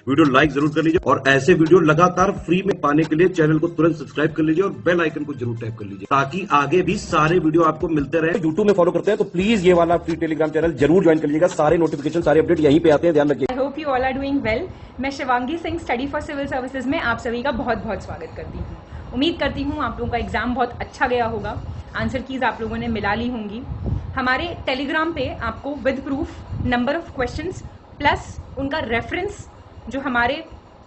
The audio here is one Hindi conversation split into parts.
वीडियो लाइक जरूर कर लीजिए और ऐसे वीडियो लगातार फ्री में पाने के लिए चैनल को तुरंत सब्सक्राइब कर लीजिए और बेल आइकन को जरूर टैप कर लीजिए ताकि आगे भी सारे वीडियो आपको मिलते रहे। यूट्यूब में फॉलो करते हैं तो प्लीज ये वाला फ्री टेलीग्राम चैनल जरूर ज्वाइन कर लीजिएगा। सारे नोटिफिकेशन सारे अपडेट यहीं पे आते हैं, ध्यान रखिए। I hope you all are doing well. मैं Shivangi Singh study for civil services में आप सभी का बहुत बहुत स्वागत करती हूँ। उम्मीद करती हूँ आप लोगों का एग्जाम बहुत अच्छा गया होगा, आंसर कीज आप लोगों ने मिला ली होंगी। हमारे टेलीग्राम पे आपको with proof number of questions plus उनका रेफरेंस, जो हमारे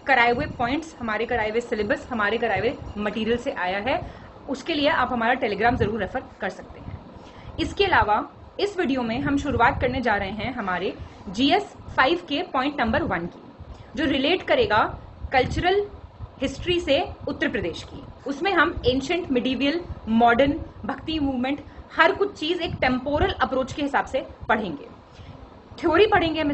कराए हुए पॉइंट्स, हमारे कराए हुए सिलेबस, हमारे कराए हुए मटेरियल से आया है, उसके लिए आप हमारा टेलीग्राम जरूर रेफर कर सकते हैं। इसके अलावा इस वीडियो में हम शुरुआत करने जा रहे हैं हमारे GS 5 के पॉइंट नंबर 1 की, जो रिलेट करेगा कल्चरल हिस्ट्री से उत्तर प्रदेश की। उसमें हम एंशिएंट, मिडीवियल, मॉडर्न, भक्ति मूवमेंट, हर कुछ चीज एक टेम्पोरल अप्रोच के हिसाब से पढ़ेंगे। थ्योरी पढ़ेंगे हम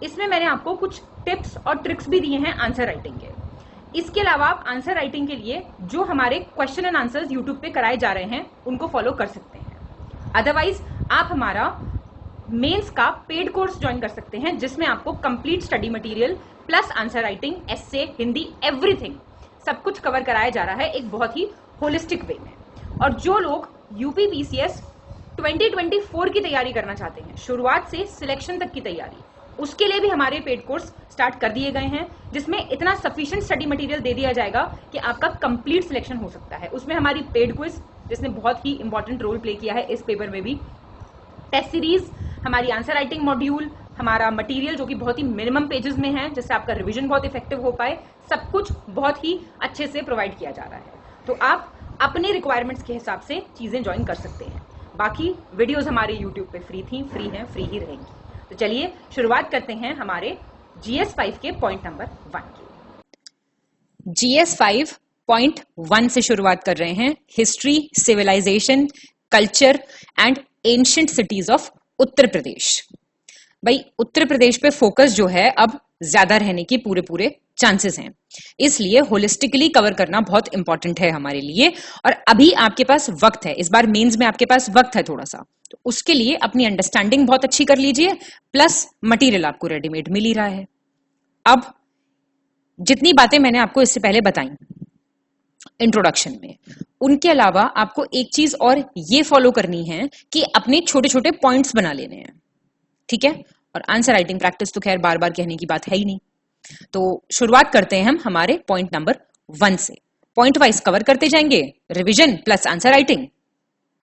इसमें मैंने आपको कुछ टिप्स और ट्रिक्स भी दिए हैं आंसर राइटिंग के। इसके अलावा आप आंसर राइटिंग के लिए जो हमारे क्वेश्चन एंड आंसर्स यूट्यूब पे कराए जा रहे हैं उनको फॉलो कर सकते हैं। अदरवाइज आप हमारा मेंस का पेड कोर्स ज्वाइन कर सकते हैं, जिसमें आपको complete study material plus answer writing, essay, Hindi, everything सब कुछ कवर कराया जा रहा है एक बहुत ही होलिस्टिक वे में। और जो लोग यूपी PCS 2024 की तैयारी करना चाहते हैं, शुरुआत से सिलेक्शन तक की तैयारी, उसके लिए भी हमारे पेड कोर्स स्टार्ट कर दिए गए हैं, जिसमें इतना सफिशिएंट स्टडी मटेरियल दे दिया जाएगा कि आपका कंप्लीट सिलेक्शन हो सकता है। उसमें हमारी पेड क्विज, जिसने बहुत ही इंपॉर्टेंट रोल प्ले किया है इस पेपर में भी, टेस्ट सीरीज, हमारी आंसर राइटिंग मॉड्यूल, हमारा मटेरियल जो कि बहुत ही मिनिमम पेजेस में है, जिससे आपका रिवीजन बहुत इफेक्टिव हो पाए, सब कुछ बहुत ही अच्छे से प्रोवाइड किया जा रहा है। तो आप अपने रिक्वायरमेंट्स के हिसाब से चीजें ज्वाइन कर सकते हैं। बाकी वीडियोस हमारे यूट्यूब पे फ्री थी, फ्री हैं, फ्री ही रहेंगी। तो चलिए शुरुआत करते हैं हमारे GS 5 के पॉइंट नंबर 1 की। GS 5.1 से शुरुआत कर रहे हैं। History, civilisation, culture and ancient cities of Uttar Pradesh. भाई उत्तर प्रदेश पे फोकस जो है अब ज्यादा रहने की पूरे चांसेस हैं, इसलिए होलिस्टिकली कवर करना बहुत इंपॉर्टेंट है हमारे लिए। और अभी आपके पास वक्त है, इस बार मेंस में आपके पास वक्त है थोड़ा सा, तो उसके लिए अपनी अंडरस्टैंडिंग बहुत अच्छी कर लीजिए, प्लस मटेरियल आपको रेडीमेड मिल ही रहा है। अब जितनी बातें मैंने आपको इससे पहले बताई इंट्रोडक्शन में, उनके अलावा आपको एक चीज और ये फॉलो करनी है कि अपने छोटे छोटे पॉइंट्स बना लेने हैं, ठीक है। और आंसर राइटिंग प्रैक्टिस तो खैर बार बार कहने की बात है ही नहीं। तो शुरुआत करते हैं हम हमारे पॉइंट नंबर 1 से। पॉइंट वाइज कवर करते जाएंगे, revision plus answer writing,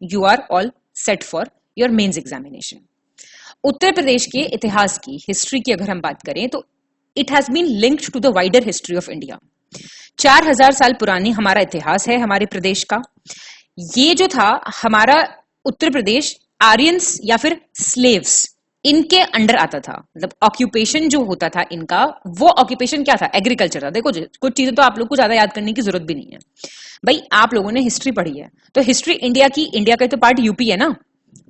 you are all set for your mains examination. Uttar Pradesh के इतिहास की, हिस्ट्री की अगर हम बात करें तो it has been linked to the wider history of India. 4000 साल पुरानी हमारा इतिहास है हमारे प्रदेश का। ये जो था हमारा उत्तर प्रदेश, आर्यंस या फिर स्लेव्स, इनके अंडर आता था। मतलब ऑक्यूपेशन जो होता था इनका, वो ऑक्यूपेशन क्या था? एग्रीकल्चर था। देखो कुछ चीजें तो आप लोग को ज्यादा याद करने की जरूरत भी नहीं है भाई, आप लोगों ने हिस्ट्री पढ़ी है तो हिस्ट्री इंडिया की, इंडिया का तो पार्ट यूपी है ना,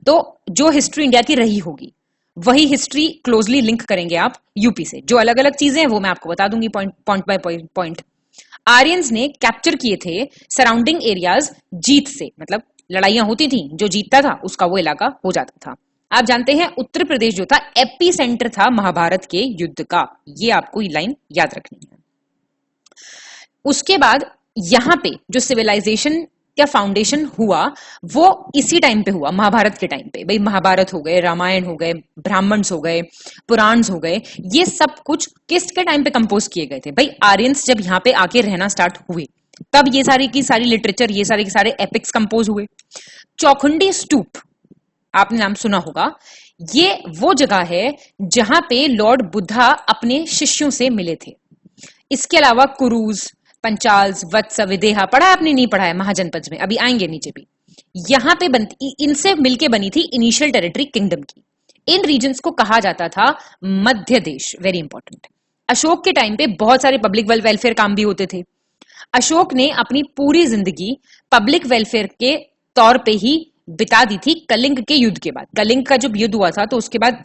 तो जो हिस्ट्री इंडिया की रही होगी वही हिस्ट्री क्लोजली लिंक करेंगे आप यूपी से। जो अलग अलग चीजें हैं वो मैं आपको बता दूंगी पॉइंट बाय पॉइंट। आर्यंस ने कैप्चर किए थे सराउंडिंग एरियाज जीत से, मतलब लड़ाइयां होती थी, जो जीतता था उसका वो इलाका हो जाता था। आप जानते हैं उत्तर प्रदेश जो था एपी सेंटर था महाभारत के युद्ध का, ये आपको ये लाइन याद रखनी है। उसके बाद यहां पे जो सिविलाइजेशन का फाउंडेशन हुआ वो इसी टाइम पे हुआ, महाभारत के टाइम पे। भाई महाभारत हो गए, रामायण हो गए, ब्राह्मण्स हो गए, पुराण्स हो गए, ये सब कुछ किसके टाइम पे कंपोज किए गए थे? भाई आर्यंस जब यहाँ पे आके रहना स्टार्ट हुए तब ये सारी की सारी लिटरेचर, ये सारे के सारे एपिक्स कंपोज हुए। चौखुंडी स्तूप आपने नाम सुना होगा, ये वो जगह है जहां पे लॉर्ड बुद्धा अपने शिष्यों से मिले थे। इसके अलावा कुरूज, पंचाल्स, वत्स, विदेहा पढ़ा आपने? नहीं पढ़ा है? महाजनपद में अभी आएंगे नीचे भी। यहां पे इनसे मिलके बनी थी इनिशियल टेरिटरी किंगडम की। इन रीजन्स को कहा जाता था मध्य देश। Very important. अशोक के टाइम पे बहुत सारे पब्लिक वेलफेयर काम भी होते थे। अशोक ने अपनी पूरी जिंदगी पब्लिक वेलफेयर के तौर पे ही बिता दी थी कलिंग के युद्ध के बाद। कलिंग का जब युद्ध हुआ था तो उसके बाद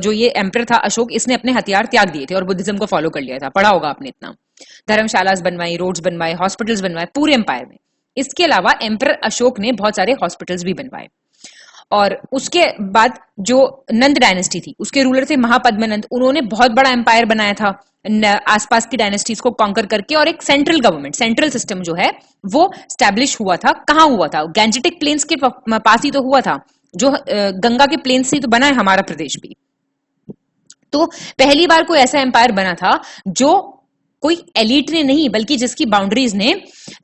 जो ये एम्पर था अशोक, इसने अपने हथियार त्याग दिए थे और बुद्धिज्म को फॉलो कर लिया था। पढ़ा होगा आपने इतना। धर्मशालास बनवाई, रोड्स बनवाए, हॉस्पिटल्स बनवाए पूरे एम्पायर में। इसके अलावा एम्पर अशोक ने बहुत सारे हॉस्पिटल्स भी बनवाए। और उसके बाद जो नंद डायनेस्टी थी, उसके रूलर थे महापद्मनंद, उन्होंने बहुत बड़ा एम्पायर बनाया था आसपास की डायनेस्टीज को कॉन्कर करके, और एक सेंट्रल गवर्नमेंट, सेंट्रल सिस्टम जो है वो स्टैब्लिश हुआ था। कहाँ हुआ था? गैंजेटिक प्लेन्स के पास ही तो हुआ था, जो गंगा के प्लेन्स से तो बना है हमारा प्रदेश भी। तो पहली बार कोई ऐसा एम्पायर बना था जो कोई एलिट ने नहीं, बल्कि जिसकी बाउंड्रीज ने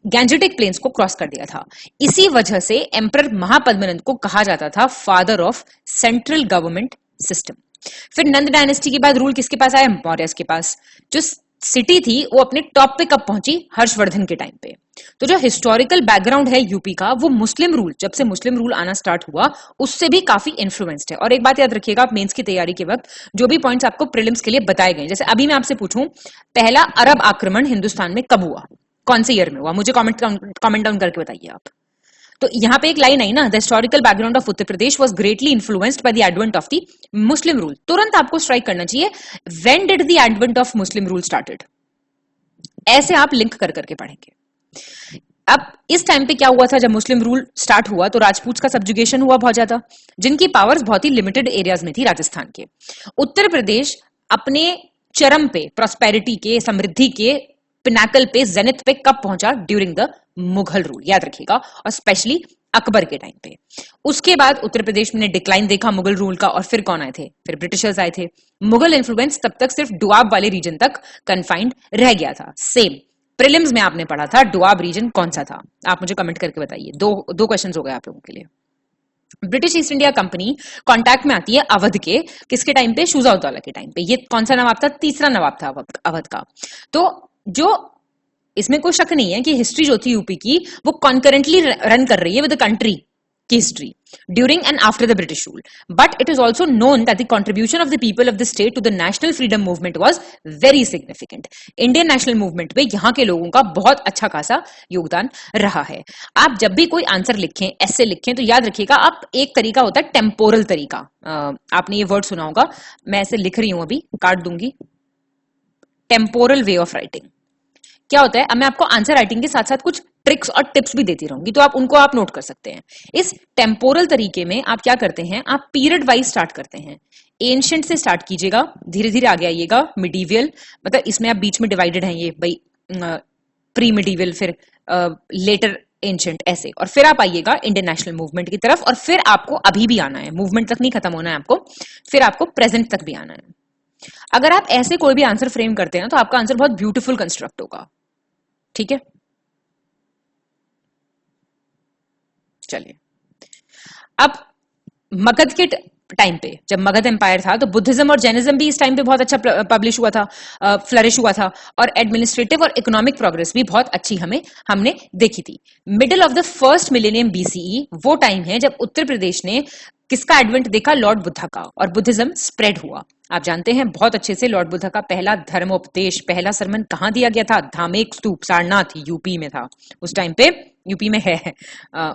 गैंजेटिक प्लेन्स को क्रॉस कर दिया था। इसी वजह से एम्परर महापद्मनंद को कहा जाता था father of central government system. फिर नंद डायनेस्टी के बाद रूल किसके पास आया? मौर्यस के पास। जो सिटी थी वो अपने टॉप पे कब पहुंची? हर्षवर्धन के टाइम पे। तो जो हिस्टोरिकल बैकग्राउंड है यूपी का, वो मुस्लिम रूल, जब से मुस्लिम रूल आना स्टार्ट हुआ उससे भी काफी इन्फ्लुएंस्ड है। और एक बात याद रखिएगा, आप मेंस की तैयारी के वक्त जो भी पॉइंट्स आपको प्रीलिम्स के लिए बताए गए, जैसे अभी मैं आपसे पूछूं पहला अरब आक्रमण हिंदुस्तान में कब हुआ, कौन से ईयर में हुआ, मुझे कॉमेंट डाउन करके बताइए आप। तो यहाँ पे एक लाइन आई ना, the historical background of Uttar Pradesh was greatly influenced by the advent of the Muslim rule. तुरंत आपको स्ट्राइक करना चाहिए, when did the advent of Muslim rule started, ऐसे आप लिंक कर करके पढ़ेंगे। अब इस टाइम पे क्या हुआ था? जब मुस्लिम रूल स्टार्ट हुआ तो राजपूत का सब्जुगेशन हुआ बहुत ज्यादा, जिनकी पावर्स बहुत ही लिमिटेड एरियाज में थी राजस्थान के। उत्तर प्रदेश अपने चरम पे, प्रॉस्पेरिटी के, समृद्धि के पिनाकल पे, जेनिथ पे कब पहुंचा? ड्यूरिंग द मुगल रूल, याद रखिएगा, और स्पेशली अकबर के टाइम पे। उसके बाद उत्तर प्रदेश में डिक्लाइन देखा मुगल रूल का, और फिर कौन आए थे? फिर ब्रिटिशर्स आए थे। मुगल इन्फ्लुएंस तब तक सिर्फ डुआब वाले रीजन तक कन्फाइंड रह गया था। सेम प्रीलिम्स में आपने पढ़ा था, डुआब रीजन कौन सा था? आप मुझे कमेंट करके बताइए। दो क्वेश्चंस हो गए आप लोगों के लिए। British East India company contact में आती है अवध के, किसके टाइम पे? शुजा-उद-दौला के टाइम पे। ये कौन सा नवाब था? तीसरा नवाब था अवध का। तो जो इसमें कोई शक नहीं है कि हिस्ट्री जो थी यूपी की, वो कॉन्करेंटली रन कर रही है विद द कंट्री की history during and after the British rule. But it is also known that the contribution of the people of the state to the national freedom movement was very significant. Indian national movement में यहाँ के लोगों का बहुत अच्छा खासा योगदान रहा है। आप जब भी कोई आंसर लिखें, ऐसे लिखें, तो याद रखिएगा, आप एक तरीका होता है टेम्पोरल तरीका, आपने ये वर्ड सुना होगा, मैं ऐसे लिख रही हूं, अभी काट दूंगी, टेम्पोरल वे ऑफ राइटिंग। क्या होता है? अब मैं आपको आंसर राइटिंग के साथ साथ कुछ ट्रिक्स और टिप्स भी देती रहूंगी, तो आप उनको नोट कर सकते हैं। इस टेम्पोरल तरीके में आप क्या करते हैं? आप पीरियड वाइज स्टार्ट करते हैं। एंशिएंट से स्टार्ट कीजिएगा, धीरे धीरे आगे आइएगा मिडीवियल, मतलब इसमें आप बीच में डिवाइडेड हैं ये भाई, प्री मिडीवियल, फिर लेटर एंशिएंट, ऐसे, और फिर आप आइएगा इंडियन नेशनल मूवमेंट की तरफ, और फिर आपको अभी भी आना है, मूवमेंट तक नहीं खत्म होना है आपको, फिर आपको प्रेजेंट तक भी आना है। अगर आप ऐसे कोई भी आंसर फ्रेम करते हैं तो आपका आंसर बहुत ब्यूटीफुल कंस्ट्रक्ट होगा। ठीक है, चलिए। अब मगध के टाइम पे, जब मगध एम्पायर था, तो बुद्धिज्म और जैनिज्म भी इस टाइम पे बहुत अच्छा पब्लिश हुआ था, फ्लरिश हुआ था, और एडमिनिस्ट्रेटिव और इकोनॉमिक प्रोग्रेस भी बहुत अच्छी हमने देखी थी। Middle of the first millennium BCE वो टाइम है जब उत्तर प्रदेश ने किसका एडवेंट देखा? लॉर्ड बुद्धा का, और बुद्धिज्म स्प्रेड हुआ। आप जानते हैं बहुत अच्छे से, लॉर्ड बुद्धा का पहला धर्मोपदेश, पहला सरमन कहां दिया गया था? धामेक स्तूप, सारनाथ, यूपी में था उस टाइम पे, यूपी में है।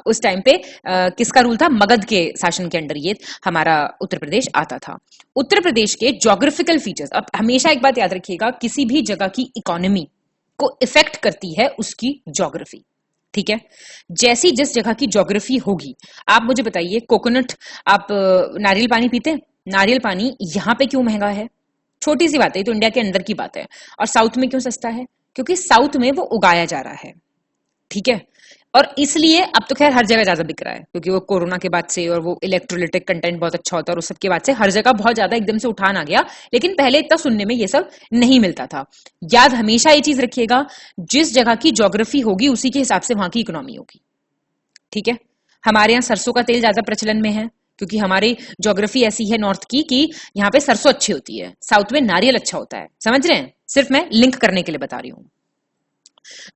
उस टाइम पे किसका रूल था? मगध के शासन के अंडर ये हमारा उत्तर प्रदेश आता था। उत्तर प्रदेश के ज्योग्राफिकल फीचर्स, अब हमेशा एक बात याद रखिएगा, किसी भी जगह की इकोनॉमी को इफेक्ट करती है उसकी ज्योग्राफी। ठीक है, जैसी जिस जगह की ज्योग्राफी होगी। आप मुझे बताइए, कोकोनट, आप नारियल पानी पीते हैं? नारियल पानी यहाँ पे क्यों महंगा है? छोटी सी बात है, तो इंडिया के अंदर की बात है। और साउथ में क्यों सस्ता है? क्योंकि साउथ में वो उगाया जा रहा है। ठीक है, और इसलिए अब तो खैर हर जगह ज्यादा बिक रहा है, क्योंकि वो कोरोना के बाद से, और वो इलेक्ट्रोलाइटिक कंटेंट बहुत अच्छा होता है, और उस सब के बाद से हर जगह बहुत ज्यादा एकदम से उठान आ गया। लेकिन पहले इतना सुनने में ये सब नहीं मिलता था। याद हमेशा ये चीज रखिएगा, जिस जगह की ज्योग्राफी होगी उसी के हिसाब से वहां की इकोनॉमी होगी। ठीक है, हमारे यहाँ सरसों का तेल ज्यादा प्रचलन में है, क्योंकि हमारी ज्योग्राफी ऐसी है नॉर्थ की कि यहाँ पे सरसों अच्छी होती है, साउथ में नारियल अच्छा होता है। समझ रहे हैं? सिर्फ मैं लिंक करने के लिए बता रही हूँ।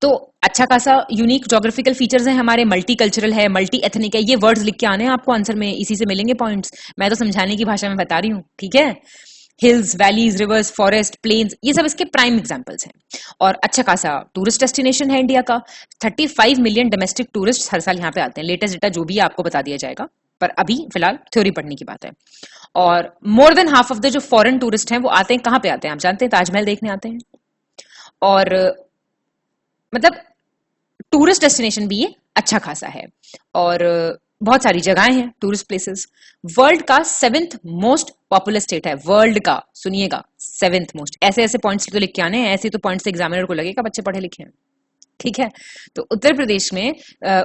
तो अच्छा खासा यूनिक ज्योग्राफिकल फीचर्स हैं हमारे, मल्टी कल्चरल है, मल्टी एथनिक है। ये वर्ड्स लिख के आने हैं आपको आंसर में, इसी से मिलेंगे पॉइंट्स। मैं तो समझाने की भाषा में बता रही हूँ। ठीक है, hills, valleys, rivers, forest, plains, ये सब इसके प्राइम एग्जांपल्स हैं। और अच्छा खासा टूरिस्ट डेस्टिनेशन है इंडिया का। 35 मिलियन डोमेस्टिक टूरिस्ट हर साल यहाँ पे आते हैं। लेटेस्ट डेटा जो भी है आपको बता दिया जाएगा, पर अभी फिलहाल थ्योरी पढ़ने की बात है। और more than half of the जो फॉरेन टूरिस्ट हैं वो आते हैं, कहाँ पे आते हैं आप जानते हैं? ताजमहल देखने आते हैं। और मतलब टूरिस्ट डेस्टिनेशन भी ये अच्छा खासा है। और बहुत सारी जगहें हैं, टूरिस्ट प्लेसेस। वर्ल्ड का 7th मोस्ट पॉपुलर स्टेट है, वर्ल्ड का, सुनिएगा 7th मोस्ट। ऐसे ऐसे पॉइंट्स तो लिख के आने हैं, ऐसे तो पॉइंट्स एग्जामिनर को लगेगा बच्चे पढ़े लिखे हैं, ठीक है। तो उत्तर प्रदेश में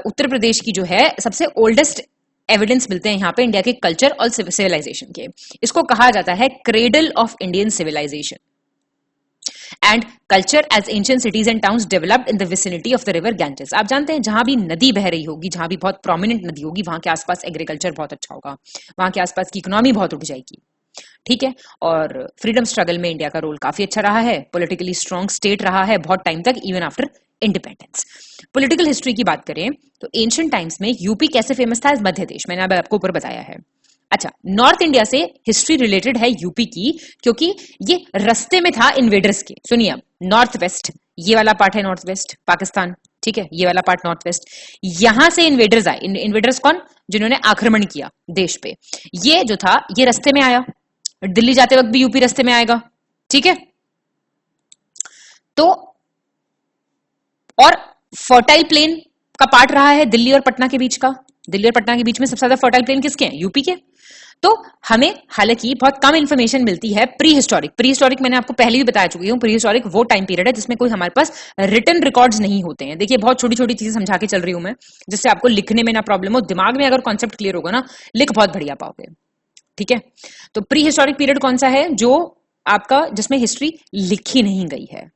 उत्तर प्रदेश की जो है सबसे ओल्डेस्ट एविडेंस मिलते हैं यहाँ पे इंडिया के कल्चर और सिविलाइजेशन के। इसको कहा जाता है cradle of Indian civilization and culture as ancient cities and towns developed in the vicinity of the river Ganges. आप जानते हैं जहां भी नदी बह रही होगी, जहां भी बहुत प्रोमिनेंट नदी होगी, वहां के आसपास एग्रीकल्चर बहुत अच्छा होगा, वहां के आसपास की इकोनॉमी बहुत उठ जाएगी, ठीक है। और फ्रीडम स्ट्रगल में इंडिया का रोल काफी अच्छा रहा है, पॉलिटिकली स्ट्रॉन्ग स्टेट रहा है बहुत टाइम तक, even after independence. Political history की बात करें तो एंशिएंट टाइम्स में यूपी कैसे फेमस था? मध्य देश, मैंने अब आपको ऊपर बताया है। अच्छा, नॉर्थ इंडिया से हिस्ट्री रिलेटेड है यूपी की, क्योंकि ये रस्ते में था इन्वेडर्स के। सुनिए, अब नॉर्थ वेस्ट, ये वाला पार्ट है नॉर्थ वेस्ट पाकिस्तान, ठीक है, ये वाला पार्ट नॉर्थ वेस्ट, यहां से इन्वेडर्स आए। इन्वेडर्स कौन? जिन्होंने आक्रमण किया देश पे। ये जो था ये रस्ते में आया, दिल्ली जाते वक्त भी यूपी रस्ते में आएगा, ठीक है। तो और फर्टाइल प्लेन का पार्ट रहा है दिल्ली और पटना के बीच का। दिल्ली और पटना के बीच में सबसे ज्यादा फर्टाइल प्लेन किसके हैं? यूपी के। तो हमें हालांकि बहुत कम इंफॉर्मेशन मिलती है प्री हिस्टोरिक। प्री हिस्टोरिक मैंने आपको पहले भी बता चुकी हूँ, प्री हिस्टोरिक वो टाइम पीरियड है जिसमें कोई हमारे पास रिटन रिकॉर्ड्स नहीं होते हैं। देखिए, बहुत छोटी छोटी चीजें समझा के चल रही हूं मैं, जिससे आपको लिखने में ना प्रॉब्लम हो, दिमाग में अगर कॉन्सेप्ट क्लियर होगा ना, लिख बहुत बढ़िया पाओगे, ठीक है। तो प्री हिस्टोरिक पीरियड कौन सा है? जो आपका जिसमें हिस्ट्री लिखी नहीं गई है,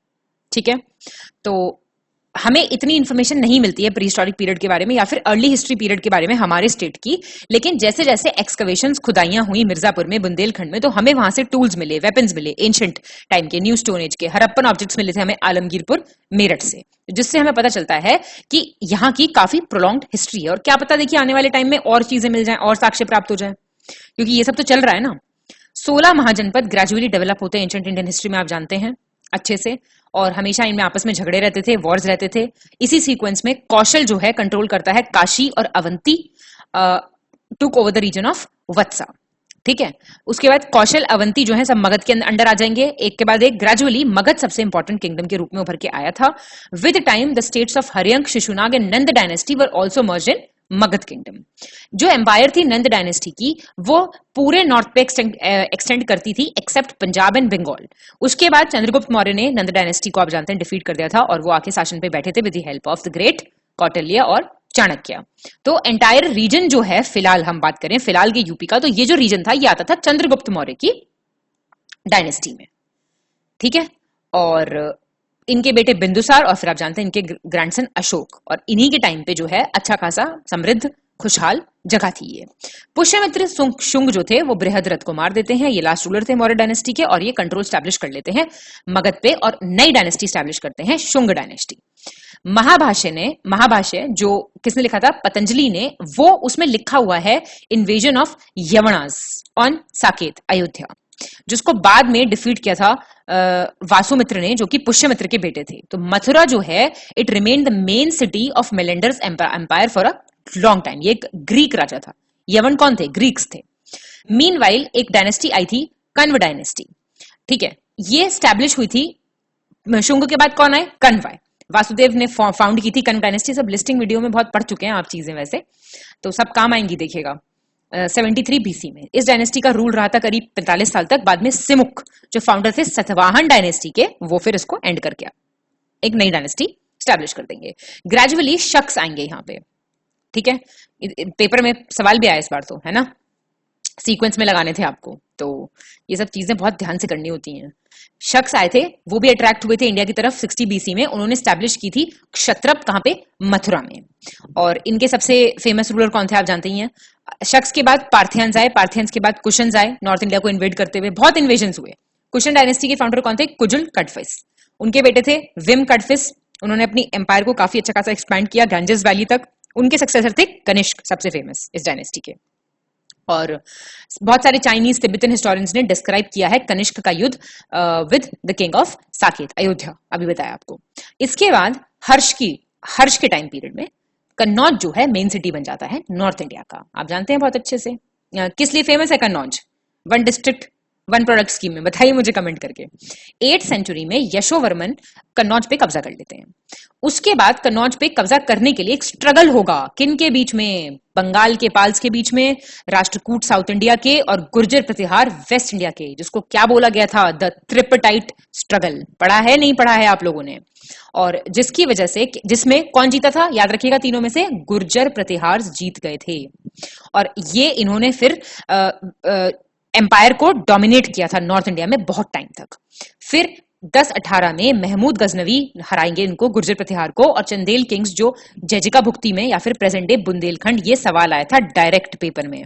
ठीक है। तो हमें इतनी इंफॉर्मेशन नहीं मिलती है प्री हिस्टोरिक पीरियड के बारे में या फिर अर्ली हिस्ट्री पीरियड के बारे में हमारे स्टेट की। लेकिन जैसे जैसे एक्सकवेशंस, खुदाइयां हुई मिर्जापुर में, बुंदेलखंड में, तो हमें वहां से टूल्स मिले, वेपन्स मिले, एंशिएंट टाइम के, न्यू स्टोन एज के, हड़प्पन ऑब्जेक्ट्स मिले थे हमें आलमगीरपुर मेरठ से, जिससे हमें पता चलता है कि यहाँ की काफी प्रोलॉन्ग्ड हिस्ट्री है। और क्या पता, देखिए, आने वाले टाइम में और चीजें मिल जाए और साक्ष्य प्राप्त हो जाए, क्योंकि ये सब तो चल रहा है ना। 16 महाजनपद ग्रेजुअली डेवलप होते हैं एंशिएंट इंडियन हिस्ट्री में, आप जानते हैं अच्छे से, और हमेशा इनमें आपस में झगड़े रहते थे, वॉर्स रहते थे। इसी सीक्वेंस में कौशल जो है कंट्रोल करता है काशी और Avanti, took over the region of Vatsa, ठीक है। उसके बाद कौशल, अवंती जो है सब मगध के अंडर आ जाएंगे, एक के बाद एक। ग्रेजुअली मगध सबसे इंपॉर्टेंट किंगडम के रूप में उभर के आया था। With time the states of Haryanka, Shishunaga and Nanda dynasty were also merged in Magadha kingdom. जो एम्पायर थी नंद डायनेस्टी की, वो पूरे नॉर्थ पे एक्सटेंड करती थी एक्सेप्ट पंजाब एंड बंगाल। उसके बाद चंद्रगुप्त मौर्य ने नंद डायनेस्टी को, आप जानते हैं, डिफीट कर दिया था और वो आके शासन पे बैठे थे with the help of the great Kautilya और चाणक्य। तो एंटायर रीजन जो है, फिलहाल हम बात करें फिलहाल के यूपी का, तो ये जो रीजन था ये आता था चंद्रगुप्त मौर्य की डायनेस्टी में, ठीक है। और इनके बेटे बिंदुसार और फिर आप जानते हैं इनके ग्रैंडसन अशोक, और इन्हीं के टाइम पे जो है अच्छा खासा समृद्ध खुशहाल जगह थी ये। पुष्यमित्र शुंग जो थे वो बृहद्रथ को मार देते हैं, ये लास्ट रूलर थे मौर्य डायनेस्टी के, और ये कंट्रोल स्टैब्लिश कर लेते हैं मगध पे और नई डायनेस्टी स्टैब्लिश करते हैं, शुंग डायनेस्टी। महाभाष्य जो किसने लिखा था? पतंजलि ने। वो उसमें लिखा हुआ है invasion of Yavanas on Saket, Ayodhya, जिसको बाद में डिफीट किया था वासुमित्र ने, जो कि पुष्यमित्र के बेटे थे। तो मथुरा जो है, it remain the main city of Menander's empire for a long time. ये एक ग्रीक राजा था। यवन कौन थे? ग्रीक्स थे। मीनवाइल एक डायनेस्टी आई थी, कण्व डायनेस्टी, ठीक है। ये स्टैब्लिश हुई थी। शुंग के बाद कौन आए? कण्व। वासुदेव ने फाउंड की थी कण्व डायनेस्टी। सब लिस्टिंग वीडियो में बहुत पढ़ चुके हैं आप चीजें, वैसे तो सब काम आएंगी, देखिएगा। 73 बीसी में इस डायनेस्टी का रूल रहा था करीब 45 साल तक। बाद में सिमुक जो फाउंडर थे सतवाहन डायनेस्टी के, वो फिर इसको एंड करके एक नई डायनेस्टी स्टैब्लिश कर देंगे। ग्रेजुअली शख्स आएंगे यहाँ पे, ठीक है। पेपर में सवाल भी आया इस बार, तो है ना, सीक्वेंस में लगाने थे आपको, तो ये सब चीजें बहुत ध्यान से करनी होती हैं। शख्स आए थे, वो भी अट्रैक्ट हुए थे इंडिया की तरफ 60 बीसी में। उन्होंने स्टैब्लिश की थी क्षत्रप, कहां पे? मथुरा में। और इनके सबसे फेमस रूलर कौन थे? आप जानते ही हैं। शख्स के बाद पार्थियंस आए, पार्थियंस के बाद कुशन्स आए, नॉर्थ इंडिया को इन्वेड करते हुए बहुत इन्वेजन हुए। कुशन डायनेस्टी के फाउंडर कौन थे? कुजुल कटफिस। उनके बेटे थे विम कटफिस। उन्होंने अपनी एम्पायर को काफी अच्छा खासा एक्सपैंड किया गैंजेस वैली तक। उनके सक्सेसर थे कनिष्क, सबसे फेमस इस डायनेस्टी के। और बहुत सारे चाइनीज तिब्बतन हिस्टोरियंस ने डिस्क्राइब किया है कनिष्क का युद्ध with the king of Saket, Ayodhya, अभी बताया आपको। इसके बाद हर्ष के टाइम पीरियड में कन्नौज जो है मेन सिटी बन जाता है नॉर्थ इंडिया का। आप जानते हैं बहुत अच्छे से। किस लिए फेमस है Kannauj? One district one product scheme में, बताइए मुझे कमेंट करके। 8th सेंचुरी में यशोवर्मन कन्नौज पे कब्जा कर लेते हैं। उसके बाद कन्नौज पे कब्जा करने के लिए एक स्ट्रगल होगा, किन के बीच में? बंगाल के पाल्स के बीच में, राष्ट्रकूट साउथ इंडिया के और गुर्जर प्रतिहार वेस्ट इंडिया के, जिसको क्या बोला गया था? The tripartite struggle. पढ़ा है नहीं पढ़ा है आप लोगों ने? और जिसकी वजह से, जिसमें कौन जीता था याद रखिएगा, तीनों में से गुर्जर प्रतिहार जीत गए थे। और ये इन्होंने फिर एम्पायर को डोमिनेट किया था नॉर्थ इंडिया में बहुत टाइम तक। फिर 1018 में महमूद गजनवी हराएंगे इनको, गुर्जर प्रतिहार को, और चंदेल किंग्स जो जजिका भुक्ति में या फिर प्रेजेंट डे बुंदेलखंड, ये सवाल आया था डायरेक्ट पेपर में,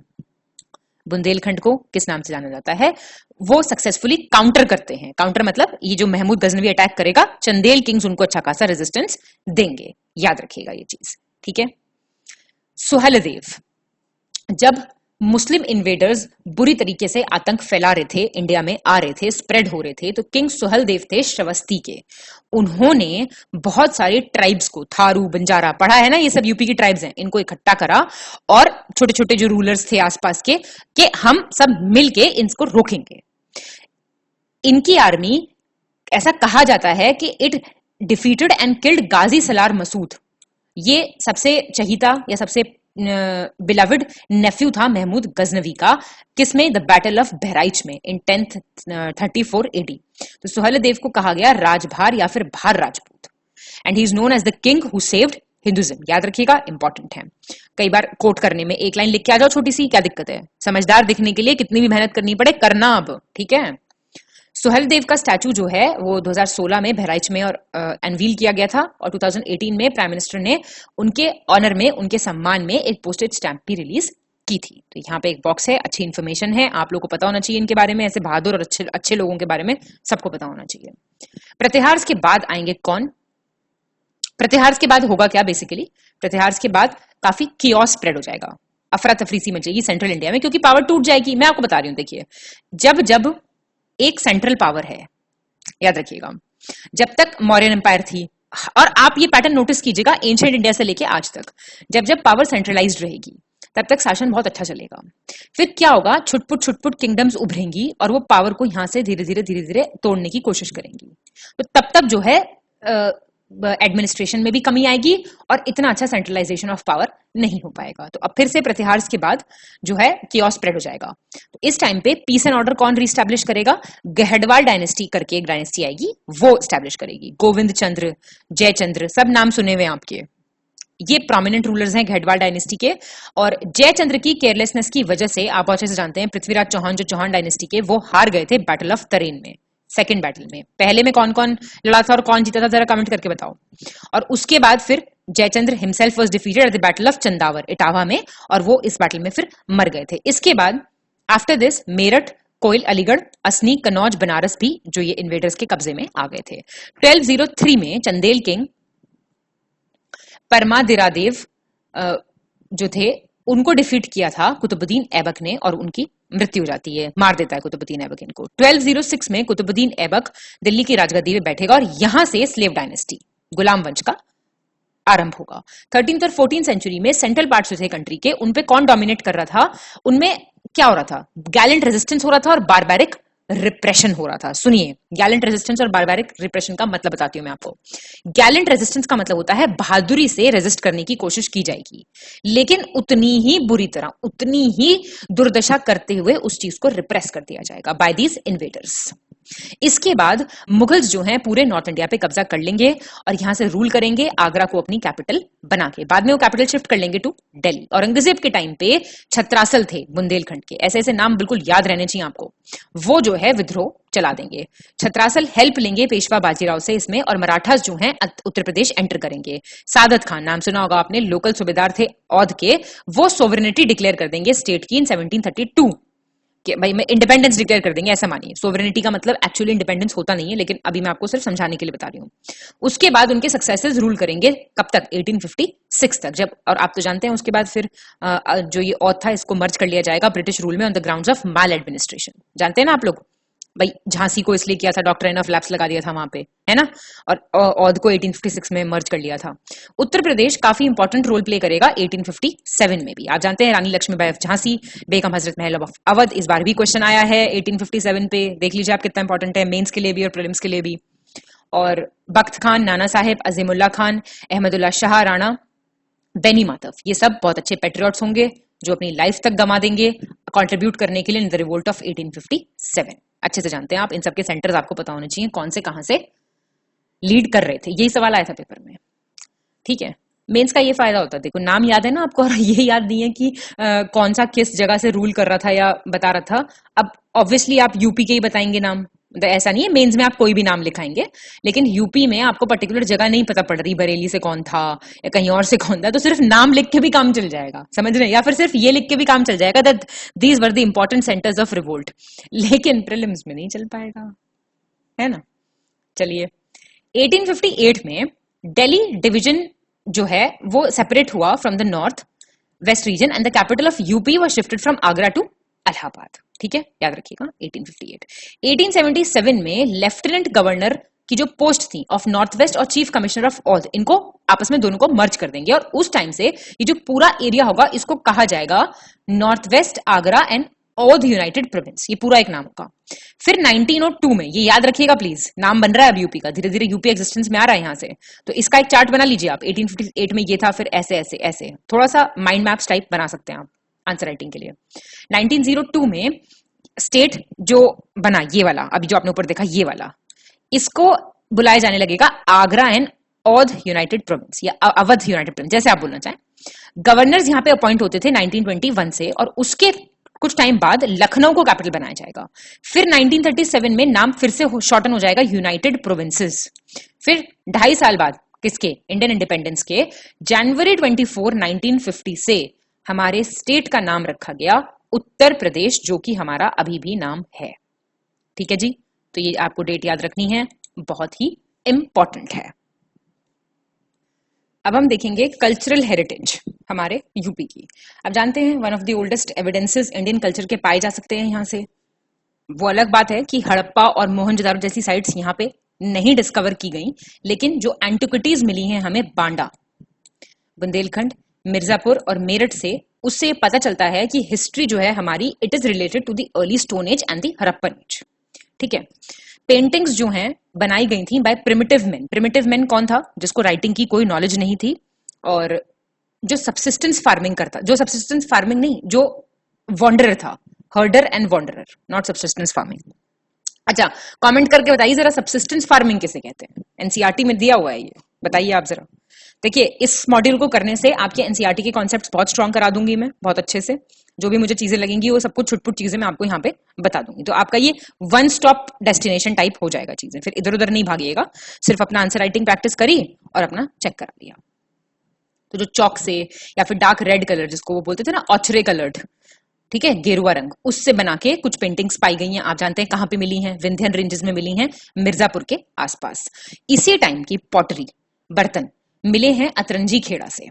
बुंदेलखंड को किस नाम से जाना जाता है, वो सक्सेसफुली काउंटर करते हैं। काउंटर मतलब ये जो महमूद गजनवी अटैक करेगा, चंदेल किंग्स उनको अच्छा खासा रेजिस्टेंस देंगे, याद रखिएगा ये चीज, ठीक है। सुहेलदेव, जब मुस्लिम इन्वेडर्स बुरी तरीके से आतंक फैला रहे थे, इंडिया में आ रहे थे, स्प्रेड हो रहे थे, तो किंग सुहेलदेव थे श्रावस्ती के। उन्होंने बहुत सारे ट्राइब्स को, थारू, बंजारा, पढ़ा है ना, ये सब यूपी की ट्राइब्स हैं, इनको इकट्ठा करा और छोटे छोटे जो रूलर्स थे आसपास के, कि हम सब मिलके इनको रोकेंगे। इनकी आर्मी, ऐसा कहा जाता है कि इट डिफीटेड एंड किल्ड गाजी सलार मसूद। ये सबसे चहीता या सबसे बिलवड नेफ्यू था महमूद गजनवी का, किसमें? द बैटल ऑफ बहराइच में इन 1034 AD। तो सुहेलदेव को कहा गया राजभार या फिर Bhar Rajput, and he is known as the king who saved Hinduism. याद रखिएगा, इंपॉर्टेंट है। कई बार कोट करने में एक लाइन लिख के आ जाओ छोटी सी, क्या दिक्कत है? समझदार दिखने के लिए कितनी भी मेहनत करनी पड़े, करना अब, ठीक है। सुहेलदेव का स्टैचू जो है वो 2016 में बहराइच में और अनवील किया गया था, और 2018 में प्राइम मिनिस्टर ने उनके ऑनर में, उनके सम्मान में एक पोस्टेज स्टैंप भी रिलीज की थी। तो यहाँ पे एक बॉक्स है, अच्छी इन्फॉर्मेशन है, आप लोगों को पता होना चाहिए इनके बारे में, ऐसे बहादुर और अच्छे अच्छे लोगों के बारे में सबको पता होना चाहिए। प्रतिहार के बाद आएंगे कौन? प्रतिहार के बाद होगा क्या? बेसिकली प्रतिहार के बाद काफी कियोस स्प्रेड हो जाएगा, अफरा तफरी सी मच जाएगी सेंट्रल इंडिया में, क्योंकि पावर टूट जाएगी। मैं आपको बता रही हूँ, देखिए, जब जब एक सेंट्रल पावर है, याद रखिएगा, जब तक मौर्यन एम्पायर थी, और आप ये पैटर्न नोटिस कीजिएगा एंशिएंट इंडिया से लेके आज तक, जब जब पावर सेंट्रलाइज्ड रहेगी तब तक शासन बहुत अच्छा चलेगा। फिर क्या होगा? छुटपुट किंगडम्स उभरेंगी और वो पावर को यहां से धीरे धीरे तोड़ने की कोशिश करेंगी। तो तब तक जो है एडमिनिस्ट्रेशन में भी कमी आएगी और इतना अच्छा सेंट्रलाइजेशन ऑफ पावर नहीं हो पाएगा। तो अब फिर से प्रतिहार के बाद जो है कियोस स्प्रेड हो जाएगा। तो इस टाइम पे पीस एंड ऑर्डर कौन रीस्टैब्लिश करेगा? गहडवाल डायनेस्टी करके एक डायनेस्टी आएगी, वो स्टैब्लिश करेगी। गोविंद चंद्र, जयचंद्र, सब नाम सुने हुए आपके, ये प्रोमिनेंट रूलर्स हैं गहडवाल डायनेस्टी के। और जयचंद्र की केयरलेसनेस की वजह से आप अच्छे से जानते हैं, पृथ्वीराज चौहान जो चौहान डायनेस्टी के, वो हार गए थे बैटल ऑफ तरेन में, सेकेंड बैटल में। पहले में कौन कौन लड़ा था और कौन जीता था, जरा कमेंट करके बताओ। और उसके बाद फिर Jaichandra himself was defeated at the battle of Chandawar, Etawah में, और वो इस बैटल में फिर मर गए थे। इसके बाद आफ्टर दिस मेरठ, कोयल, अलीगढ़, असनी, कन्नौज, बनारस भी जो ये इन्वेडर्स के कब्जे में आ गए थे। 1203 में चंदेल किंग परमादिरादेव जो थे, उनको डिफीट किया था कुतुबुद्दीन ऐबक ने, और उनकी मृत्यु हो जाती है, मार देता है कुतुबुद्दीन ऐबक इनको। 1206 में कुतुबुद्दीन ऐबक दिल्ली की राजगद्दी पे बैठेगा और यहां से स्लेव डायनेस्टी, गुलाम वंश का आरंभ होगा। 13th और 14th सेंचुरी में सेंट्रल पार्ट्स थे कंट्री के, उनपे कौन डोमिनेट कर रहा था? उनमें क्या हो रहा था? गैलेंट रेजिस्टेंस हो रहा था और बारबैरिक रिप्रेशन हो रहा था। सुनिए, गैलेंट रेजिस्टेंस और बारबैरिक रिप्रेशन का मतलब बताती हूं मैं आपको। गैलेंट रेजिस्टेंस का मतलब होता है बहादुरी से रेजिस्ट करने की कोशिश की जाएगी, लेकिन उतनी ही बुरी तरह, उतनी ही दुर्दशा करते हुए उस चीज को रिप्रेस कर दिया जाएगा बाय दीज इन्वेडर्स। इसके बाद मुगल्स जो हैं पूरे नॉर्थ इंडिया पे कब्जा कर लेंगे और यहां से रूल करेंगे, आगरा को अपनी कैपिटल बना के। बाद में वो कैपिटल शिफ्ट कर लेंगे टू दिल्ली। औरंगजेब के टाइम पे छत्रासल थे बुंदेलखंड के, ऐसे ऐसे नाम बिल्कुल याद रहने चाहिए आपको। वो जो है विद्रोह चला देंगे। छत्रासल हेल्प लेंगे पेशवा बाजीराव से इसमें, और मराठास जो हैं उत्तर प्रदेश एंटर करेंगे। सादत खान नाम सुना होगा आपने, लोकल सूबेदार थे औध के, वो सोवरेनिटी डिक्लेयर कर देंगे स्टेट की इन 1732 कि भाई मैं इंडिपेंडेंस डिक्लेयर कर देंगे, ऐसा मानिए। सोवरेनिटी का मतलब एक्चुअली इंडिपेंडेंस होता नहीं है, लेकिन अभी मैं आपको सिर्फ समझाने के लिए बता रही हूँ। उसके बाद उनके सक्सेसर्स रूल करेंगे कब तक? 1856 तक, जब, और आप तो जानते हैं उसके बाद फिर जो ये औध था इसको मर्ज कर लिया जाएगा ब्रिटिश रूल में on the grounds of mall administration. जानते हैं ना आप लोग, भाई झांसी को इसलिए किया था, डॉक्ट्राइन ऑफ लैप्स लगा दिया था वहां पे, है ना, और औध को 1856 में मर्ज कर लिया था। उत्तर प्रदेश काफी इंपॉर्टेंट रोल प्ले करेगा 1857 में भी। आप जानते हैं रानी लक्ष्मीबाई ऑफ झांसी, बेगम हजरत महल ऑफ अवध, इस बार भी क्वेश्चन आया है 1857 पे, देख लीजिए आप कितना इंपॉर्टेंट है मेंस के लिए भी और प्रीलिम्स के लिए भी। और बख्त खान, नाना साहेब, अजीमुल्ला खान, अहमदुल्ला शाह राणा, बेनी माधव, ये सब बहुत अच्छे पेट्रियट्स होंगे जो अपनी लाइफ तक गंवा देंगे कंट्रीब्यूट करने के लिए इन द रिवोल्ट ऑफ 1857। अच्छे से जानते हैं आप, इन सबके सेंटर्स आपको पता होने चाहिए, कौन से कहां से लीड कर रहे थे। यही सवाल आया था पेपर में, ठीक है। मेंस का ये फायदा होता है, देखो नाम याद है ना आपको, और ये याद नहीं है कि कौन सा किस जगह से रूल कर रहा था या बता रहा था। अब ऑब्वियसली आप यूपी के ही बताएंगे नाम, तो ऐसा नहीं है मेंस में आप कोई भी नाम लिखाएंगे, लेकिन यूपी में आपको पर्टिकुलर जगह नहीं पता पड़ रही, बरेली से कौन था या कहीं और से कौन था, तो सिर्फ नाम लिख के भी काम चल जाएगा, समझ रहे हैं, या फिर सिर्फ ये लिख के भी काम चल जाएगा that these were the important centres of revolt, लेकिन प्रीलिम्स में नहीं चल पाएगा, है ना। चलिए 1858 में दिल्ली डिवीजन जो है वो सेपरेट हुआ from the north west region and the capital of UP was shifted from Agra to Allahabad, ठीक है, याद रखिएगा 1858। 1877 में लेफ्टिनेंट गवर्नर की जो पोस्ट थी ऑफ नॉर्थ वेस्ट और चीफ कमिश्नर ऑफ ऑल, इनको आपस में दोनों को मर्ज कर देंगे और उस टाइम से ये जो पूरा एरिया होगा इसको कहा जाएगा north west Agra and Oudh united province, ये पूरा एक नाम होगा। फिर 1902 में, ये याद रखिएगा प्लीज, नाम बन रहा है अब यूपी का, धीरे धीरे यूपी एग्जिस्टेंस में आ रहा है यहाँ से, तो इसका एक चार्ट बना लीजिए आप। 1858 में ये था, फिर ऐसे ऐसे ऐसे थोड़ा सा माइंड मैप्स टाइप बना सकते हैं आप आंसर राइटिंग के लिए। 1902 में स्टेट जो बना ये वाला, अभी जो आपने ऊपर देखा ये वाला, इसको बुलाया जाने लगेगा Agra and Oudh united province या अवध यूनाइटेड प्रोविंस, जैसे आप बोलना चाहें। गवर्नर्स यहाँ पे अपॉइंट होते थे 1921 से, और उसके कुछ टाइम बाद लखनऊ को कैपिटल बनाया जाएगा। फिर 1937 में नाम फिर से शॉर्टन हो जाएगा यूनाइटेड प्रोविंसेस। फिर 2.5 साल बाद किसके, इंडियन इंडिपेंडेंस के, जनवरी 24, 1950 से हमारे स्टेट का नाम रखा गया उत्तर प्रदेश, जो कि हमारा अभी भी नाम है, ठीक है जी। तो ये आपको डेट याद रखनी है, बहुत ही इंपॉर्टेंट है। अब हम देखेंगे कल्चरल हेरिटेज हमारे यूपी की। अब जानते हैं one of the oldest evidences Indian culture के पाए जा सकते हैं यहाँ से। वो अलग बात है कि हड़प्पा और मोहनजोदारो जैसी साइट्स यहाँ पे नहीं डिस्कवर की गई, लेकिन जो एंटिक्विटीज मिली हैं हमें बांडा, बुंदेलखंड, मिर्जापुर और मेरठ से, उससे पता चलता है कि हिस्ट्री जो है हमारी it is related to the early stone age and the Harappan age, ठीक है। पेंटिंग्स जो हैं बनाई गई थी by primitive men. Primitive men कौन था, जिसको राइटिंग की कोई नॉलेज नहीं थी और जो सब्सिस्टेंस फार्मिंग करता, जो सब्सिस्टेंस फार्मिंग नहीं, जो वॉन्डरर था, हर्डर and wanderer, not subsistence farming. अच्छा, कमेंट करके बताइए जरा सब्सिस्टेंस फार्मिंग किसे कहते हैं, एनसीईआरटी में दिया हुआ है ये, बताइए आप जरा। देखिए इस मॉड्यूल को करने से आपके एनसीईआरटी के कॉन्सेप्ट्स बहुत स्ट्रॉन्ग करा दूंगी मैं, बहुत अच्छे से। जो भी मुझे चीजें लगेंगी वो सब कुछ छुटपुट चीजें मैं आपको यहाँ पे बता दूंगी, तो आपका ये वन स्टॉप डेस्टिनेशन टाइप हो जाएगा चीजें, फिर इधर उधर नहीं भागिएगा, सिर्फ अपना आंसर राइटिंग प्रैक्टिस करी और अपना चेक करा लिया। तो जो चौक से या फिर डार्क रेड कलर, जिसको वो बोलते थे ना ऑचरे कलर्ड, ठीक है, गेरुआ रंग, उससे बना के कुछ पेंटिंग्स पाई गई हैं। आप जानते हैं कहां पे मिली हैं, विंध्यन रेंजेस में मिली हैं, मिर्जापुर के आसपास। इसी टाइम की पॉटरी बर्तन मिले हैं अतरंजी खेड़ा से,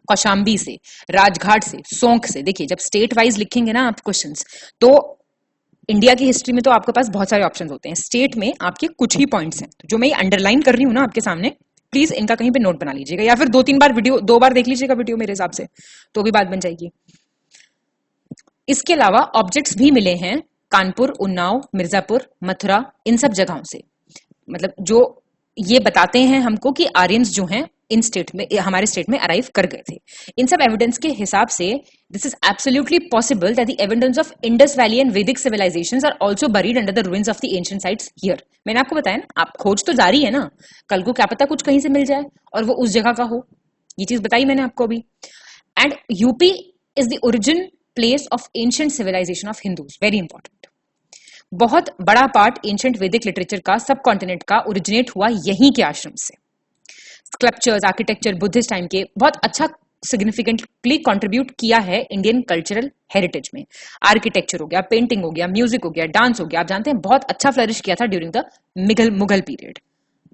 कौशाम्बी से, राजघाट से, सोंख से। देखिए जब स्टेट वाइज लिखेंगे ना आप क्वेश्चंस, तो इंडिया की हिस्ट्री में तो आपके पास बहुत सारे ऑप्शंस होते हैं, स्टेट में आपके कुछ ही पॉइंट्स हैं। जो मैं अंडरलाइन कर रही हूं ना आपके सामने, प्लीज इनका कहीं पे नोट बना लीजिएगा, या फिर 2-3 बार वीडियो, 2 बार देख लीजिएगा वीडियो मेरे हिसाब से, तो भी बात बन जाएगी। इसके अलावा ऑब्जेक्ट्स भी मिले हैं कानपुर, उन्नाव, मिर्जापुर, मथुरा, इन सब जगहों से। मतलब जो ये बताते हैं हमको कि आर्यंस जो हैं इन स्टेट में, हमारे स्टेट में अराइव कर गए थे। इन सब एविडेंस के हिसाब से this is absolutely possible that the evidence of Indus valley and Vedic civilisations are also buried under the ruins of the ancient sites here. मैंने आपको बताया ना, आप खोज तो जारी है ना, कल को क्या पता कुछ कहीं से मिल जाए और वो उस जगह का हो, ये चीज बताई मैंने आपको अभी। And UP is the origin place of ancient civilization of Hindus, very important. बहुत बड़ा पार्ट एंशिएंट वैदिक लिटरेचर का, सब कॉन्टिनेंट का ओरिजिनेट हुआ यहीं के आश्रम से। स्कल्पचर्स, आर्किटेक्चर, बुद्धिस्ट टाइम के बहुत अच्छा सिग्निफिकेंटली कंट्रीब्यूट किया है इंडियन कल्चरल हेरिटेज में। आर्किटेक्चर हो गया, पेंटिंग हो गया, म्यूजिक हो गया, डांस हो गया, आप जानते हैं बहुत अच्छा फ्लरिश किया था during the Mughal period.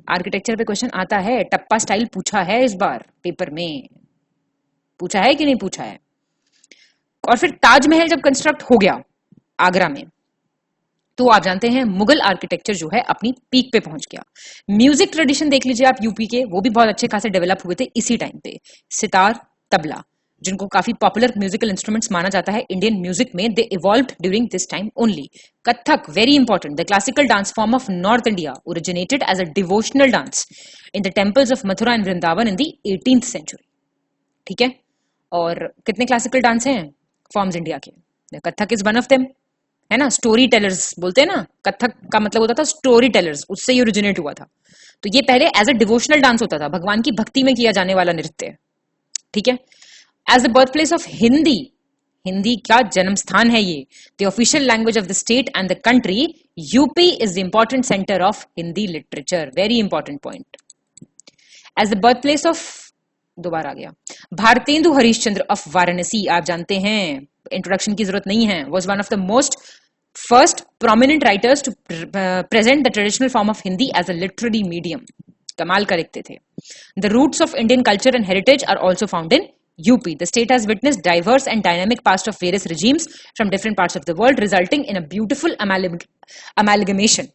Architecture पे क्वेश्चन आता है, टप्पा स्टाइल पूछा है इस बार पेपर में, पूछा है कि नहीं पूछा है। और फिर ताजमहल जब कंस्ट्रक्ट हो गया आगरा में, तो आप जानते हैं मुगल आर्किटेक्चर जो है अपनी पीक पे पहुंच गया। म्यूजिक ट्रेडिशन देख लीजिए आप यूपी के, वो भी बहुत अच्छे खासे डेवलप हुए थे इसी टाइम पे। सितार, तबला, जिनको काफी पॉपुलर म्यूजिकल इंस्ट्रूमेंट्स माना जाता है इंडियन म्यूजिक में, they evolved during this time only. Kathak, very important, the classical dance form of north India, originated as a devotional dance in the temples of Mathura and Vrindavan in the 18th century. ठीक है, और कितने क्लासिकल डांस हैं फॉर्म्स इंडिया के? Kathak is one of them, है ना। स्टोरी टेलर्स बोलते हैं ना, कथक का मतलब होता था स्टोरी टेलर्स, उससे ये ओरिजिनेट हुआ था। तो ये पहले एज अ डिवोशनल डांस होता था, भगवान की भक्ति में किया जाने वाला नृत्य। ठीक है, as the birth place of Hindi, Hindi का जन्म स्थान है ये, the official language of the state and the country, UP is the important centre of Hindi literature, very important point. As the birth place of, दोबारा आ गया, भारतेंदु हरिश्चंद्र ऑफ वाराणसी, आप जानते हैं, इंट्रोडक्शन की जरूरत नहीं है, was one of the most first prominent writers to present the traditional form of Hindi as a literary medium. कमाल का लिखते थे। The roots of Indian culture and heritage are also found in UP. The state has witnessed diverse and dynamic past of various regimes from different parts of the world, resulting in a beautiful amalgamation.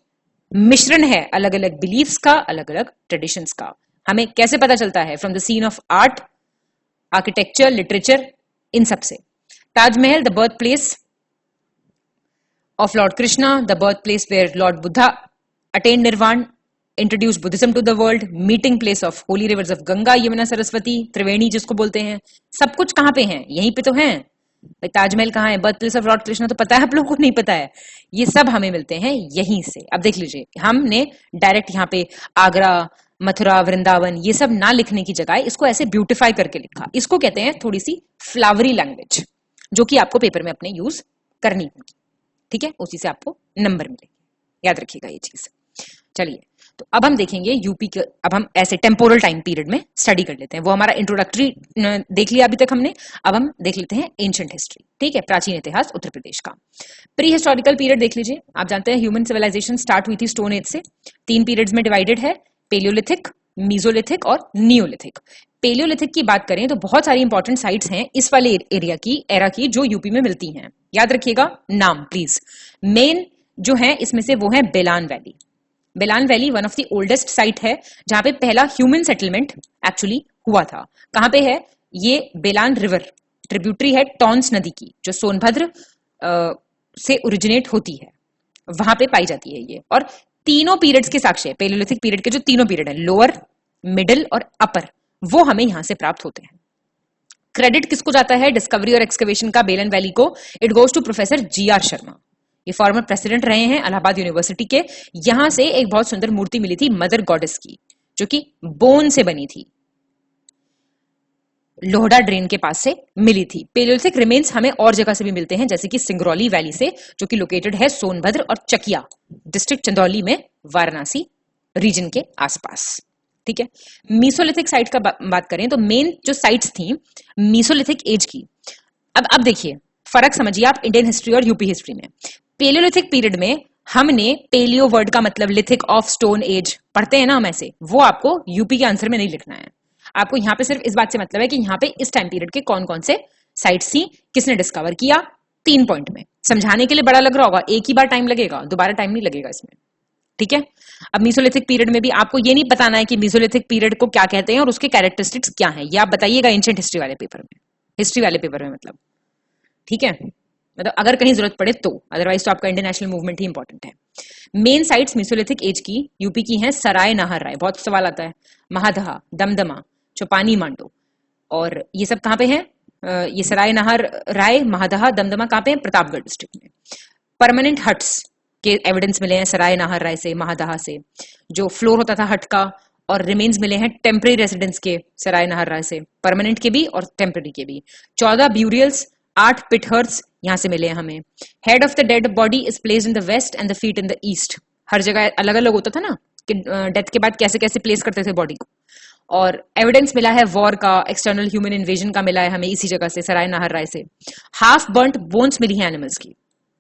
मिश्रण है अलग अलग बिलीफ्स का, अलग अलग ट्रेडिशंस का। हमें कैसे पता चलता है? From the scene of art, architecture, literature, इन सब से। Taj Mahal, the birth place of Lord Krishna, the birthplace where Lord Buddha attained Nirvana, introduced Buddhism to the world, meeting place of holy rivers of Ganga, Yamuna, Saraswati, त्रिवेणी जिसको बोलते हैं, सब कुछ कहाँ पे है? यहीं पे तो है भाई। ताजमहल कहाँ है? Birth place of lord Krishna तो पता है आप लोगों को, नहीं पता है? ये सब हमें मिलते हैं यहीं से। अब देख लीजिए, हमने डायरेक्ट यहाँ पे आगरा, मथुरा, वृंदावन ये सब ना लिखने की जगह इसको ऐसे ब्यूटिफाई करके लिखा। इसको कहते हैं थोड़ी सी फ्लावरी लैंग्वेज, जो कि आपको पेपर में अपने यूज करनी होगी। ठीक है, उसी से आपको नंबर मिलेंगे, याद रखिएगा ये चीज। चलिए, तो अब हम देखेंगे यूपी के, अब हम ऐसे टेम्पोरल टाइम पीरियड में स्टडी कर लेते हैं। वो हमारा इंट्रोडक्टरी देख लिया अभी तक हमने, अब हम देख लेते हैं एंशिएंट हिस्ट्री। ठीक है, प्राचीन इतिहास उत्तर प्रदेश का। प्री हिस्टोरिकल पीरियड देख लीजिए। आप जानते हैं ह्यूमन सिविलाइजेशन स्टार्ट हुई थी स्टोन एज से। 3 पीरियड्स में डिवाइडेड है, पेलियोलिथिक, मीजोलिथिक और नियोलिथिक। पेलियोलिथिक की बात करें तो बहुत सारी इंपॉर्टेंट साइट्स हैं इस वाले एरिया की, एरा की, जो यूपी में मिलती हैं। याद रखिएगा नाम प्लीज। मेन जो है इसमें से वो है Belan valley. Belan valley one of the oldest site है जहां पे पहला ह्यूमन सेटलमेंट एक्चुअली हुआ था। कहां पे है ये? बेलान रिवर ट्रिब्यूटरी है टॉन्स नदी की, जो सोनभद्र से ओरिजिनेट होती है, वहां पे पाई जाती है ये। और तीनों पीरियड्स के साक्ष्य, पेलियोलिथिक पीरियड के जो तीनों पीरियड है, लोअर, मिडिल और अपर, वो हमें यहां से प्राप्त होते हैं। क्रेडिट किसको जाता है डिस्कवरी और एक्सकवेशन का बेलन वैली को? It goes to professor GR Sharma. ये फॉर्मर प्रेसिडेंट रहे हैं इलाहाबाद यूनिवर्सिटी के। यहां से एक बहुत सुंदर मूर्ति मिली थी मदर गॉडेस की, जो कि बोन से बनी थी, लोहड़ा ड्रेन के पास से मिली थी। पेलियोलिथिक रिमेन्स हमें और जगह से भी मिलते हैं, जैसे कि सिंगरौली वैली से, जो कि लोकेटेड है सोनभद्र और चकिया डिस्ट्रिक्ट चंदौली में, वाराणसी रीजन के आसपास। ठीक है, मीसोलिथिक साइट का बात करें तो मेन जो साइट्स थी मीसोलिथिक एज की। अब देखिए फर्क समझिए आप इंडियन हिस्ट्री और यूपी हिस्ट्री में। पेलियोलिथिक पीरियड में हमने पेलियो वर्ड का मतलब लिथिक ऑफ स्टोन एज पढ़ते हैं ना हम ऐसे, वो आपको यूपी के आंसर में नहीं लिखना है। आपको यहाँ पे सिर्फ इस बात से मतलब है कि यहाँ पे इस टाइम पीरियड के कौन कौन से साइट्स थी, किसने डिस्कवर किया, 3 पॉइंट में। समझाने के लिए बड़ा लग रहा होगा, एक ही बार टाइम लगेगा, दोबारा टाइम नहीं लगेगा इसमें। ठीक है, अब मीसोलिथिक पीरियड में भी आपको ये नहीं बताना है कि मीसोलिथिक पीरियड को क्या कहते हैं और उसके कैरेक्टरिस्टिक्स क्या हैं, ये आप बताइएगा एंशिएंट हिस्ट्री वाले पेपर में, हिस्ट्री वाले पेपर में मतलब। ठीक है, मतलब अगर कहीं जरूरत पड़े तो, अदरवाइज तो आपका इंडियन नेशनल मूवमेंट ही इंपॉर्टेंट है। मेन साइट्स मीसोलिथिक एज की यूपी की हैं सराय नाहर राय, बहुत सवाल आता है, महादहा, दमदमा, चौपानी मांडो, और ये सब कहाँ पे है? ये सराय नाहर राय, महादहा, दमदमा कहाँ पे है? प्रतापगढ़ डिस्ट्रिक्ट में। परमानेंट हट्स के एविडेंस मिले हैं सराय नाहर राय से, महादहा से, जो फ्लोर होता था हट का, और रिमेन्स मिले हैं टेम्परेरी रेसिडेंस के सराय नाहर राय से, परमानेंट के भी और टेम्परेरी के भी। 14 ब्यूरियल्स, 8 पिटहर्ट्स यहाँ से मिले हैं हमें। Head of the dead body is placed in the west and the feet in the east. हर जगह अलग अलग होता था ना कि डेथ के बाद कैसे कैसे प्लेस करते थे बॉडी को। और एविडेंस मिला है वॉर का, एक्सटर्नल ह्यूमन इन्वेजन का मिला है हमें इसी जगह से, सराय नाहर राय से। हाफ बर्न्ट बोन्स मिली हैं एनिमल्स की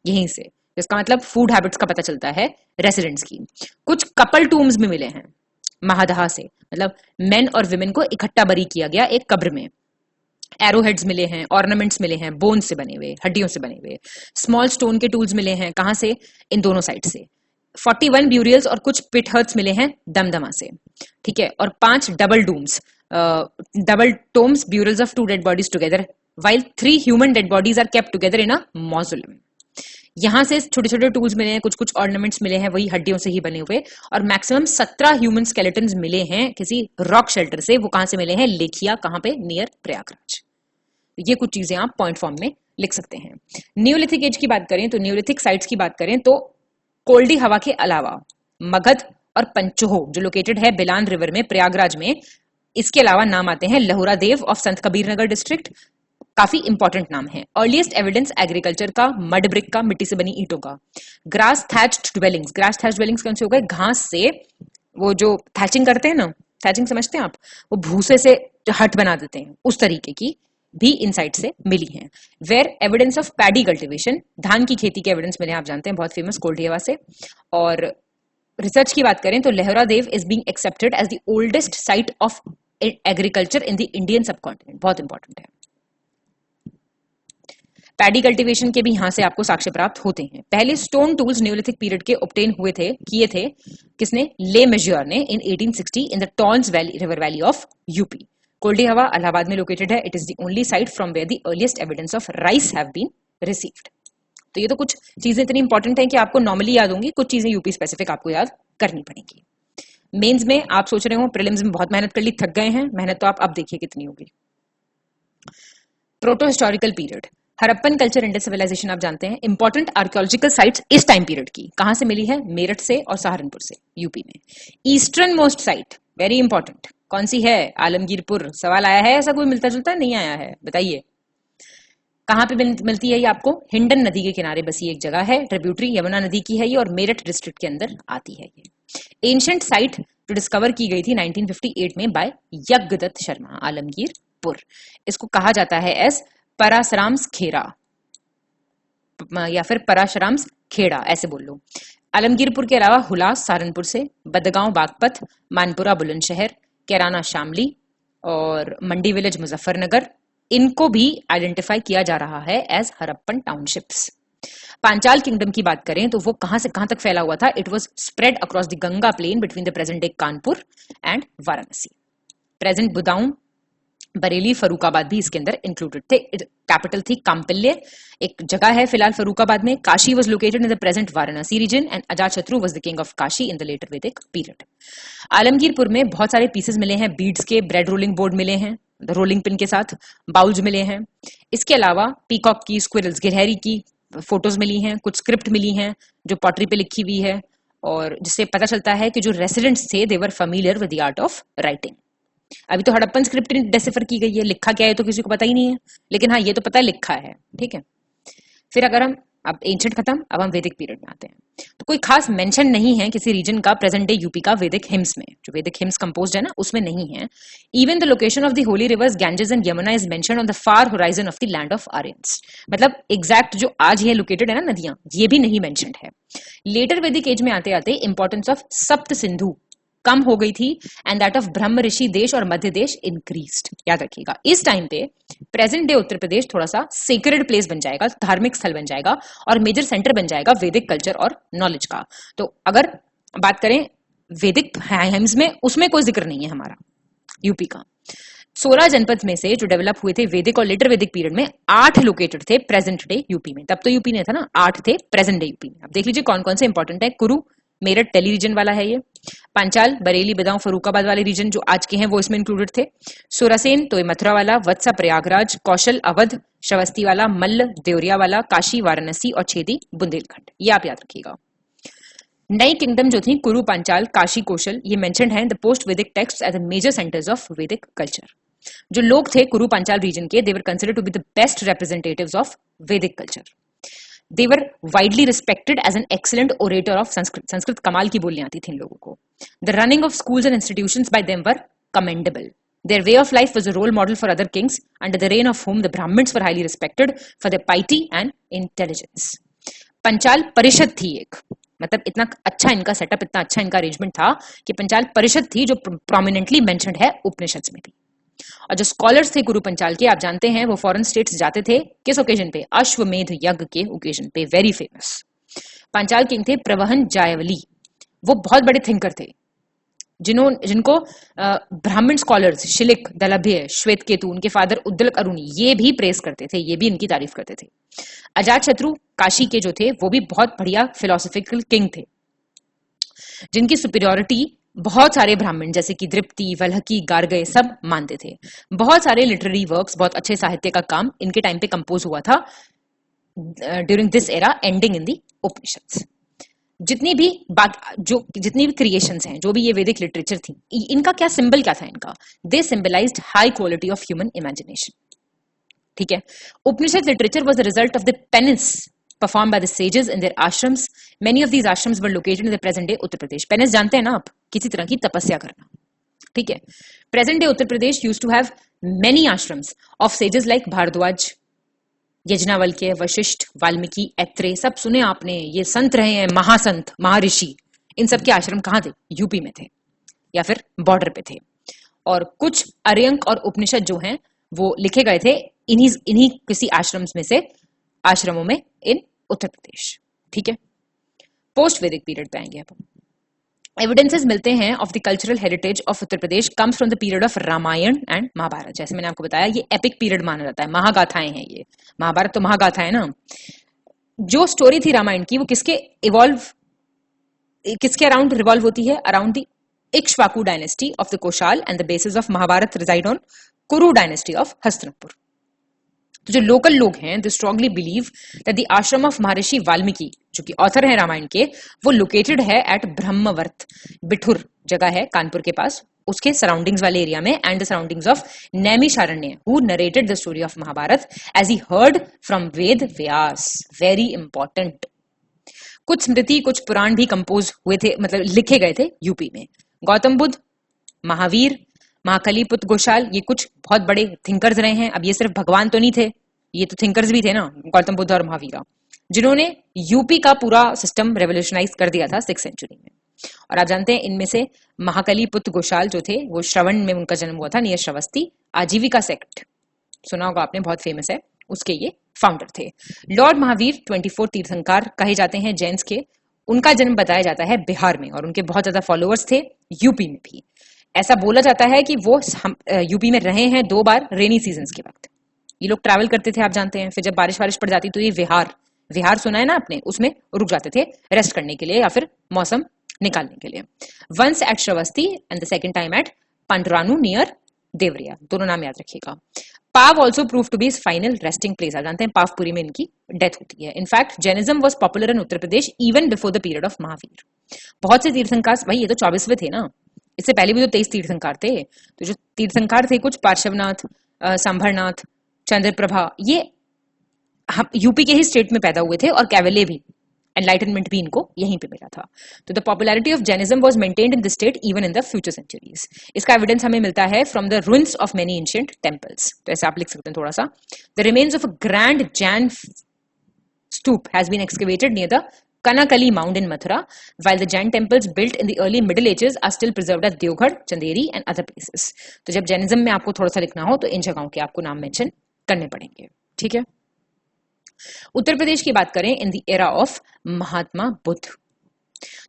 यहीं से, इसका मतलब फूड हैबिट्स का पता चलता है रेसिडेंट्स की। कुछ कपल टूम्स भी मिले हैं महादहा से, मतलब मेन और विमेन को इकट्ठा बरी किया गया एक कब्र में। एरो हेड्स मिले हैं, ऑर्नामेंट्स मिले हैं, बोन से बने हुए, हड्डियों से बने हुए, स्मॉल स्टोन के टूल्स मिले हैं, कहां से, इन दोनों साइड से, 41 ब्यूरियल्स और कुछ पिट हर्ट्स मिले हैं दमदमा से, ठीक है, और 5 double tombs burials of 2 dead bodies together while 3 human dead bodies are kept together in a mausoleum. यहां से छोटे छोटे टूल्स मिले हैं, कुछ कुछ ऑर्नामेंट्स मिले हैं वही हड्डियों से ही बने हुए, और मैक्सिमम 17 ह्यूमन स्केलेटन्स मिले हैं किसी रॉक शेल्टर से। वो कहां से मिले हैं, लेखिया, कहां पे, नियर प्रयागराज। ये कुछ चीजें आप पॉइंट फॉर्म में लिख सकते हैं। न्यूलिथिक एज की बात करें तो न्यूलिथिक साइट्स की बात करें तो कोल्डी हवा के अलावा मगध और पंचोहो जो लोकेटेड है बिलान रिवर में प्रयागराज में, इसके अलावा नाम आते हैं लहुरा देव of Sant Kabir Nagar district, काफी इंपॉर्टेंट नाम है। अर्लीस्ट एविडेंस एग्रीकल्चर का, मड ब्रिक का, मिट्टी से बनी ईंटों का। Grass thatched dwellings, grass thatched dwellings कौन से हो गए, घास से वो जो थैचिंग करते हैं ना, थैचिंग समझते हैं आप, वो भूसे से जो हट बना देते हैं उस तरीके की भी इनसाइट से मिली हैं। Where evidence of paddy cultivation, धान की खेती के एविडेंस मिले, आप जानते हैं, बहुत फेमस कोल्डियावा से। और रिसर्च की बात करें तो Lahuradewa is being accepted as the oldest site of agriculture in the Indian subcontinent, बहुत इंपॉर्टेंट है। पैडी कल्टीवेशन के भी यहां से आपको साक्ष्य प्राप्त होते हैं। पहले स्टोन टूल्स न्यूलिथिक पीरियड के ऑब्टेन हुए थे, किए थे किसने, ले मेज्योर ने in 1860 in the Tons valley, river valley of UP. Koldihwa Allahabad में लोकेटेड है। It is the only site from where the earliest evidence of rice have been received. तो ये तो कुछ चीजें इतनी इंपॉर्टेंट है कि आपको नॉर्मली याद होंगी, कुछ चीजें यूपी स्पेसिफिक आपको याद करनी पड़ेंगी। मेंस में आप सोच रहे हो प्रीलिम्स में बहुत मेहनत कर ली, थक गए हैं, मेहनत तो आप अब देखिए कितनी होगी। Proto historical period, Harappan culture Indus civilization आप जानते हैं। इंपॉर्टेंट आर्कियोलॉजिकल साइट्स इस टाइम पीरियड की कहां से मिली है, मेरठ से और सहारनपुर से, यूपी में। Eastern most site very important कौन सी है, आलमगीरपुर। सवाल आया है ऐसा कोई मिलता जुलता, नहीं आया है, बताइए कहां पे मिलती है ये आपको, हिंडन नदी के किनारे बसी एक जगह है, ट्रिब्यूटरी यमुना नदी की है ये, और मेरठ डिस्ट्रिक्ट के अंदर आती है ये। एंशिएंट साइट जो डिस्कवर की गई थी 1958 में बाय यज्ञदत्त शर्मा, आलमगीरपुर। इसको कहा जाता है एज पराशराम्स खेरा या फिर पराशराम्स खेड़ा, ऐसे बोल लो। आलमगीरपुर के अलावा हुलास सहारनपुर से, बदगांव बागपत, मानपुरा बुलंदशहर, कैराना शामली और मंडी विलेज मुजफ्फरनगर, इनको भी आइडेंटिफाई किया जा रहा है as Harappan townships. Panchal kingdom की बात करें तो वो कहां से कहां तक फैला हुआ था, it was spread across the Ganga plain between the present day Kanpur and Varanasi. Present Budaun, Bareilly, Farrukhabad भी इसके अंदर इंक्लूडेड थे। कैपिटल थी काम्पिल्य, एक जगह है फिलहाल फरूखाबाद में। Kashi was located in the present Varanasi region and Ajatashatru was the king of Kashi in the later Vedic period. Alamgirpur में बहुत सारे पीसेस मिले हैं, बीड्स के, ब्रेड रोलिंग बोर्ड मिले हैं रोलिंग पिन के साथ, बाउल्स मिले हैं। इसके अलावा पीकॉक की, स्क्विरल्स, गिलहरी की फोटोज मिली हैं, कुछ स्क्रिप्ट मिली हैं जो पॉटरी पे लिखी हुई है, और जिससे पता चलता है कि जो रेसिडेंट्स थे they were familiar with the art of writing. अभी तो हड़प्पन स्क्रिप्ट डेसिफर की गई है, लिखा क्या है तो किसी को पता ही नहीं है, लेकिन हाँ ये तो पता है लिखा है, ठीक है। फिर अगर हम अब एंशिएंट खत्म, अब हम वैदिक पीरियड में आते हैं, तो कोई खास मेंशन नहीं है किसी रीजन का प्रेजेंट डे यूपी का वैदिक हिम्स में, जो वैदिक हिम्स कंपोज्ड है ना उसमें नहीं है। Even the location of the Holi reverse Ganges and Yamuna is mentioned on the far horizon of the land of Aryans, मतलब एग्जैक्ट जो आज ये लोकेटेड है ना नदियां, ये भी नहीं मेंशन्ड है। लेटर वैदिक एज में आते आते इंपॉर्टेंस ऑफ सप्त सिंधु कम हो गई थी एंड दैट ऑफ ब्रह्म ऋषि देश और मध्य देश इंक्रीज्ड। याद रखिएगा इस टाइम पे प्रेजेंट डे उत्तर प्रदेश थोड़ा सा सेक्रेड प्लेस बन जाएगा, धार्मिक स्थल बन जाएगा और मेजर सेंटर बन जाएगा वैदिक कल्चर और नॉलेज का। तो अगर बात करें वैदिक हिम्स में, उसमें कोई जिक्र नहीं है हमारा यूपी का। 16 जनपद में से जो डेवलप हुए थे वैदिक और लेटर वैदिक पीरियड में, 8 लोकेटेड थे प्रेजेंट डे यूपी में। तब तो यूपी नहीं था ना, 8 थे प्रेजेंट डे यूपी में। अब देख लीजिए कौन कौन से इंपॉर्टेंट है। कुरु, मेरठ, दिल्ली रीजन वाला है ये। पांचाल, बरेली, बदाऊं, फरूखाबाद वाले रीजन जो आज के हैं वो इसमें इंक्लूडेड थे। सोरासेन तो ये मथुरा वाला, वत्सा प्रयागराज, कौशल अवध, श्रवस्ती वाला, मल्ल देवरिया वाला, काशी वाराणसी और छेदी बुंदेलखंड, ये आप याद रखिएगा। नई किंगडम जो थी कुरु, पांचाल, काशी, कौशल, ये मेंशन्ड है in the post Vedic text as the major centres of Vedic culture. जो लोग थे कुरु पांचाल रीजन के, they were considered to be the best representatives of Vedic culture. They were widely respected as an excellent orator of Sanskrit. Sanskrit कमाल की बोलियां आती थी इन लोगों को। The running of schools and institutions by them were commendable. Their way of life was a role model for other kings, under the reign of whom the Brahmins were highly respected for their piety and intelligence. Panchal परिषद थी एक, मतलब इतना अच्छा इनका सेटअप, इतना अच्छा इनका अरेंजमेंट था कि पंचाल परिषद थी जो प्रोमिनेंटली मेंशन्ड है उपनिषद में भी। और जो स्कॉलर्स थे कुरु पंचाल के, आप जानते हैं वो फॉरेन स्टेट्स जाते थे किस ओकेजन पे? अश्वमेध यज्ञ के ओकेजन पे, वेरी फेमस। पांचाल किंग थे प्रवहन जायवली, वो बहुत बड़े थिंकर थे जिनको ब्राह्मण स्कॉलर्स शिलिक, दलभ्य, श्वेत केतु, उनके फादर उद्दलक अरुणी, ये भी प्रेस करते थे, ये भी इनकी तारीफ करते थे। अजात शत्रु काशी के जो थे वो भी बहुत बढ़िया फिलोसॉफिकल किंग थे, जिनकी सुपीरियोरिटी बहुत सारे ब्राह्मण जैसे कि दृप्ति, वल्हकी, गार्गय सब मानते थे। बहुत सारे लिटरेरी वर्क्स, बहुत अच्छे साहित्य का काम इनके टाइम पे कंपोज हुआ था during this era ending in the Upanishads. जितनी भी क्रिएशंस हैं, जो भी ये वैदिक लिटरेचर थी, इनका क्या सिंबल क्या था इनका? They symbolised high quality of human imagination. ठीक है। Upanishad literature was the result of the penance performed by the sages in their ashrams. Many of these ashrams were located in the present day Uttar Pradesh. Penance जानते हैं ना आप? किसी तरह की तपस्या करना। ठीक है। Present day Uttar Pradesh used to have many ashrams of sages like Bharadwaj, Yajnavalkya, Vashishtha, Valmiki, Aitareya, सब सुने आपने, ये संत रहे हैं, महासंत, महर्षि। इन सब के आश्रम कहाँ थे? यूपी में थे या फिर बॉर्डर पे थे। और कुछ अर्यंक और उपनिषद जो हैं वो लिखे गए थे इन्हीं किसी आश्रमों में इन उत्तर प्रदेश। ठीक है। पोस्ट वैदिक पीरियड पे आएंगे अब। एविडेंसेस मिलते हैं of the cultural heritage of Uttar Pradesh comes from the period of Ramayana and Mahabharata. जैसे मैंने आपको बताया ये एपिक पीरियड माना जाता है, महागाथाएं हैं ये। महाभारत तो महागाथा है ना। जो स्टोरी थी रामायण की वो किसके अराउंड रिवॉल्व होती है? Around the Ikshvaku dynasty of the Koshal and the basis of Mahabharata resided on Kuru dynasty of Hastinapur. तो जो लोकल लोग हैं they strongly believe that the ashram of Maharshi Valmiki, जो कि ऑथर है रामायण के, वो लोकेटेड है एट ब्रह्मवर्त, बिठुर जगह है कानपुर के पास, उसके सराउंडिंग्स वाले एरिया में, and the surroundings of Naimisharanya who narrated the story of Mahabharata as he heard from Ved Vyas. Very important. कुछ स्मृति, कुछ पुराण भी कंपोज हुए थे, मतलब लिखे गए थे यूपी में। गौतम बुद्ध, महावीर, महाकली पुत्र गोशाल, ये कुछ बहुत बड़े थिंकर्स रहे हैं। अब ये सिर्फ भगवान तो नहीं थे, ये तो थिंकर्स भी थे ना, गौतम बुद्ध और महावीरा, जिन्होंने यूपी का पूरा सिस्टम रेवोल्यूशनाइज कर दिया था 6th सेंचुरी में। और आप जानते हैं इनमें से महाकली पुत्र गोशाल जो थे वो श्रवण में उनका जन्म हुआ था, नियर श्रवस्ती। आजीविका सेक्ट सुना होगा आपने, बहुत फेमस है, उसके ये फाउंडर थे। लॉर्ड महावीर 24 तीर्थंकर कहे जाते हैं जैन्स के। उनका जन्म बताया जाता है बिहार में और उनके बहुत ज्यादा फॉलोअर्स थे यूपी में भी। ऐसा बोला जाता है कि वो यूपी में रहे हैं 2 बार रेनी सीजन्स के वक्त। ये लोग ट्रैवल करते थे, आप जानते हैं, फिर जब बारिश पड़ जाती तो ये विहार सुना है ना आपने, उसमें रुक जाते थे रेस्ट करने के लिए या फिर मौसम निकालने के लिए। Once at Shravasti and the second time at Padrauna near Deoria, दोनों नाम याद रखिएगा। Pava also prove to be his final resting place. आप जानते हैं पावपुरी में इनकी डेथ होती है। In fact Jainism was popular in Uttar Pradesh even before the period of Mahavira. बहुत से तीर्थंकर, भाई ये तो 24वें थे ना, इससे पहले भी तो 23 तीर्थंकर थे। तो जो तीर्थंकर थे कुछ पार्श्वनाथ, सांभरनाथ, चंद्रप्रभा, ये हम यूपी के ही स्टेट में पैदा हुए थे और कैवले भी, एनलाइटनमेंट भी इनको यहीं पे मिला था। तो the popularity of Jainism was maintained in the state even in the future centuries. इसका एविडेंस हमें मिलता है from the ruins of many ancient temples. तो ऐसे आप लिख सकते हैं थोड़ा सा। The remains of a grand Jain stupa has been excavated near the Kanakali mound in Mathura, while the Jain temples built in the early Middle Ages are still preserved at Deoghar, Chanderi and other places. तो जब जैनिज्म में आपको थोड़ा सा लिखना हो तो इन जगहों के आपको नाम मेंशन करने पड़ेंगे। ठीक है। उत्तर प्रदेश की बात करें in the era of Mahatma Buddha,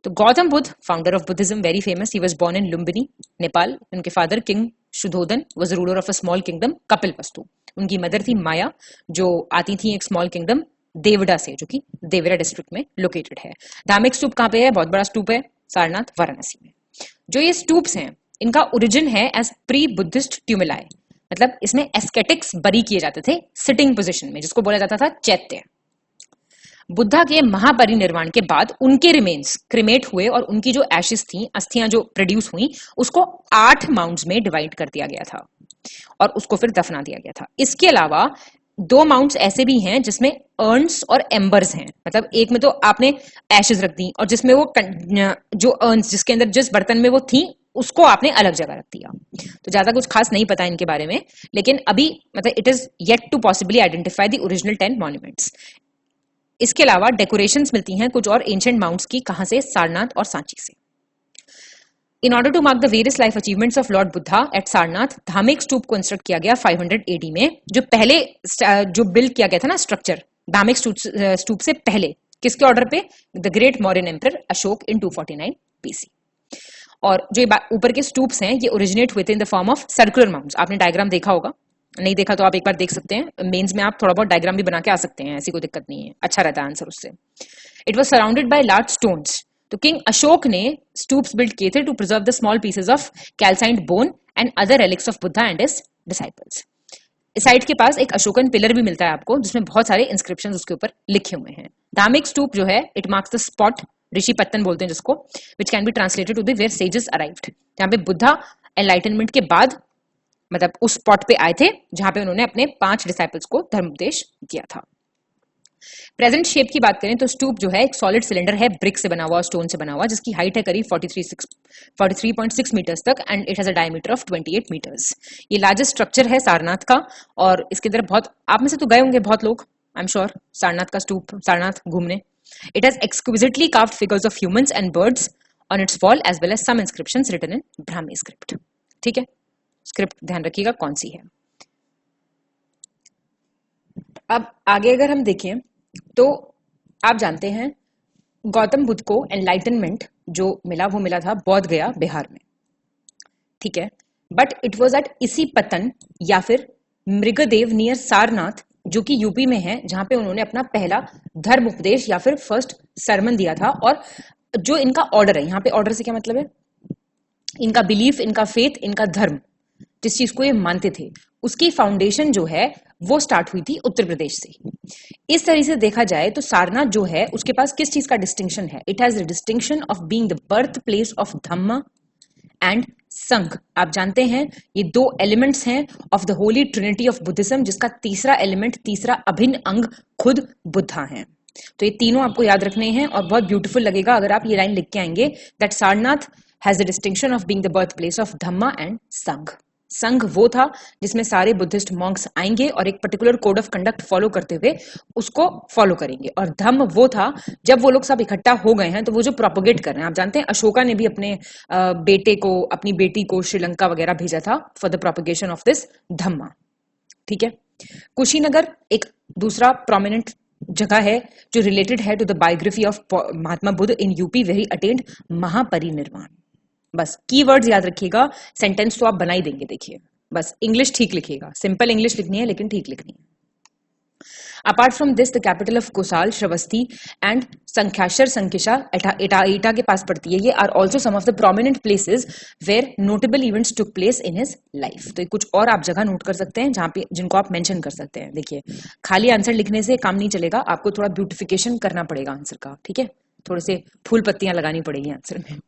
तो Gautam Buddha, founder of Buddhism, very famous. He was born in Lumbini, Nepal. उनके father king Shuddhodana was ruler of a small kingdom Kapilavastu. उनकी मदर थी माया, जो आती थी एक स्मॉल किंगडम देवड़ा से, जो कि देवरा डिस्ट्रिक्ट में लोकेटेड है। धार्मिक स्तूप कहाँ पे है? बहुत बड़ा स्तूप है सारनाथ वाराणसी में। जो ये स्तूप्स हैं इनका ओरिजिन है एज प्री बुद्धिस्ट ट्यूमुलाई, मतलब इसमें एस्केटिक्स बरी किए जाते थे सिटिंग पोजीशन में, जिसको बोला जाता था चैत्य। बुद्धा के महापरिनिर्वाण के बाद उनके रिमेन्स क्रिमेट हुए और उनकी जो एशेस थी, अस्थियां जो प्रोड्यूस हुई, उसको 8 माउंट्स में डिवाइड कर दिया गया था और उसको फिर दफना दिया गया था। इसके अलावा 2 माउंट्स ऐसे भी हैं जिसमें अर्न्स और एम्बर्स हैं, मतलब एक में तो आपने एशेस रख दी और जिसमें वो जो अर्न्स जिसके अंदर जिस बर्तन में वो थी उसको आपने अलग जगह रख दिया। तो ज्यादा कुछ खास नहीं पता इनके बारे में, लेकिन अभी मतलब it is yet to possibly identify the original 10 monuments. इसके अलावा डेकोरेशंस मिलती हैं कुछ और एंशिएंट माउंट्स की, कहां से? सारनाथ और सांची से। In order to mark the various life achievements of lord Buddha at Sarnath, Dhamek stupa को इंस्ट्रक्ट किया गया 500 AD में। जो पहले जो बिल्ड किया गया था ना स्ट्रक्चर धामिक स्तूप से पहले, किसके ऑर्डर पे? The great Mauryan emperor Ashok in 249 BC। और जो ऊपर के स्तूप्स हैं ये ओरिजिनेट हुए थे in the form of circular mounts. आपने डायग्राम देखा होगा, नहीं देखा तो आप एक बार देख सकते हैं, मेंस में आप थोड़ा बहुत डायग्राम भी बना के आ सकते हैं, ऐसी कोई दिक्कत नहीं है, अच्छा रहता है आंसर उससे। It was surrounded by large stones. तो किंग अशोक ने स्टूप्स बिल्ड किए थे to preserve the small pieces of calcined bone and other relics of Buddha and his disciples. इस साइड के पास एक अशोकन पिलर भी मिलता है आपको, जिसमें बहुत सारे इंस्क्रिप्शंस उसके ऊपर लिखे हुए हैं। धामिक स्तूप जो है it marks the spot, Rishi Pattan बोलते हैं जिसको, which can be translated to be where sages arrived, जहां पे बुद्धा एनलाइटनमेंट के बाद मतलब उस स्पॉट पे आए थे जहां पे उन्होंने अपने 5 डिसाइपल्स को धर्मोपदेश दिया था। प्रेजेंट शेप की बात करें तो स्तूप जो है एक सॉलिड सिलेंडर है, ब्रिक से बना हुआ, स्टोन से बना हुआ, जिसकी हाइट है करीब 43.6 मीटर्स तक and it has a diameter of 28 meters. ये लार्जेस्ट स्ट्रक्चर है सारनाथ का, और इसके अंदर बहुत, आप में से तो गए होंगे बहुत लोग, आई एम श्योर, सारनाथ का स्तूप, सारनाथ घूमने। It has exquisitely carved figures of humans and birds on its wall as well as some inscriptions written in Brahmi script. ठीक है, स्क्रिप्ट ध्यान रखिएगा कौन सी है। अब आगे अगर हम देखें तो आप जानते हैं गौतम बुद्ध को एनलाइटनमेंट जो मिला वो मिला था बोध गया बिहार में, ठीक है, बट इट वाज एट इसी पतन या फिर मृगदेव नियर सारनाथ जो कि यूपी में है, जहां पे उन्होंने अपना पहला धर्म उपदेश या फिर फर्स्ट सरमन दिया था। और जो इनका ऑर्डर है, यहाँ पे ऑर्डर से क्या मतलब है, इनका बिलीफ, इनका फेथ, इनका धर्म, जिस चीज को ये मानते थे, उसकी फाउंडेशन जो है वो स्टार्ट हुई थी उत्तर प्रदेश से। इस तरह से देखा जाए तो सारनाथ जो है उसके पास किस चीज का डिस्टिंक्शन है? It has the distinction of being the birth place of Dhamma and संघ। आप जानते हैं ये 2 एलिमेंट्स हैं of the Holi Trinity of Buddhism, जिसका तीसरा एलिमेंट, तीसरा अभिन्न अंग खुद बुद्धा है। तो ये तीनों आपको याद रखने हैं और बहुत ब्यूटीफुल लगेगा अगर आप ये लाइन लिख के आएंगे, that Sarnath has the distinction of being the birth place of Dhamma and संघ। संघ वो था जिसमें सारे बुद्धिस्ट मॉन्क्स आएंगे और एक particular code of conduct follow करते हुए उसको फॉलो करेंगे, और धम्म वो था जब वो लोग सब इकट्ठा हो गए हैं तो वो जो प्रोपोगेट कर रहे हैं। आप जानते हैं अशोका ने भी अपने बेटे को, अपनी बेटी को श्रीलंका वगैरह भेजा था for the propagation of this Dhamma, ठीक है। कुशीनगर एक दूसरा प्रोमिनेंट जगह है जो रिलेटेड है to the biography of Mahatma Buddha in UP where he attained Mahaparinirvana. बस कीवर्ड्स याद रखिएगा, सेंटेंस तो आप बना ही देंगे, देखिए बस इंग्लिश ठीक लिखिएगा, सिंपल इंग्लिश लिखनी है लेकिन ठीक लिखनी है। Apart from this the capital of Kosala, Shravasti and संख्याशर संकिशा एटा के पास पड़ती है, ये are also some of the prominent places where notable events took place in his life. तो कुछ और आप जगह नोट कर सकते हैं जहां पे, जिनको आप मेंशन कर सकते हैं। देखिए खाली आंसर लिखने से काम नहीं चलेगा, आपको थोड़ा ब्यूटिफिकेशन करना पड़ेगा आंसर का, ठीक है, थोड़े से फूल पत्तियां लगानी पड़ेगी आंसर में,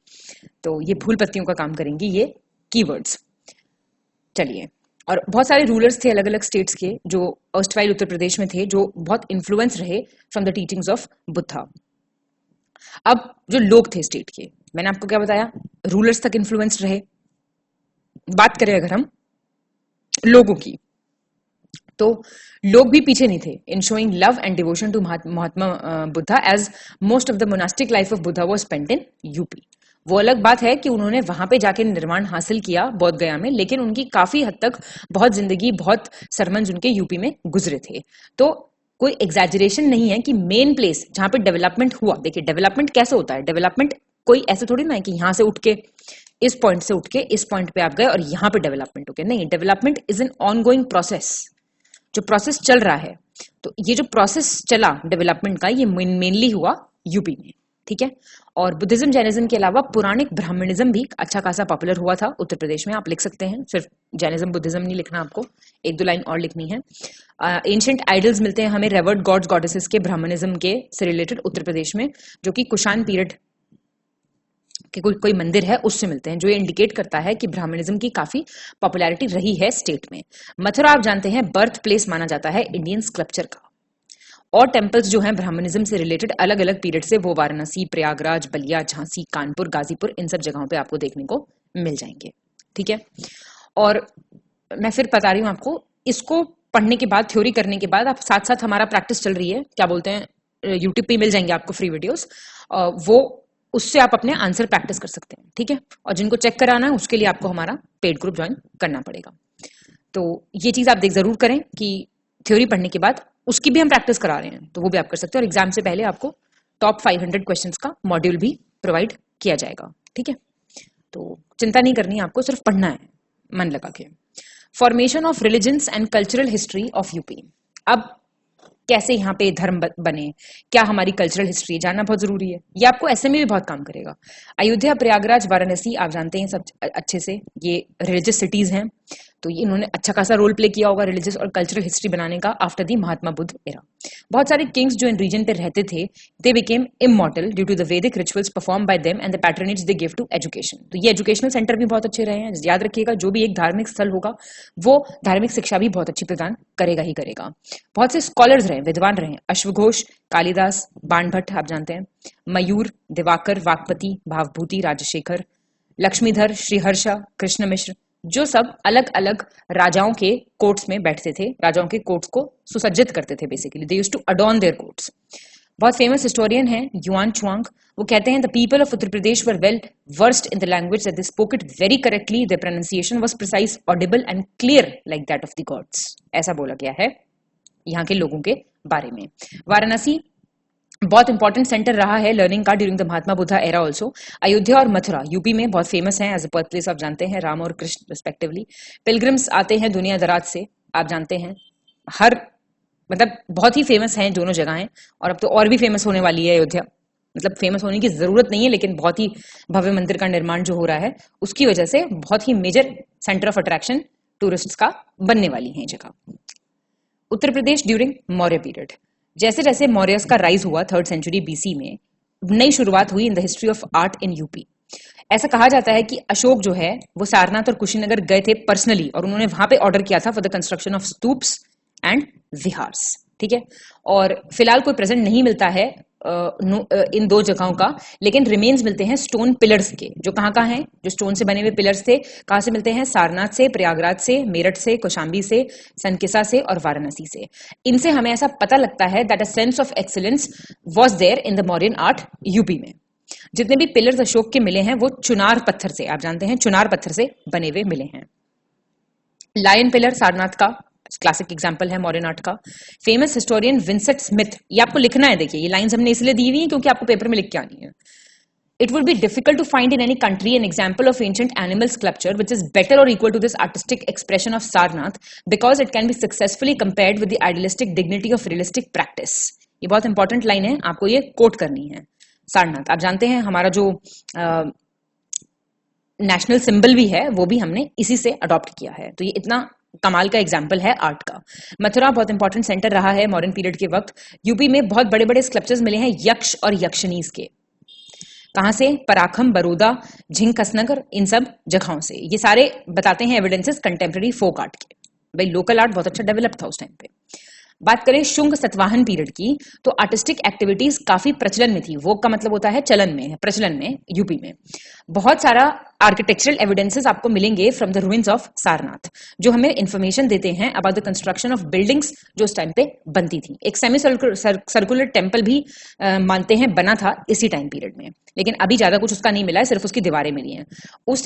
तो ये फूल पत्तियों का काम करेंगी ये कीवर्ड्स। चलिए, और बहुत सारे रूलर्स थे अलग अलग स्टेट्स के जो अर्स्टवाइल उत्तर प्रदेश में थे, जो बहुत इन्फ्लुएंस रहे from the teachings of Buddha. अब जो लोग थे स्टेट के, मैंने आपको क्या बताया, रूलर्स तक इन्फ्लुएंस रहे। बात करें अगर हम लोगों की, तो लोग भी पीछे नहीं थे in showing love and devotion to Mahatma Buddha, as most of the monastic life of Buddha was spent in UP. वो अलग बात है कि उन्होंने वहां पे जाके निर्वाण हासिल किया बोध गया में, लेकिन उनकी काफी हद तक बहुत जिंदगी, बहुत सरमन उनके यूपी में गुजरे थे। तो कोई एग्जैजरेशन नहीं है कि मेन प्लेस जहां पे डेवलपमेंट हुआ, देखिए डेवलपमेंट कैसे होता है, डेवलपमेंट कोई ऐसे थोड़ी ना है कि यहां से उठ के इस पॉइंट से उठ के इस पॉइंट पे आप गए और यहां पे डेवलपमेंट हो गया, नहीं, development is an ongoing process, जो प्रोसेस चल रहा है। तो ये जो प्रोसेस चला डेवलपमेंट का, ये मेनली हुआ यूपी में, ठीक है। और बुद्धिज्म, जैनिज्म के अलावा पुराणिक ब्राह्मणिज्म भी अच्छा खासा पॉपुलर हुआ था उत्तर प्रदेश में। आप लिख सकते हैं, सिर्फ जैनिज्म बुद्धिज्म नहीं लिखना, आपको 1-2 लाइन और लिखनी है। एंशिएंट आइडल्स मिलते हैं हमें रेवर्ड गॉड्स गॉडेसेस के ब्राह्मणिज्म के से रिलेटेड उत्तर प्रदेश में, जो कि कुषाण पीरियड के कोई मंदिर है उससे मिलते हैं, जो ये इंडिकेट करता है कि ब्राह्मणिज्म की काफी पॉपुलैरिटी रही है स्टेट में। मथुरा आप जानते हैं बर्थ प्लेस माना जाता है इंडियन स्कल्पचर का, और टेम्पल्स जो हैं ब्राह्मणिज्म से रिलेटेड अलग अलग पीरियड से, वो वाराणसी, प्रयागराज, बलिया, झांसी, कानपुर, गाजीपुर, इन सब जगहों पे आपको देखने को मिल जाएंगे, ठीक है। और मैं फिर बता रही हूँ आपको, इसको पढ़ने के बाद, थ्योरी करने के बाद, आप साथ साथ हमारा प्रैक्टिस चल रही है, क्या बोलते हैं, यूट्यूब पे मिल जाएंगे आपको फ्री वीडियोस, वो उससे आप अपने आंसर प्रैक्टिस कर सकते हैं, ठीक है। और जिनको चेक कराना है उसके लिए आपको हमारा पेड ग्रुप ज्वाइन करना पड़ेगा। तो ये चीज आप जरूर करें कि थ्योरी पढ़ने के बाद उसकी भी हम प्रैक्टिस करा रहे हैं, तो वो भी आप कर सकते हैं। और एग्जाम से पहले आपको टॉप 500 क्वेश्चंस का मॉड्यूल भी प्रोवाइड किया जाएगा, ठीक है। तो चिंता नहीं करनी, आपको सिर्फ पढ़ना है मन लगा के। Formation of religions and cultural history of UP. अब कैसे यहाँ पे धर्म बने, क्या हमारी कल्चरल हिस्ट्री जानना बहुत जरूरी है। ये आपको ऐसे में भी बहुत काम करेगा। अयोध्या, प्रयागराज, वाराणसी आप जानते हैं सब अच्छे से, ये रिलीजियस सिटीज हैं, तो ये इन्होंने अच्छा खासा रोल प्ले किया होगा रिलीजियस और कल्चरल हिस्ट्री बनाने का after the Mahatma Buddha era. बहुत सारे किंग्स जो इन रीजन पे रहते थे, they became immortal due to the Vedic rituals perform by them and the patronage they give to education. तो ये एजुकेशनल सेंटर भी बहुत अच्छे रहे हैं। याद रखिएगा, जो भी एक धार्मिक स्थल होगा वो धार्मिक शिक्षा भी बहुत अच्छी प्रदान करेगा ही करेगा। बहुत से स्कॉलर्स रहे, विद्वान रहे, अश्वघोष, कालिदास, बाणभट्ट आप जानते हैं, मयूर, दिवाकर, वाकपति, भावभूति, राजशेखर, लक्ष्मीधर, श्रीहर्षा, कृष्ण मिश्र, जो सब अलग अलग राजाओं के कोर्ट्स में बैठते थे, राजाओं के कोर्ट्स को सुसज्जित करते थे। Basically they used to adorn their courts. बहुत फेमस हिस्टोरियन है युआन चुआंग, वो कहते हैं the people of Uttar Pradesh were well versed in the language that they spoke it very correctly, the pronunciation was precise, audible and clear like that of the gods. ऐसा बोला गया है यहाँ के लोगों के बारे में। वाराणसी बहुत इंपॉर्टेंट सेंटर रहा है लर्निंग का during the Mahatma Buddha era also. Ayodhya और मथुरा यूपी में बहुत फेमस हैं एज अ बर्थ प्लेस, आप जानते हैं, राम और कृष्ण रिस्पेक्टिवली। पिलग्रिम्स आते हैं दुनिया दराज से, आप जानते हैं, हर मतलब बहुत ही फेमस हैं दोनों जगहें, और अब तो और भी फेमस होने वाली है अयोध्या। मतलब फेमस होने की जरूरत नहीं है, लेकिन बहुत ही भव्य मंदिर का निर्माण जो हो रहा है उसकी वजह से बहुत ही major centre of attraction tourist का बनने वाली है जगह। उत्तर प्रदेश ड्यूरिंग मौर्य पीरियड, जैसे जैसे मौर्यस का राइज हुआ 3rd सेंचुरी बीसी में, नई शुरुआत हुई in the history of art in UP. ऐसा कहा जाता है कि अशोक जो है वो सारनाथ और कुशीनगर गए थे पर्सनली, और उन्होंने वहां पे ऑर्डर किया था for the construction of stupas and viharas, ठीक है। और फिलहाल कोई प्रेजेंट नहीं मिलता है इन दो जगहों का, लेकिन रिमेन्स मिलते हैं स्टोन पिलर्स के, जो कहाँ हैं, जो स्टोन से बने हुए पिलर्स थे, कहाँ से मिलते हैं, सारनाथ से, प्रयागराज से, मेरठ से, कौशाम्बी से, सनकिसा से और वाराणसी से। इनसे हमें ऐसा पता लगता है that a sense of excellence was there in the Mauryan art UP में। जितने भी पिलर्स अशोक के मिले हैं वो चुनार पत्थर से, आप जानते हैं, चुनार पत्थर से बने हुए मिले हैं। लायन पिलर सारनाथ का क्लासिक एग्जांपल है मॉडर्न आर्ट का। फेमस हिस्टोरियन विंसेंट स्मिथ, ये आपको लिखना है, देखिए ये लाइंस हमने इसलिए दी हुई है क्योंकि आपको पेपर में लिख के आनी है। It would be difficult to find in any country an example of ancient animal sculpture which is better or equal to this artistic expression of Sarnath because it can be successfully compared with the idealistic dignity of realistic practice. ये बहुत इंपॉर्टेंट लाइन है, आपको ये कोट करनी है। सारनाथ आप जानते हैं हमारा जो नेशनल सिंबल भी है वो भी हमने इसी से अडॉप्ट किया है, तो ये इतना कमाल का एग्जाम्पल है आर्ट का। मथुरा बहुत इंपॉर्टेंट सेंटर रहा है मॉडर्न पीरियड के वक्त। यूपी में बहुत बड़े बड़े स्कल्पचर्स मिले हैं यक्ष और यक्षनीस के। कहां से, पराखम, बरोदा, झिंग कसनगर, इन सब जगहों से। ये सारे बताते हैं एविडेंसेस कंटेम्प्रेरी फोक आर्ट के। भाई लोकल आर्ट बहुत अच्छा डेवलप था उस टाइम पे। बात करें शुंग सतवाहन पीरियड की, तो आर्टिस्टिक एक्टिविटीज काफी प्रचलन में थी। वो का मतलब होता है चलन में, प्रचलन में यूपी में। बहुत सारा आर्किटेक्चरल एविडेंसेस आपको मिलेंगे from the ruins of Sarnath, जो हमें इंफॉर्मेशन देते हैं about the construction of buildings जो उस टाइम पे बनती थी। एक सेमी सर्कुलर टेम्पल भी मानते हैं बना था इसी टाइम पीरियड में, लेकिन अभी ज्यादा कुछ उसका नहीं मिला है, सिर्फ उसकी दीवारें मिली हैं।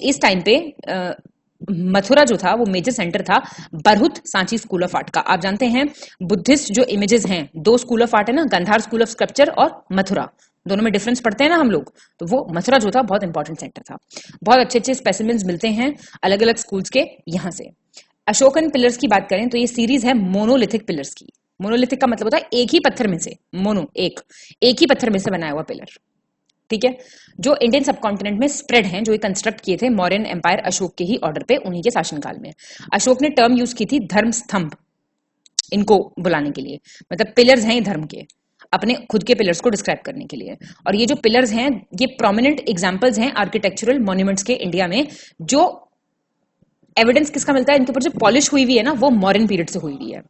इस टाइम पे मथुरा जो था वो मेजर सेंटर था Bharhut Sanchi school of art का। आप जानते हैं बुद्धिस्ट जो इमेजेस हैं, दो स्कूल ऑफ आर्ट है ना, गंधार स्कूल ऑफ स्कल्पचर और मथुरा, दोनों में डिफरेंस पढ़ते हैं ना हम लोग, तो वो मथुरा जो था बहुत इंपॉर्टेंट सेंटर था। बहुत अच्छे अच्छे स्पेसिमेंस मिलते हैं अलग अलग स्कूल्स के यहाँ से। अशोकन पिलर्स की बात करें तो ये सीरीज है मोनोलिथिक पिलर्स की। मोनोलिथिक का मतलब होता है एक ही पत्थर में से, मोनो एक ही पत्थर में से बनाया हुआ पिलर, ठीक है, जो इंडियन सबकॉन्टिनेंट में स्प्रेड हैं, जो ये कंस्ट्रक्ट किए थे मौर्यन एम्पायर अशोक के ही ऑर्डर पे, उन्हीं के शासनकाल में। अशोक ने टर्म यूज की थी धर्म स्तंभ इनको बुलाने के लिए, मतलब पिलर्स हैं धर्म के, अपने खुद के पिलर्स को डिस्क्राइब करने के लिए। और ये जो पिलर्स हैं ये प्रोमिनेंट एग्जांपल्स हैं आर्किटेक्चरल मॉन्यूमेंट्स के इंडिया में। जो एविडेंस किसका मिलता है, इनके ऊपर जो पॉलिश हुई हुई है ना वो मॉडर्न पीरियड से हुई हुई है।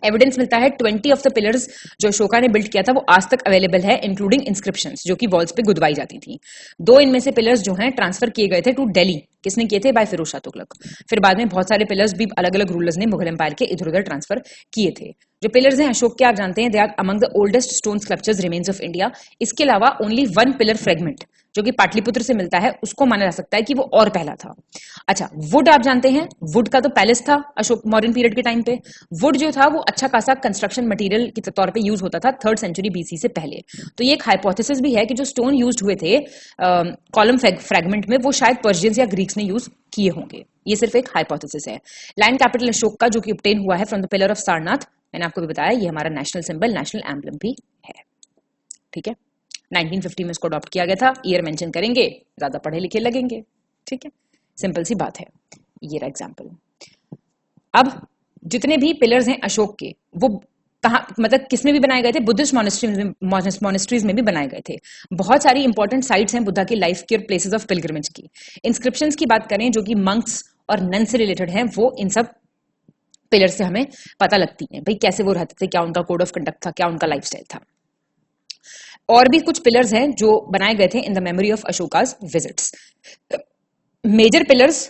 एविडेंस मिलता है 20 ऑफ द पिलर्स जो अशोका ने बिल्ड किया था वो आज तक अवेलेबल है, इंक्लूडिंग इंस्क्रिप्शंस जो कि वॉल्स पे गुदवाई जाती थी। 2 इनमें से पिलर्स जो हैं ट्रांसफर किए गए थे टू दिल्ली। किसने किए थे, बाय फिरोज शाह तुगलक। फिर बाद में बहुत सारे पिलर्स भी अलग अलग रूलर्स ने मुगल एम्पायर के इधर उधर ट्रांसफर किए थे। जो पिलर्स हैं अशोक के, आप जानते हैं they are among the oldest stone sculptures remains of India. इसके अलावा ओनली वन पिलर फ्रेगमेंट जो कि पाटलिपुत्र से मिलता है उसको माना जा सकता है कि वो और पहला था। अच्छा, वुड आप जानते हैं, वुड का तो पैलेस था अशोक मॉडर्न पीरियड के टाइम पे। वुड जो था वो अच्छा खासा कंस्ट्रक्शन मटेरियल के तौर पे यूज होता था 3rd सेंचुरी बीसी से पहले। तो ये एक हाइपोथेसिस भी है कि जो स्टोन यूज हुए थे कॉलम फ्रेगमेंट में वो शायद पर्शियंस या ग्रीक्स ने यूज किए होंगे। ये सिर्फ एक हाइपोथेसिस है। लैंड कैपिटल अशोक का जो कि ऑब्टेन हुआ है from the pillar of Sarnath, मैंने आपको भी बताया ये हमारा नेशनल सिंबल, नेशनल एम्बलम भी है। ठीक है, 1950 में इसको अडॉप्ट किया गया था। ईयर मेंशन करेंगे, ज्यादा पढ़े लिखे लगेंगे। ठीक है, सिंपल सी बात है। ये रहा एग्जांपल। अब जितने भी पिलर्स हैं अशोक के वो कहाँ, मतलब किसमें भी बनाए गए थे? बुद्धिस्ट मॉनेस्ट्रीज में भी बनाए गए थे। बहुत सारी इंपॉर्टेंट साइट्स हैं बुद्धा की लाइफ की और प्लेसेस ऑफ पिलग्रिमेज की। इंस्क्रिप्शंस की बात करें जो कि मंक्स और नन से रिलेटेड हैं, वो इन सब पिलर से हमें पता लगती है भाई कैसे वो रहते थे, क्या उनका कोड ऑफ कंडक्ट था, क्या उनका लाइफस्टाइल था। और भी कुछ पिलर्स हैं जो बनाए गए थे in the memory of Ashoka's visits. Major pillars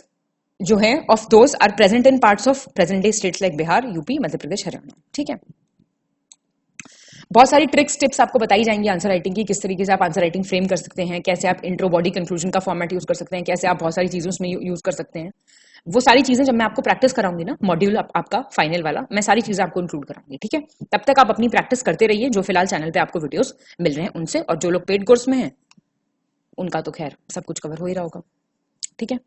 जो हैं of those are present in parts of present day states like Bihar, UP, Madhya Pradesh, Haryana. ठीक है, बहुत सारी ट्रिक्स टिप्स आपको बताई जाएंगी आंसर राइटिंग की, किस तरीके से आप आंसर राइटिंग फ्रेम कर सकते हैं, कैसे आप इंट्रो, बॉडी, कंक्लूजन का फॉर्मेट यूज कर सकते हैं, कैसे आप बहुत सारी चीजों में यूज कर सकते हैं। वो सारी चीजें जब मैं आपको प्रैक्टिस कराऊंगी ना, मॉड्यूल आपका फाइनल वाला, मैं सारी चीजें आपको इंक्लूड कराऊंगी। ठीक है, तब तक आप अपनी प्रैक्टिस करते रहिए। जो फिलहाल चैनल पे आपको वीडियोस मिल रहे हैं उनसे, और जो लोग पेड कोर्स में हैं उनका तो खैर सब कुछ कवर हो ही रहा होगा। ठीक है,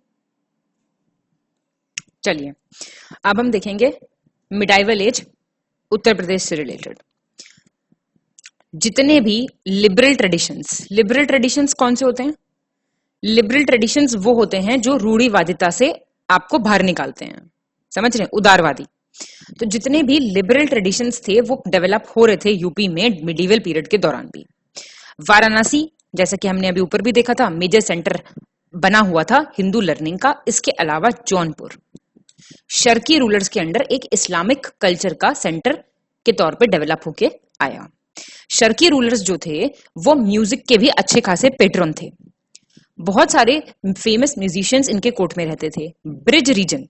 चलिए अब हम देखेंगे मिडाइवल एज उत्तर प्रदेश से रिलेटेड जितने भी लिबरल ट्रेडिशंस कौन से होते हैं? लिबरल ट्रेडिशंस वो होते हैं जो रूढ़िवादिता से आपको बाहर निकालते हैं, समझ रहे हैं, उदारवादी। तो जितने भी लिबरल ट्रेडिशंस थे वो डेवलप हो रहे थे यूपी में मिडीवल पीरियड के दौरान भी। वाराणसी, जैसा कि हमने अभी ऊपर भी देखा था, मेजर सेंटर बना हुआ था हिंदू लर्निंग का। इसके अलावा जौनपुर शर्की रूलर्स के अंडर एक इस्लामिक कल्चर का सेंटर के तौर पे डेवलप होके आया। शर्की रूलर्स जो थे वो म्यूजिक के भी अच्छे खासे पेट्रन थे। बहुत सारे फेमस म्यूजिशियंस इनके कोर्ट में रहते थे। ब्रिज रीजन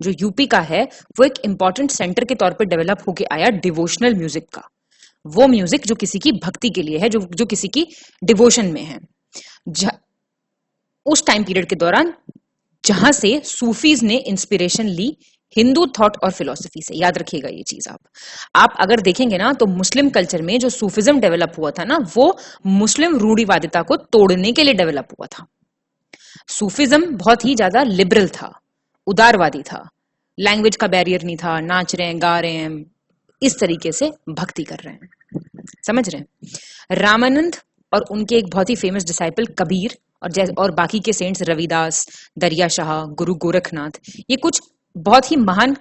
जो यूपी का है वो एक इंपॉर्टेंट सेंटर के तौर पे डेवलप होके आया डिवोशनल म्यूजिक का। वो म्यूजिक जो किसी की भक्ति के लिए है, जो किसी की डिवोशन में है। उस टाइम पीरियड के दौरान जहां से सूफीज ने इंस्पिरेशन ली हिंदू थॉट और फिलॉसफी से। याद रखिएगा ये चीज। आप अगर देखेंगे ना तो मुस्लिम कल्चर में जो सूफिज्म डेवलप हुआ था ना, वो मुस्लिम रूढ़िवादिता को तोड़ने के लिए डेवलप हुआ था। सूफिज्म बहुत ही ज्यादा लिबरल था, उदारवादी था, लैंग्वेज का बैरियर नहीं था, नाच रहे हैं, गा रहे हैं, इस तरीके से भक्ति कर रहे हैं, समझ रहे हैं। रामानंद और उनके एक बहुत ही फेमस डिसाइपल कबीर और बाकी के सेंट्स रविदास, दरिया शाह, गुरु गोरखनाथ, ये कुछ बहुत ही महान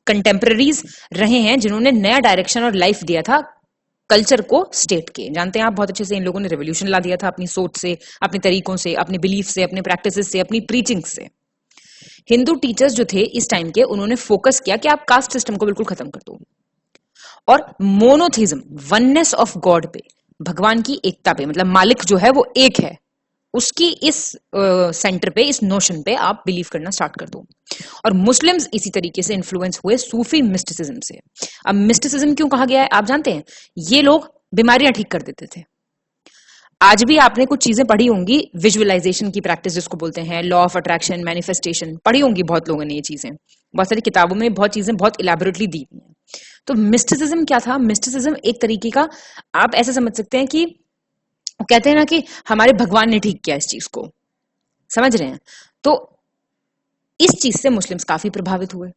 कंटेम्पररीज रहे हैं जिन्होंने नया डायरेक्शन और लाइफ दिया था कल्चर को स्टेट के। जानते हैं आप बहुत अच्छे से, इन लोगों ने रेवोल्यूशन ला दिया था अपनी सोच से, अपने तरीकों से, अपने बिलीफ से, अपने प्रैक्टिसेस से, अपनी प्रीचिंग से। हिंदू टीचर्स जो थे इस टाइम के, उन्होंने फोकस किया कि आप कास्ट सिस्टम को बिल्कुल खत्म कर दो और मोनोथिज्म, वननेस ऑफ गॉड पे, भगवान की एकता पे, मतलब मालिक जो है वो एक है, उसकी इस सेंटर पे, इस नोशन पे आप बिलीव करना स्टार्ट कर दो। और मुस्लिम्स इसी तरीके से इन्फ्लुएंस हुए सूफी मिस्टिसिज्म से। अब मिस्टिसिज्म क्यों कहा गया है आप जानते हैं? ये लोग बीमारियां ठीक कर देते थे। आज भी आपने कुछ चीजें पढ़ी होंगी, विजुअलाइजेशन की प्रैक्टिस जिसको बोलते हैं, लॉ ऑफ अट्रैक्शन, मैनिफेस्टेशन, पढ़ी होंगी बहुत लोगों ने ये चीजें। बहुत सारी किताबों में बहुत चीजें बहुत इलैबोरेटली दी हुई हैं। तो मिस्टिसिज्म क्या था? मिस्टिसिज्म एक तरीके का, आप ऐसे समझ सकते हैं कि कहते हैं ना कि हमारे भगवान ने ठीक किया इस चीज को, समझ रहे हैं। तो इस चीज से मुस्लिम्स काफी प्रभावित हुए।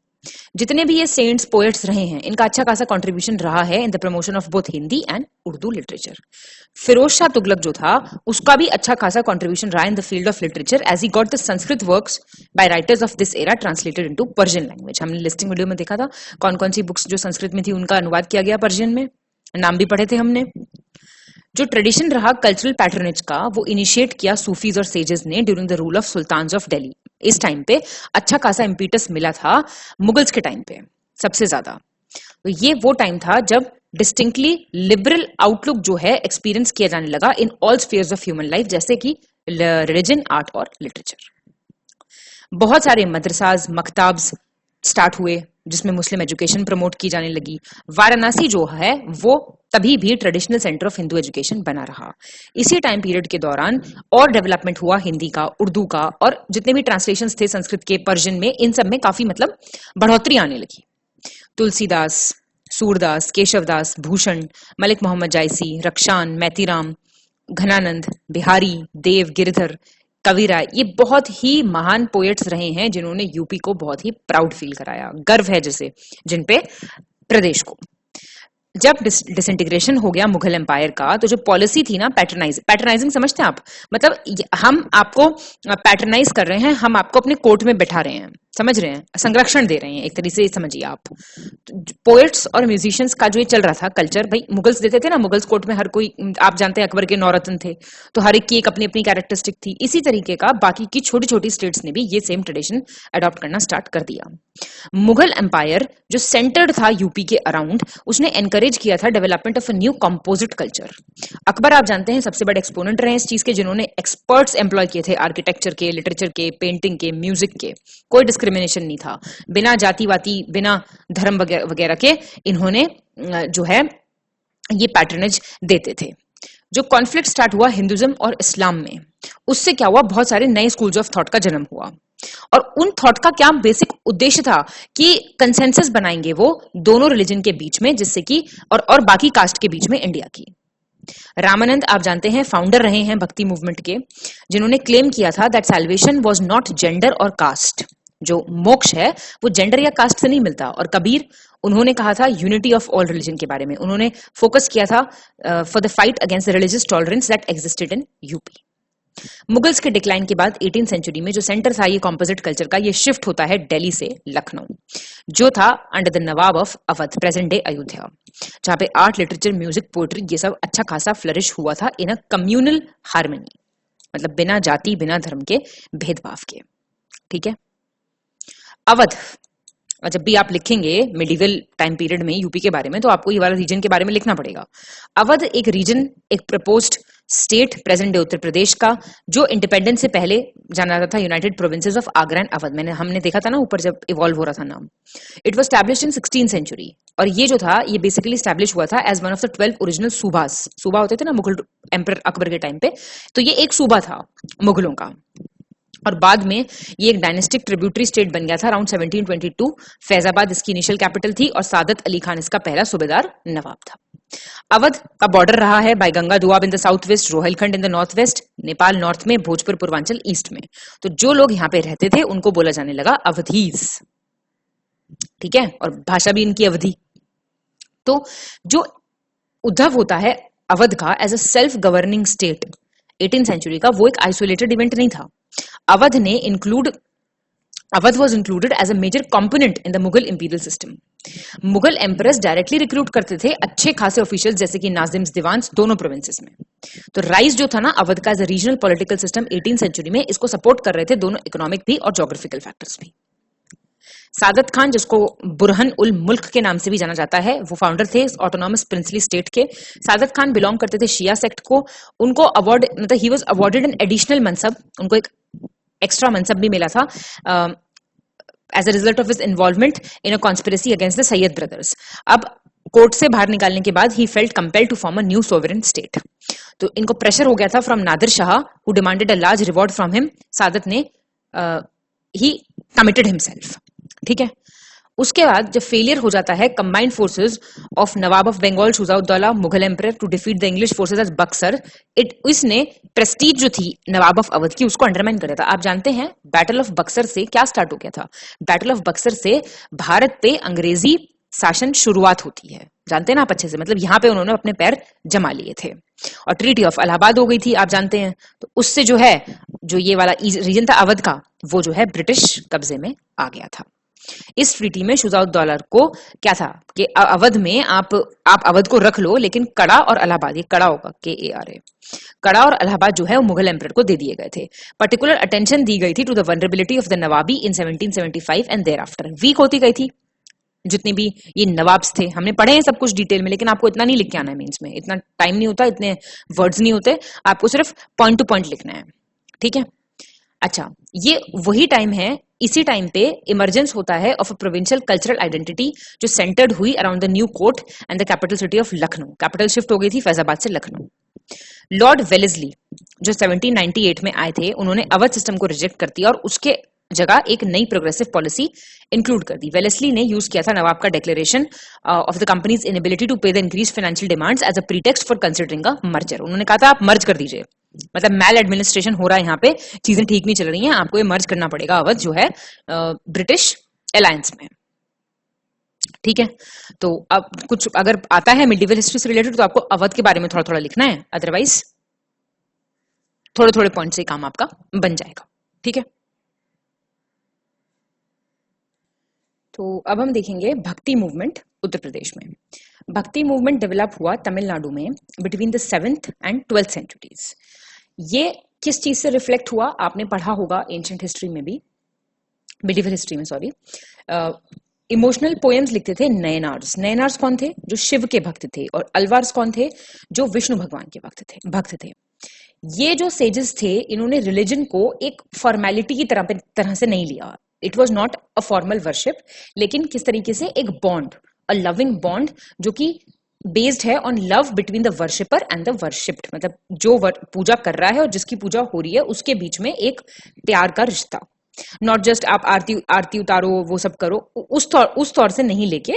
जितने भी ये सेंट्स, पोएट्स रहे हैं, इनका अच्छा खासा कंट्रीब्यूशन रहा है in the promotion of both Hindi and Urdu literature. Firoz Shah Tughlaq जो था उसका भी अच्छा खासा कंट्रीब्यूशन रहा in the field of literature, as he got the Sanskrit works by writers of this era translated into Persian language. हमने लिस्टिंग वीडियो में देखा था कौन कौन सी बुक्स जो संस्कृत में थी उनका अनुवाद किया गया पर्शियन में, नाम भी पढ़े थे हमने। जो ट्रेडिशन रहा कल्चरल पैटर्नेज का, वो इनिशिएट किया सूफीज और सेजेस ने during the rule of sultans of Delhi. इस टाइम पे अच्छा खासा इम्पीटस मिला था मुगल्स के टाइम पे सबसे ज्यादा। तो ये वो टाइम था जब डिस्टिंक्टली लिबरल आउटलुक जो है एक्सपीरियंस किया जाने लगा in all spheres of human life, जैसे कि रिलीजन, आर्ट और लिटरेचर। बहुत सारे मदरसाज, मकताब्स स्टार्ट हुए जिसमें मुस्लिम एजुकेशन प्रमोट की जाने लगी। वाराणसी जो है वो तभी भी traditional centre of Hindu education बना रहा। इसी टाइम पीरियड के दौरान और डेवलपमेंट हुआ हिंदी का, उर्दू का, और जितने भी ट्रांसलेशंस थे संस्कृत के, पर्शियन में, इन सब में काफी मतलब बढ़ोतरी आने लगी। तुलसीदास, सूरदास, केशवदास, भूषण, मलिक मोहम्मद जायसी, रक्षान, मैतीराम, घनानंद, बिहारी, देव, गिरधर, कविराय, ये बहुत ही महान पोएट्स रहे हैं जिन्होंने यूपी को बहुत ही प्राउड फील कराया, गर्व है जैसे जिनपे प्रदेश को। जब डिसइंटीग्रेशन हो गया मुगल एम्पायर का, तो जो पॉलिसी थी ना पैटर्नाइजिंग समझते हैं आप, मतलब हम आपको पैटर्नाइज कर रहे हैं, हम आपको अपने कोर्ट में बैठा रहे हैं, समझ रहे हैं, संरक्षण दे रहे हैं, एक तरीके से समझिए आप। पोएट्स और म्यूजिशियंस का जो ये चल रहा था कल्चर, भाई मुगल्स देते थे ना, मुगल्स कोर्ट में हर कोई, आप जानते हैं अकबर के 9 रत्न थे, तो हर एक की एक अपनी अपनी कैरेक्टरिस्टिक थी। इसी तरीके का बाकी की छोटी छोटी स्टेट्स ने भी ये सेम ट्रेडिशन अडॉप्ट करना स्टार्ट कर दिया। मुगल एम्पायर जो सेंटर्ड था यूपी के अराउंड, उसने एनकरेज किया था development of a new composite culture. Akbar आप जानते हैं सबसे बड़े एक्सपोनेंट रहे इस चीज के, जिन्होंने एक्सपर्ट्स एम्प्लॉय किए थे आर्किटेक्चर के, लिटरेचर के, पेंटिंग के, म्यूजिक के, कोई डिस्क्रिमिनेशन नहीं था, बिना जाति वाती, बिना धर्म वगैरह के इन्होंने जो है ये पैटर्नेज देते थे। जो कॉन्फ्लिक्ट स्टार्ट हुआ हिंदुइज्म और इस्लाम में, उससे क्या हुआ, बहुत सारे नए स्कूल्स ऑफ थॉट का जन्म हुआ। और उन थॉट का क्या बेसिक उद्देश्य था कि कंसेंसस बनाएंगे वो दोनों रिलीजन के बीच में, जिससे कि और बाकी कास्ट के बीच में इंडिया की। रामानंद आप जानते हैं फाउंडर रहे हैं भक्ति मूवमेंट के, जिन्होंने क्लेम किया था that salvation was not gender और कास्ट, जो मोक्ष है वो जेंडर या कास्ट से नहीं मिलता। और कबीर, उन्होंने कहा था यूनिटी ऑफ ऑल रिलीजन के बारे में, उन्होंने फोकस किया था for the fight against the religious tolerance that existed in UP. Mughals के डिक्लाइन के बाद 18th सेंचुरी में जो सेंटर था ये कॉम्पोजिट कल्चर का, ये शिफ्ट होता है दिल्ली से लखनऊ, जो था under the Nawab of Awadh, present day Ayodhya, जहां पे आर्ट, लिटरेचर, म्यूजिक, पोएट्री ये सब अच्छा खासा फ्लरिश हुआ था इन अ कम्युनल हार्मनी, मतलब बिना जाति, बिना धर्म के भेदभाव के। ठीक है, अवध, और जब भी आप लिखेंगे मिडिवल टाइम पीरियड में यूपी के बारे में, तो आपको ये वाला रीजन के बारे में लिखना पड़ेगा। अवध एक रीजन, एक proposed state present day Uttar प्रदेश का, जो इंडिपेंडेंस से पहले जाना जाता था United provinces of Agra and Awadh. हमने देखा था ना ऊपर जब इवॉल्व हो रहा था नाम। It was established in 16th century, और ये जो था ये बेसिकली एस्टैब्लिश हुआ था as one of the 12 original subas. सूबा होते थे ना मुगल एम्पर अकबर के टाइम पे, तो ये एक सूबा था मुगलों का। और बाद में ये एक डायनेस्टिक ट्रिब्यूटरी स्टेट बन गया था अराउंड 1722। फैजाबाद इसकी इनिशियल कैपिटल थी और सादत अली खान इसका पहला सूबेदार नवाब था। अवध का बॉर्डर रहा है by Ganga Doab in the south west, Rohilkhand in the north west, Nepal north में, भोजपुर पूर्वांचल ईस्ट में। तो जो लोग यहाँ पे रहते थे उनको बोला जाने लगा अवधीज। ठीक है, और भाषा भी इनकी अवधी। तो जो उद्धव होता है अवध का as a self governing state 18th century का, वो एक आइसोलेटेड इवेंट नहीं था। Awadh was included as a major component in the Mughal imperial system. Mughal emperors directly recruit करते थे अच्छे खासे ऑफिशियल्स जैसे कि नाजिम्स, दीवान्स दोनों प्रोविंसेस में। तो राइज जो था ना अवध का as a regional political system 18th century में, इसको सपोर्ट कर रहे थे दोनों इकोनॉमिक भी और ज्योग्राफिकल फैक्टर्स भी। सादत खान, जिसको बुरहन उल मुल्क के नाम से भी जाना जाता है, वो फाउंडर थे ऑटोनॉमस प्रिंसली स्टेट के। सादत खान बिलोंग करते थे शिया सेक्ट को। उनको अवार्ड, मतलब he was awarded an additional mansab, उनको एक एक्स्ट्रा मनसब भी मिला था as a result of his involvement in a conspiracy against the Sayyid brothers. अब कोर्ट से बाहर निकालने के बाद he felt compelled to form a new sovereign state. तो इनको प्रेशर हो गया था from Nadir Shah who demanded a large reward from him. Saadat ने ही कमिटेड हिमसेल्फ। ठीक है, उसके बाद जब फेलियर हो जाता है combined forces of Nawab of Bengal Shujauddaula Mughal emperor to defeat the English forces at Buxar, इसने प्रेस्टीज जो थी नवाब ऑफ अवध की उसको अंडरमाइन कर दिया था। आप जानते हैं बैटल ऑफ बक्सर से क्या स्टार्ट हो गया था? बैटल ऑफ बक्सर से भारत पे अंग्रेजी शासन शुरुआत होती है, जानते हैं ना आप अच्छे से, मतलब यहाँ पे उन्होंने अपने पैर जमा लिए थे। और ट्रीटी ऑफ इलाहाबाद हो गई थी, आप जानते हैं। तो उससे जो है, जो ये वाला रीजन था अवध का, वो जो है ब्रिटिश कब्जे में आ गया था। इस ट्रीटी में शुजाउद्दौला को क्या था कि अवध में आप अवध को रख लो, लेकिन कड़ा और इलाहाबाद, ये कड़ा होगा KARA, कड़ा और इलाहाबाद जो है वो मुगल एम्परर को दे दिए गए थे। पर्टिकुलर अटेंशन दी गई थी to the vulnerability of the nawabi in 1775 and thereafter. Weak होती गई थी जितनी भी ये नवाब्स थे। हमने पढ़े हैं सब कुछ डिटेल में, लेकिन आपको इतना नहीं लिख के आना है, मीन्स में इतना टाइम नहीं होता, इतने वर्ड्स नहीं होते, आपको सिर्फ पॉइंट टू पॉइंट लिखना है। ठीक है, अच्छा, ये वही टाइम है, इसी टाइम पे इमरजेंस होता है of a provincial cultural identity जो सेंटर्ड हुई around the new court and the capital city of Lucknow. Capital shift हो गई थी फैजाबाद से लखनऊ। लॉर्ड वेलेस्ली जो 1798 में आए थे, उन्होंने अवध सिस्टम को रिजेक्ट कर दिया और उसके जगह एक नई प्रोग्रेसिव पॉलिसी इंक्लूड कर दी। वेलेस्ली ने यूज किया था नवाब का declaration of the company's inability to pay the increase financial demands as a pretext for considering a merger. उन्होंने कहा था आप मर्ज कर दीजिए, मतलब मैल एडमिनिस्ट्रेशन हो रहा है यहाँ पे, चीजें ठीक नहीं चल रही हैं, आपको ये मर्ज करना पड़ेगा अवध जो है ब्रिटिश अलायंस में। ठीक है, तो अब कुछ अगर आता है मिडिवल हिस्ट्री से रिलेटेड तो आपको अवध के बारे में थोड़ा थोड़ा लिखना है, अदरवाइज थोड़े थोड़े पॉइंट से काम आपका बन जाएगा। ठीक है, तो अब हम देखेंगे भक्ति मूवमेंट उत्तर प्रदेश में। भक्ति मूवमेंट डेवलप हुआ तमिलनाडु में between the 7th and 12th centuries. ये किस चीज से रिफ्लेक्ट हुआ आपने पढ़ा होगा एंशिएंट हिस्ट्री में भी, मिडिवल हिस्ट्री में सॉरी। इमोशनल पोएम्स लिखते थे नयनार्स। नयनार्स कौन थे? जो शिव के भक्त थे। और अलवार्स कौन थे? जो विष्णु भगवान के भक्त थे। ये जो सेजेस थे, इन्होंने रिलीजन को एक फॉर्मेलिटी की तरह से नहीं लिया। It was not a formal worship, लेकिन किस तरीके से एक बॉन्ड, अ लविंग बॉन्ड जो कि बेस्ड है on love between the worshipper and the worshipped, मतलब जो पूजा कर रहा है और जिसकी पूजा हो रही है उसके बीच में एक प्यार का रिश्ता। नॉट जस्ट आप आरती उतारो वो सब करो, उस तौर से नहीं लेके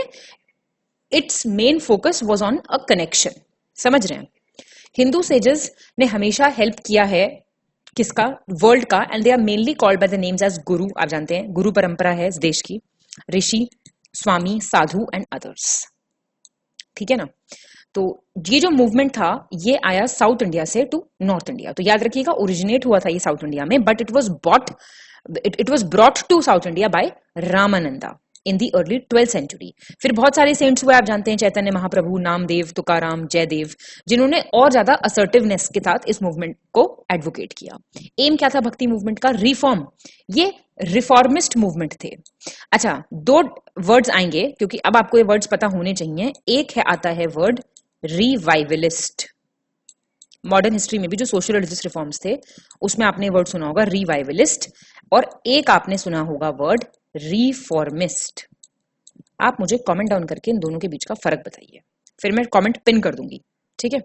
it's main focus was on a connection. समझ रहे हैं? हिंदू सेजेस ने हमेशा हेल्प किया है किसका? वर्ल्ड का। And they are mainly called by the names as guru. आप जानते हैं गुरु परंपरा है इस देश की, ऋषि, स्वामी, साधु एंड अदर्स। ठीक है ना? तो ये जो मूवमेंट था ये आया साउथ इंडिया से टू नॉर्थ इंडिया। तो याद रखिएगा ओरिजिनेट हुआ था ये साउथ इंडिया में, but it was brought to south India by Ramananda in the early 12th century. फिर बहुत सारे सेंट्स हुए, आप जानते हैं, चैतन्य महाप्रभु, नामदेव, तुकाराम, जयदेव, जिन्होंने और ज्यादा असर्टिवनेस के साथ इस मूवमेंट को एडवोकेट किया। एम क्या था भक्ति मूवमेंट का? रिफॉर्म। ये रिफॉर्मिस्ट मूवमेंट थे। अच्छा, दो वर्ड्स आएंगे क्योंकि अब आपको ये वर्ड्स पता होने चाहिए। एक है आता है वर्ड रिवाइवलिस्ट। मॉडर्न हिस्ट्री में भी जो सोशल रिलीजियस रिफॉर्म्स थे उसमें आपने वर्ड सुना होगा रिवाइवलिस्ट, और एक आपने सुना होगा वर्ड रिफॉर्मिस्ट। आप मुझे कमेंट डाउन करके इन दोनों के बीच का फर्क बताइए, फिर मैं कमेंट पिन कर दूंगी। ठीक है,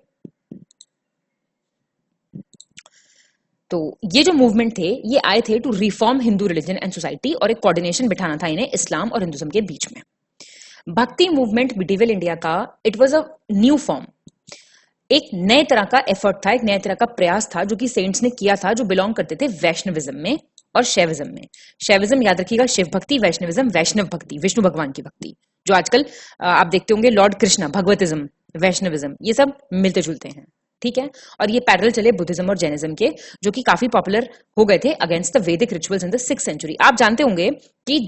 तो ये जो मूवमेंट थे ये आए थे to reform Hindu religion and society, और एक कोऑर्डिनेशन बिठाना था इन्हें इस्लाम और हिंदुज्म के बीच में। भक्ति मूवमेंट मिडिवल इंडिया का it was a new form, एक नए तरह का एफर्ट था, एक नए तरह का प्रयास था जो कि सेंट्स ने किया था, जो बिलोंग करते थे वैष्णविज्म में और शैविज्म में। शैविज्म याद रखिएगा शिव भक्ति, वैष्णविज्म वैष्णव भक्ति, विष्णु भगवान की भक्ति, जो आजकल आप देखते होंगे लॉर्ड कृष्णा, भगवतिज्म, वैष्णविज्म, ये सब मिलते जुलते हैं। ठीक है, और ये पैरेलल चले बुद्धिज्म और जैनिज्म के, जो कि काफी पॉपुलर हो गए थे against the Vedic rituals in the 6th century. आप जानते होंगे कि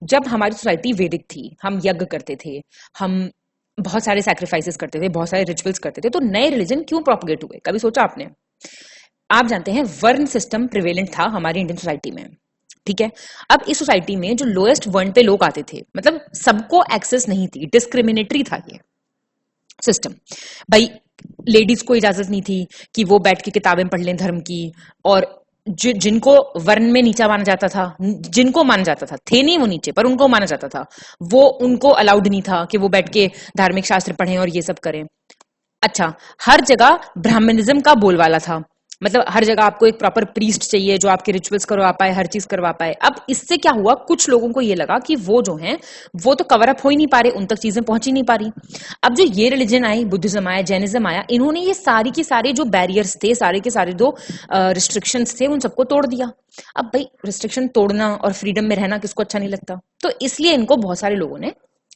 जब हमारी सोसाइटी वैदिक थी, हम यज्ञ करते थे, हम बहुत सारे सैक्रिफाइसेस करते थे, बहुत सारे रिचुअल्स करते थे, तो नए रिलीजन क्यों प्रोपगेट हुए? कभी सोचा आपने? आप जानते हैं वर्ण सिस्टम प्रिवेलेंट था हमारी इंडियन सोसाइटी में। ठीक है, अब इस सोसाइटी में जो लोएस्ट वर्ण पे लोग आते थे, मतलब सबको एक्सेस नहीं थी, डिस्क्रिमिनेटरी था ये सिस्टम। भाई लेडीज को इजाजत नहीं थी कि वो बैठ के किताबें पढ़ लें धर्म की, और जिनको वर्ण में नीचा माना जाता था, जिनको माना जाता था, थे नहीं वो नीचे पर उनको माना जाता था, वो उनको अलाउड नहीं था कि वो बैठ के धार्मिक शास्त्र पढ़ें और ये सब करें। अच्छा, हर जगह ब्राह्मणिज्म का बोलवाला था, मतलब हर जगह आपको एक प्रॉपर प्रीस्ट चाहिए जो आपके रिचुअल्स करवा पाए, हर चीज करवा पाए। अब इससे क्या हुआ, कुछ लोगों को ये लगा कि वो जो हैं वो तो कवर अप हो ही नहीं पा रहे, उन तक चीजें पहुंच ही नहीं पा रही। अब जो ये रिलीजन आई, बुद्धिज्म आया, जैनिज्म आया, इन्होंने ये सारी के सारे जो बैरियर्स थे, सारे के सारे जो रिस्ट्रिक्शंस थे, उन सबको तोड़ दिया। अब भाई रिस्ट्रिक्शन तोड़ना और फ्रीडम में रहना किसको अच्छा नहीं लगता? तो इसलिए इनको बहुत सारे लोगों ने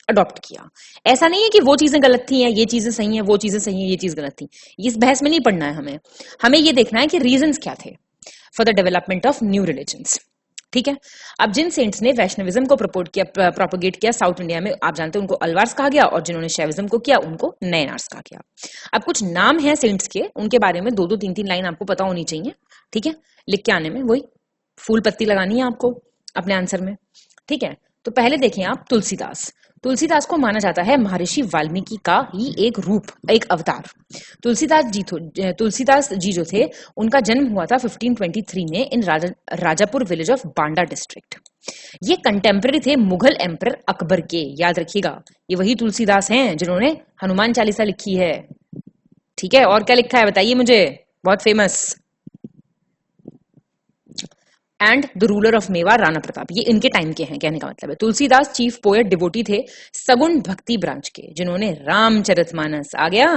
अडॉप्ट किया। ऐसा नहीं है कि वो चीजें गलत थी, ये चीजें सही हैं, वो चीजें सही हैं, ये चीज गलत थी। इस बहस में नहीं पढ़ना है हमें ये देखना है कि रीजंस क्या थे for the development of new religions. ठीक है, अब जिन सेंट्स ने वैष्णविज्म को प्रोपोगेट किया साउथ इंडिया में, आप जानते हैं उनको अलवार्स कहा गया, और जिन्होंने शैविज्म को किया उनको नयनार्स कहा गया। अब कुछ नाम है सेंट्स के, उनके बारे में 2-2, 3-3 लाइन आपको पता होनी चाहिए। ठीक है, लिख के आने में, वही फूल पत्ती लगानी है आपको अपने आंसर में। ठीक है, तो पहले देखें आप तुलसीदास। तुलसीदास को माना जाता है महर्षि वाल्मीकि का ही एक रूप, एक अवतार। तुलसीदास जी जो थे, उनका जन्म हुआ था 1523 में in Rajapur village of Banda district. ये कंटेम्पररी थे मुगल एम्परर अकबर के, याद रखिएगा। ये वही तुलसीदास हैं जिन्होंने हनुमान चालीसा लिखी है। ठीक है, और क्या लिखा है बताइए मुझे, बहुत famous. And the ruler of Mewar Rana Pratap, ये इनके टाइम के हैं, कहने का मतलब है। तुलसीदास चीफ पोएट डिवोटी थे सगुण भक्ति ब्रांच के, जिन्होंने रामचरितमानस आ गया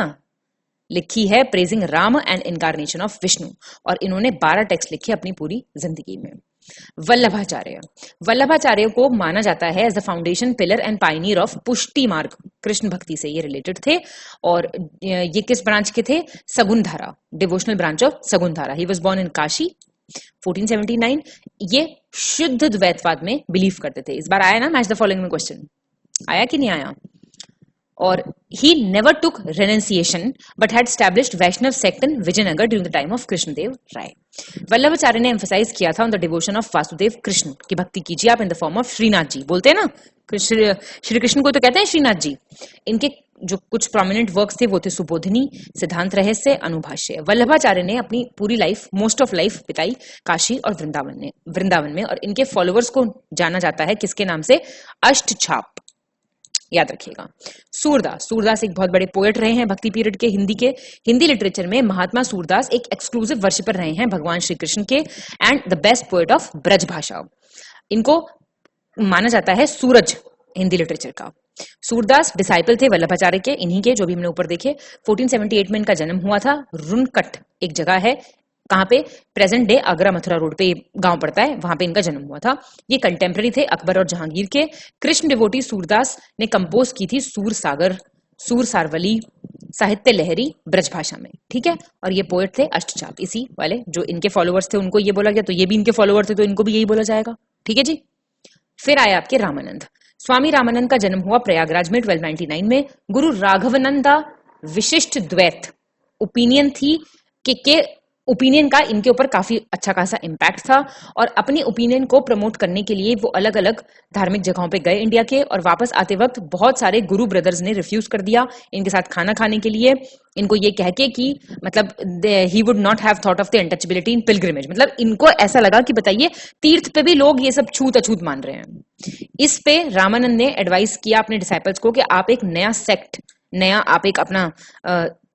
लिखी है, praising Ram and incarnation of Vishnu, और इन्होंने 12 टेक्स्ट लिखे अपनी पूरी जिंदगी में। वल्लभाचार्य को माना जाता है as the foundation pillar and pioneer of Pushti Marg, Krishna भक्ति से ये रिलेटेड थे। और ये किस ब्रांच के थे? Sagundhara, devotional branch of Sagundhara. He was born in Kashi 1479। ये शुद्ध द्वैतवाद में बिलीव करते थे। इस बार आया ना मैच द फॉलोइंग में क्वेश्चन, आया कि नहीं आया? और he never took renunciation but had established Vaishnav sect in Vijayanagar during the time of Krishnadev Rai. Vallabhacharya ने एम्फसाइज किया था on the devotion of Vasudev Krishna की भक्ति कीजिए आप in the form of Shrinath ji, बोलते हैं ना श्री कृष्ण को तो कहते हैं श्रीनाथ जी। इनके जो कुछ प्रोमिनेंट वर्क्स थे वो थे सुबोधिनी, सिद्धांत रहस्य, अनुभाष्य। वल्लभाचार्य ने अपनी पूरी लाइफ, मोस्ट ऑफ लाइफ बिताई काशी और वृंदावन में, और इनके फॉलोअर्स को जाना जाता है किसके नाम से? अष्टछाप, याद रखिएगा। सूरदास एक बहुत बड़े पोएट रहे हैं भक्ति पीरियड के, हिंदी लिटरेचर में महात्मा सूरदास एक एक्सक्लूसिव वर्शिपर रहे हैं भगवान श्री कृष्ण के, and the best poet of Braj भाषा। इनको माना जाता है सूरज हिंदी लिटरेचर का। सूरदास डिसाइपल थे वल्लभाचार्य के, इन्हीं के, जो भी हमने ऊपर देखे। 1478 में इनका जन्म हुआ था। रुनकट एक जगह है, कहां पे? Present day Agra Mathura road पे गांव पड़ता है, वहां पे इनका जन्म हुआ था। ये कंटेम्पररी थे अकबर और जहांगीर के। कृष्ण डिवोटी सूरदास ने कंपोज की थी सूर सागर, सूर सारवली, साहित्य लहरी ब्रज भाषा में। ठीक है, और ये पोएट थे अष्टचाप, इसी वाले जो इनके फॉलोअर्स थे उनको ये बोला गया, तो ये भी इनके फॉलोअर थे तो इनको भी यही बोला जाएगा। ठीक है जी। फिर आए आपके रामानंद। स्वामी रामानंद का जन्म हुआ प्रयागराज में 1299 में। गुरु राघवानंदा विशिष्ट द्वैत ओपिनियन थी के ओपिनियन का इनके ऊपर काफी अच्छा खासा इम्पैक्ट था, और अपनी ओपिनियन को प्रमोट करने के लिए वो अलग अलग धार्मिक जगहों पे गए इंडिया के, और वापस आते वक्त बहुत सारे गुरु ब्रदर्स ने रिफ्यूज कर दिया इनके साथ खाना खाने के लिए, इनको ये कह के कि मतलब he would not have thought of the untouchability in pilgrimage. मतलब इनको ऐसा लगा कि बताइए तीर्थ पे भी लोग ये सब छूत अछूत मान रहे हैं। इस पे रामानंद ने एडवाइस किया अपने डिसाइपल्स को कि आप एक नया सेक्ट, आप एक अपना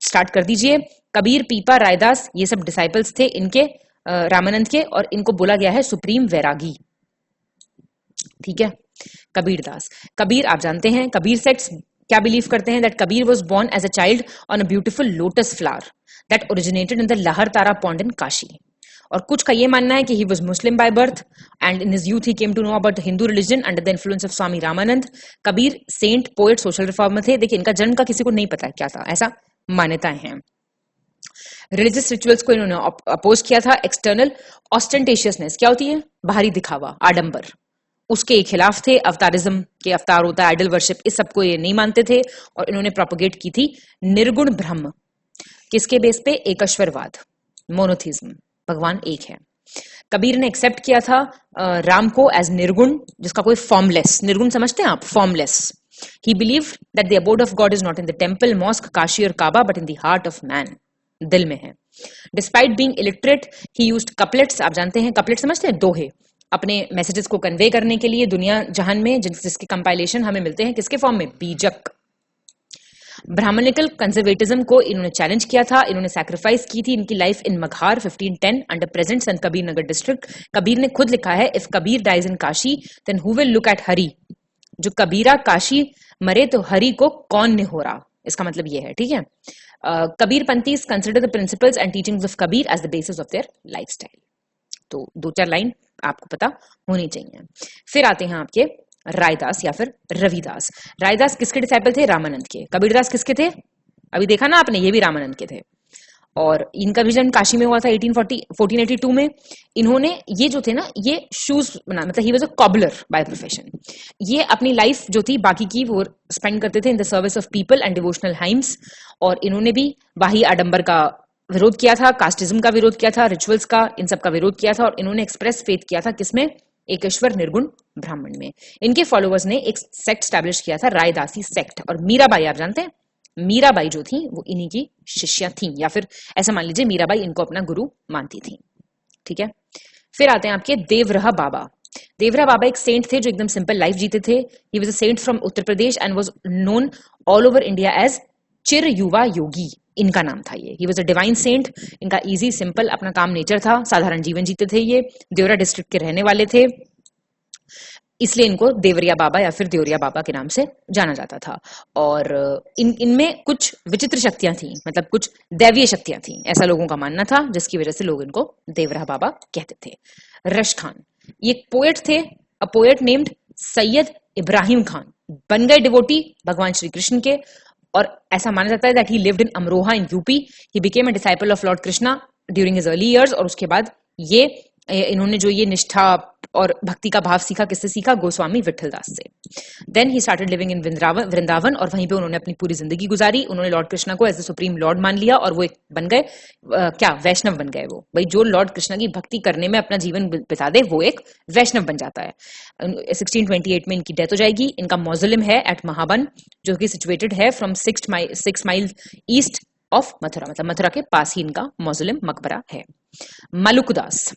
स्टार्ट कर दीजिए। कबीर, पीपा, रायदास, ये सब डिसाइपल्स थे इनके, रामानंद के, और इनको बोला गया है सुप्रीम वैरागी। ठीक है। कबीर आप जानते हैं, कबीर सेक्ट्स क्या बिलीव करते हैं? That Kabir was born as a child on a beautiful lotus flower that originated in the Lahartara pond in Kashi. और कुछ का ये मानना है कि he was Muslim by birth and in his youth he came to know about the Hindu religion under the influence of Swami Ramanand. Kabir saint, poet, social reformer थे। देखिए इनका जन्म का किसी को नहीं पता है क्या था, ऐसा मान्यताएं हैं। रिलीजियस रिचुअल्स को इन्होंने अपोज किया था। एक्सटर्नल ऑस्टेंटेशियसनेस क्या होती है? बाहरी दिखावा, आडंबर, उसके खिलाफ थे। अवतारिज्म के अवतार होता है, आइडल वर्शिप, इस सबको ये नहीं मानते थे, और इन्होंने प्रोपोगेट की थी निर्गुण ब्रह्म। किसके बेस पे? एकश्वरवाद, मोनोथिज्म, भगवान एक है। कबीर ने एक्सेप्ट किया था राम को एज निर्गुण, जिसका कोई फॉर्मलेस, निर्गुण समझते हैं आप? Formless. He believed that the abode of God is not in the temple, mosque, Kashi और काबा, but in the heart of man, दिल में है। Despite being illiterate, he used couplets। आप जानते हैं couplets समझते हैं? दोहे, अपने मैसेजेस को कन्वे करने के लिए दुनिया जहान में, जिसके कंपाइलेशन हमें मिलते हैं किसके फॉर्म में? बीजक। ब्राह्मणिकल कंजर्वेटिज्म को इन्होंने चैलेंज किया था, इन्होंने सैक्रिफाइस की थी इनकी life in Maghar 1510 under present Sant Kabir Nagar district. Kabir ने खुद लिखा है, if Kabir dies in Kashi then who will look at Hari. जो कबीरा काशी मरे तो हरि को कौन ने हो रहा, इसका मतलब ये है। ठीक है। Kabir Panthis consider the principles and teachings of Kabir as the basis of their lifestyle. तो 2-4 लाइन आपको पता होनी चाहिए। फिर आते हैं आपके रायदास या फिर रविदास। रायदास किसके डिसाइपल थे? रामानंद के। कबीरदास किसके थे? अभी देखा ना आपने, ये भी रामानंद के थे। और इनका भी जन्म काशी में हुआ था 1482 में। इन्होंने ये जो थे ना, ये शूज बना, मतलब he was a cobbler by profession. ये अपनी लाइफ जो थी बाकी की वो स्पेंड करते थे in the service of people and devotional hymns. और इन्होंने भी बाही आडंबर का विरोध किया था, कास्टिज्म का विरोध किया था, रिचुअल्स का, इन सब का विरोध किया था। और इन्होंने एक्सप्रेस फेथ किया था किसमें? एकेश्वर निर्गुण ब्राह्मण में। इनके फॉलोअर्स ने एक सेक्ट स्टैब्लिश किया था, रायदासी सेक्ट। और मीराबाई, आप जानते हैं मीराबाई जो थी वो इन्हीं की शिष्या थी, या फिर ऐसा मान लीजिए मीराबाई इनको अपना गुरु मानती थी। ठीक है, फिर आते हैं आपके देवरहा बाबा। देवरहा बाबा एक सेंट थे जो एकदम सिंपल लाइफ जीते थे। He was a saint from Uttar Pradesh and was known all over India as Chir Yuva Yogi, इनका नाम था ये। He was a divine saint. इनका इजी सिंपल अपना काम नेचर था, साधारण जीवन जीते थे। ये देवरा डिस्ट्रिक्ट के रहने वाले थे, इसलिए इनको देवरिया बाबा या फिर देवरिया बाबा के नाम से जाना जाता था। और इनमें कुछ विचित्र शक्तियां थी, मतलब कुछ दैवीय शक्तियां थी, ऐसा लोगों का मानना था, जिसकी वजह से लोग इनको देवरा बाबा कहते थे। रश खान, ये एक पोएट थे, a poet named Syed Ibrahim Khan, बन गए डिवोटी भगवान श्री कृष्ण के। और ऐसा माना जाता है that he lived in Amroha in UP. He became a disciple of lord Krishna during his early years. और उसके बाद इन्होंने जो ये निष्ठा और भक्ति का भाव सीखा, किससे सीखा? गोस्वामी विठलदास से। Then he started living in Vrindavan, और वहीं पे उन्होंने अपनी पूरी जिंदगी गुजारी। उन्होंने लॉर्ड कृष्णा को एज ए सुप्रीम लॉर्ड मान लिया, और वो एक बन गए क्या, वैष्णव बन गए। वो भाई जो लॉर्ड कृष्णा की भक्ति करने में अपना जीवन बिता दे वो एक वैष्णव बन जाता है। 1628 में इनकी डेथ हो जाएगी। इनका मौजूलम है एट महाबन, जो कि सिचुएटेड है from 6 mile east of Mathura, मतलब मथुरा के पास ही इनका मौजूलम मकबरा है। मलुकदास,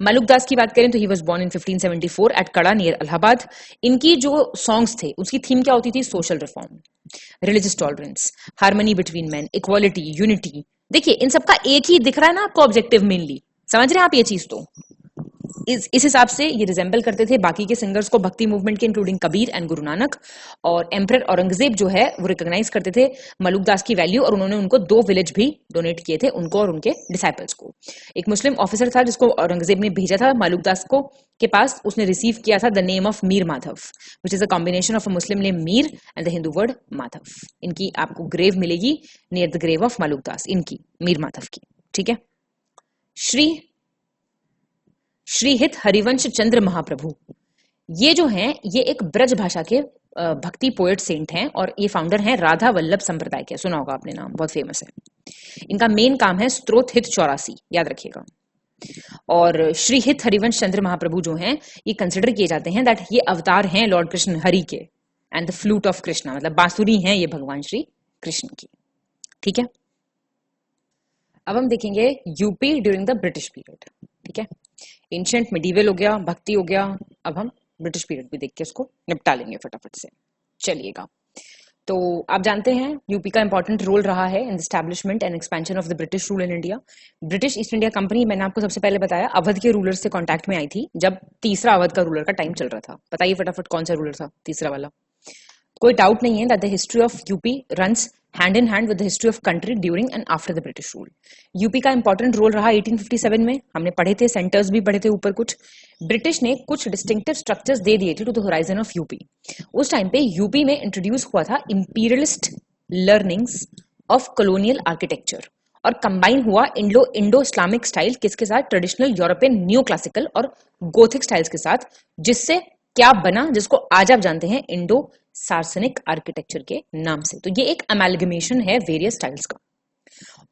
मलुकदास की बात करें तो he was born in 1574 at Kara near Allahabad. इनकी जो सॉन्ग्स थे उसकी थीम क्या होती थी? Social reform, religious tolerance, harmony between man, equality, unity. देखिए इन सबका एक ही दिख रहा है ना आपको ऑब्जेक्टिव, मेनली समझ रहे हैं आप ये चीज? तो इस हिसाब से ये रिजेंबल करते थे बाकी के सिंगर्स को भक्ति मूवमेंट के, इंक्लूडिंग कबीर एंड गुरु नानक। और एम्परर औरंगजेब जो है वो रिकॉग्नाइज करते थे मलुकदास की वैल्यू, और उन्होंने उनको 2 विलेज भी डोनेट किए थे, उनको और उनके डिसाइपल्स को। एक मुस्लिम ऑफिसर था जिसको औरंगजेब ने भेजा था मलुकदास को के पास, उसने रिसीव किया था the name of Mir Madhav, which is a combination of a Muslim name Mir and the Hindu word Madhav. इनकी आपको ग्रेव मिलेगी near the grave of Malukdas, इनकी मीर माधव की। ठीक है, श्रीहित हरिवंश चंद्र महाप्रभु, ये जो हैं ये एक ब्रज भाषा के भक्ति पोएट सेंट हैं, और ये फाउंडर हैं राधा वल्लभ संप्रदाय के। सुना होगा आपने नाम, बहुत फेमस है। इनका मेन काम है स्त्रोत हित 84, याद रखिएगा। और श्रीहित हरिवंश चंद्र महाप्रभु जो हैं ये कंसिडर किए जाते हैं दैट ये अवतार हैं लॉर्ड कृष्ण हरि के, and the flute of Krishna, मतलब बांसुरी हैं ये भगवान श्री कृष्ण की। ठीक है, अब हम देखेंगे UP during the British period. ठीक है, एंशिएंट मिडीवल हो गया, भक्ति हो गया, अब हम ब्रिटिश पीरियड भी देख के इसको निपटा लेंगे फटाफट से। चलिएगा, तो आप जानते हैं यूपी का इंपॉर्टेंट रोल रहा है in establishment and expansion of the British rule in India. British East India company, मैंने आपको सबसे पहले बताया, अवध के रूलर से कांटेक्ट में आई थी जब तीसरा अवध का रूलर का टाइम चल रहा था। बताइए फटाफट कौन सा रूलर था तीसरा वाला? कोई डाउट नहीं है that the history of UP runs hand in hand with the history of country during and after the British rule. UP का इंपॉर्टेंट रोल रहा 1857 में, हमने पढ़े थे, सेंटर्स भी पढ़े थे ऊपर कुछ। ब्रिटिश ने कुछ डिस्टिंक्टिव स्ट्रक्चर्स दे दिए थे to the horizon of UP. उस टाइम पे यूपी में इंट्रोड्यूस हुआ था imperialist learnings of colonial architecture, और कंबाइन हुआ इंडो इस्लामिक स्टाइल किसके साथ? ट्रेडिशनल यूरोपियन न्यू क्लासिकल और गोथिक स्टाइल्स के साथ, जिससे क्या बना, जिसको आज आप जानते हैं इंडो सार्सनिक आर्किटेक्चर के नाम से। तो ये एक अमेलगमेशन है वेरियस स्टाइल्स का।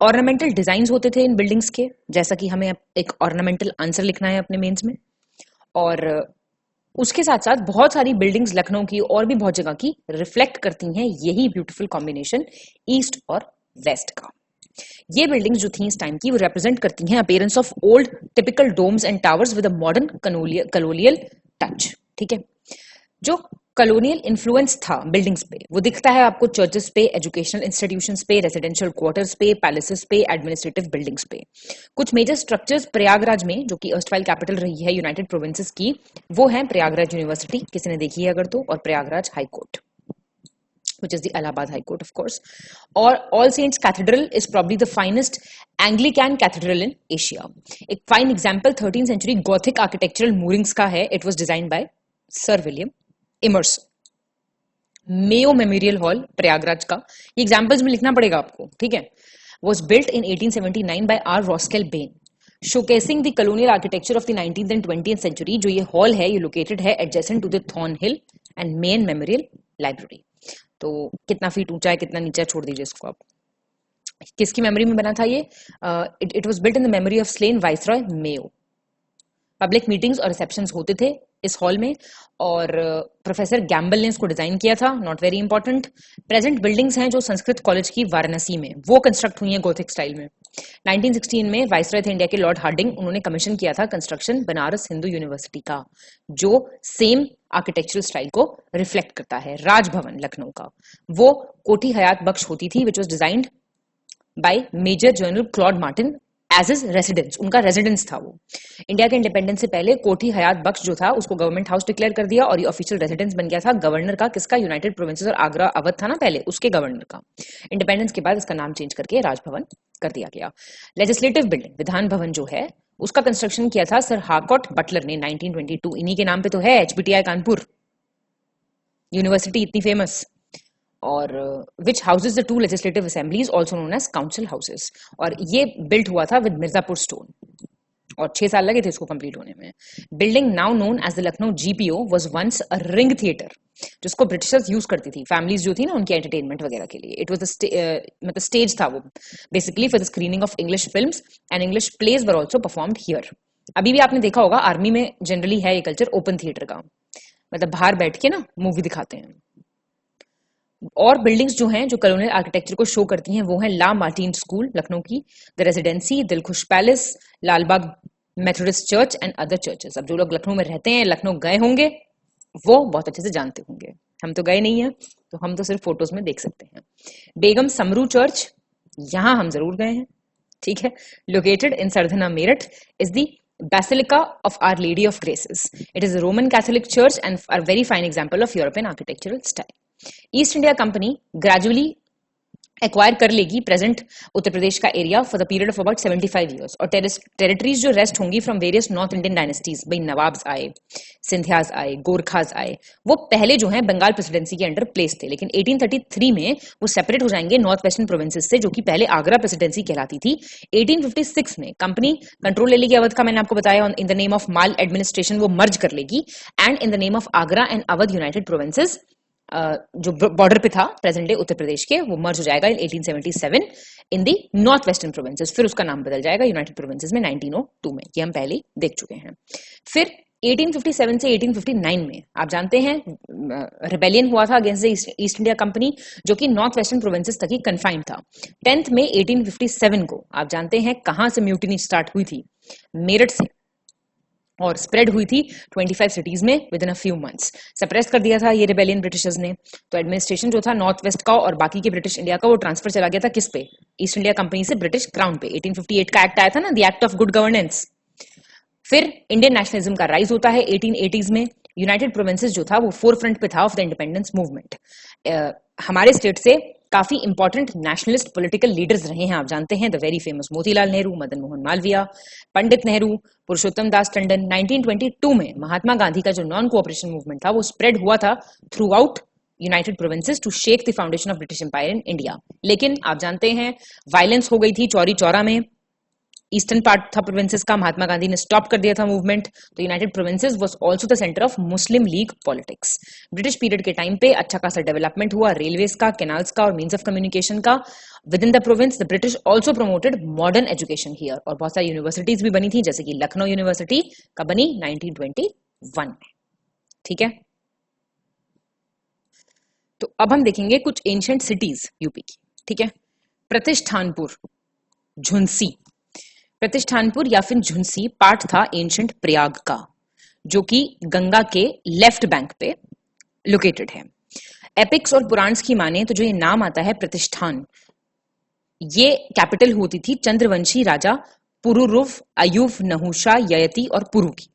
ऑर्नामेंटल डिजाइन्स होते थे इन बिल्डिंग्स के, जैसा कि हमें एक ऑर्नामेंटल आंसर लिखना है अपने मेंस में। और उसके साथ साथ बहुत सारी बिल्डिंग्स लखनऊ की और भी बहुत जगह की रिफ्लेक्ट करती हैं यही ब्यूटीफुल कॉम्बिनेशन ईस्ट और वेस्ट का। ये बिल्डिंग्स जो थी इस टाइम की वो रिप्रेजेंट करती हैं appearance of old typical domes and towers with a modern colonial touch. ठीक है, जो कॉलोनियल इन्फ्लुएंस था बिल्डिंग्स पे वो दिखता है आपको चर्चेस पे, एजुकेशनल इंस्टीट्यूशंस पे, रेजिडेंशियल क्वार्टर्स पे, पैलेसेस पे, एडमिनिस्ट्रेटिव बिल्डिंग्स पे। कुछ मेजर स्ट्रक्चर्स प्रयागराज में, जो कि अर्स्टवाइल कैपिटल रही है यूनाइटेड प्रोविंसेस की, वो है प्रयागराज यूनिवर्सिटी, किसी ने देखी है अगर तो, और Prayagraj high court which is the Allahabad High Court, of course. Or All Saints Cathedral is probably the finest Anglican cathedral in Asia. एक fine example 13th century Gothic architectural moorings का है. It was designed by Sir William Emerson. Mayo Memorial Hall Prayagraj का, ये examples में लिखना पड़ेगा आपको, ठीक है? Was built in 1879 by R. Roscoe Bain, showcasing the colonial architecture of the 19th and 20th century. जो ये hall है, ये located है adjacent to the Thornhill and Main Memorial Library. तो कितना फीट ऊंचा है, कितना नीचा, छोड़ दीजिए इसको आप। किसकी मेमोरी में बना था ये? It was built in the memory of slain viceroy Mayo. Public meetings और रिसेप्शंस होते थे इस हॉल में, और प्रोफेसर गैम्बल ने इसको डिजाइन किया था, not very important. Present buildings हैं जो संस्कृत कॉलेज की वाराणसी में, वो कंस्ट्रक्ट हुई हैं गोथिक स्टाइल में। 1916 में वाइसरॉय थे इंडिया के लॉर्ड हार्डिंग, उन्होंने कमीशन किया था कंस्ट्रक्शन बनारस हिंदू यूनिवर्सिटी का, जो सेम आर्किटेक्चरल स्टाइल को रिफ्लेक्ट करता है। राजभवन लखनऊ का, वो कोठी हयात बख्श होती थी, which was designed by major general Claude Martin as his residence, उनका रेजिडेंस था वो। इंडिया के इंडिपेंडेंस से पहले कोठी हयात बख्श जो था उसको गवर्नमेंट हाउस डिक्लेयर कर दिया, और ये ऑफिशियल रेजिडेंस बन गया था गवर्नर का, किसका, यूनाइटेड प्रोविंसेस और आगरा अवध था ना पहले, उसके गवर्नर का। इंडिपेंडेंस के बाद इसका नाम चेंज करके राजभवन कर दिया गया। लेजिस्लेटिव बिल्डिंग, विधान भवन जो है, उसका कंस्ट्रक्शन किया था सर हार्कॉट बटलर ने 1922। इन्हीं के नाम पे तो है HPTI कानपुर यूनिवर्सिटी इतनी फेमस, और which houses the 2 legislative assemblies also known as council houses, और ये बिल्ट हुआ था विद मिर्जापुर स्टोन, और 6 साल लगे थे इसको कंप्लीट होने में। Building now known as the Lucknow GPO was once a ring theatre, जिसको ब्रिटिशर्स यूज करती थी, फैमिलीज जो थी ना उनकी एंटरटेनमेंट वगैरह के लिए। इट वाज मतलब स्टेज था वो basically for the screening of English films and English plays were also performed here. अभी भी आपने देखा होगा आर्मी में जनरली है ये कल्चर ओपन थिएटर का, मतलब बाहर बैठ के ना मूवी दिखाते हैं। और बिल्डिंग्स जो हैं जो कॉलोनियल आर्किटेक्चर को शो करती हैं वो हैं ला मार्टिन स्कूल लखनऊ की, the residency, Dilkhush palace, Lalbagh Methodist church and other churches. अब जो लोग लखनऊ में रहते हैं, लखनऊ गए होंगे, वो बहुत अच्छे से जानते होंगे, हम तो गए नहीं है तो हम तो सिर्फ फोटोज में देख सकते हैं। बेगम समरू चर्च, यहां हम जरूर गए हैं, ठीक है, located in Sardhana Meerut, is the Basilica of Our Lady of Graces. It is a Roman Catholic church and a very fine example of European architectural style. East India company gradually acquire कर लेगी प्रेजेंट उत्तर प्रदेश का area for the period of about 75 years, और टेरिटरीज जो रेस्ट होंगी from various north Indian dynasties, भाई नवाब्स आए, सिंधियाज आए, गोरखाज आए, वो पहले जो है बंगाल प्रेसिडेंसी के अंडर प्लेस थे, लेकिन 1833 में वो सेपरेट हो जाएंगे नॉर्थ वेस्टर्न प्रोविंसेस से, जो कि पहले आगरा प्रेसिडेंसी कहलाती थी। 1856 में कंपनी कंट्रोल ले लेगी अवध का, मैंने आपको बताया, in the name of mall administration वो मर्ज कर लेगी, and in the name of Agra and Awadh United provinces जो बॉर्डर पे था प्रेजेंट डे उत्तर प्रदेश के, वो मर्ज हो जाएगा इन 1877 इन दी नॉर्थ वेस्टर्न प्रोविंसेस। फिर उसका नाम बदल जाएगा यूनाइटेड प्रोविंसेस में 1902 में, ये हम पहले ही देख चुके हैं। फिर 1857 से 1859 में आप जानते हैं रिबेलियन हुआ था against the east India company, जो कि नॉर्थ वेस्टर्न प्रोविंसेस तक ही कन्फाइंड था। 10 मई 1857 को आप जानते हैं कहां से म्यूटिनी स्टार्ट हुई थी, मेरठ से, और स्प्रेड हुई थी 25 सिटीज में with in a few months. Suppress कर दिया था ये रिबेलियन ब्रिटिशर्स ने, तो एडमिनिस्ट्रेशन जो था नॉर्थ वेस्ट का और बाकी के ब्रिटिश इंडिया का, वो ट्रांसफर चला गया था किस पे, ईस्ट इंडिया कंपनी से ब्रिटिश क्राउन पे। 1858 का एक्ट आया था ना, the act of good governance. फिर इंडियन नेशनलिज्म का राइज होता है 1880s में। यूनाइटेड प्रोविंसेस जो था वो फोर फ्रंट पे था ऑफ द इंडिपेंडेंस मूवमेंट। हमारे स्टेट से काफी इंपॉर्टेंट नेशनलिस्ट पॉलिटिकल लीडर्स रहे हैं, आप जानते हैं, the very famous Motilal Nehru, Madan Mohan Malaviya, Pandit Nehru, Purushottam Das Tandon. 1922 में महात्मा गांधी का जो नॉन कोऑपरेशन मूवमेंट था वो स्प्रेड हुआ था throughout United Provinces to shake the foundation of British empire in India. लेकिन आप जानते हैं वायलेंस हो गई थी चौरी चौरा में, ईस्टर्न पार्ट था प्रोविंसेस का, महात्मा गांधी ने स्टॉप कर दिया था मूवमेंट, तो United provinces was also the centre of Muslim league politics. British period के टाइम पे अच्छा खासा डेवलपमेंट हुआ रेलवेज का, कैनाल्स का और मींस ऑफ कम्युनिकेशन का। With in the province the British also promoted modern education here, और बहुत सारी यूनिवर्सिटीज भी बनी थी, जैसे कि लखनऊ यूनिवर्सिटी का बनी 1921 में, ठीक है। तो अब हम देखेंगे कुछ एंशिएंट सिटीज यूपी की, ठीक है। प्रतिष्ठानपुर, झुंसी, प्रतिष्ठानपुर या फिर झुंसी पार्ट था एंशिएंट प्रयाग का, जो कि गंगा के लेफ्ट बैंक पे लोकेटेड है। एपिक्स और पुराण्स की माने तो जो ये नाम आता है प्रतिष्ठान, ये कैपिटल होती थी चंद्रवंशी राजा पुरुरुव, अयुव, नहुषा, ययति और पुरु की।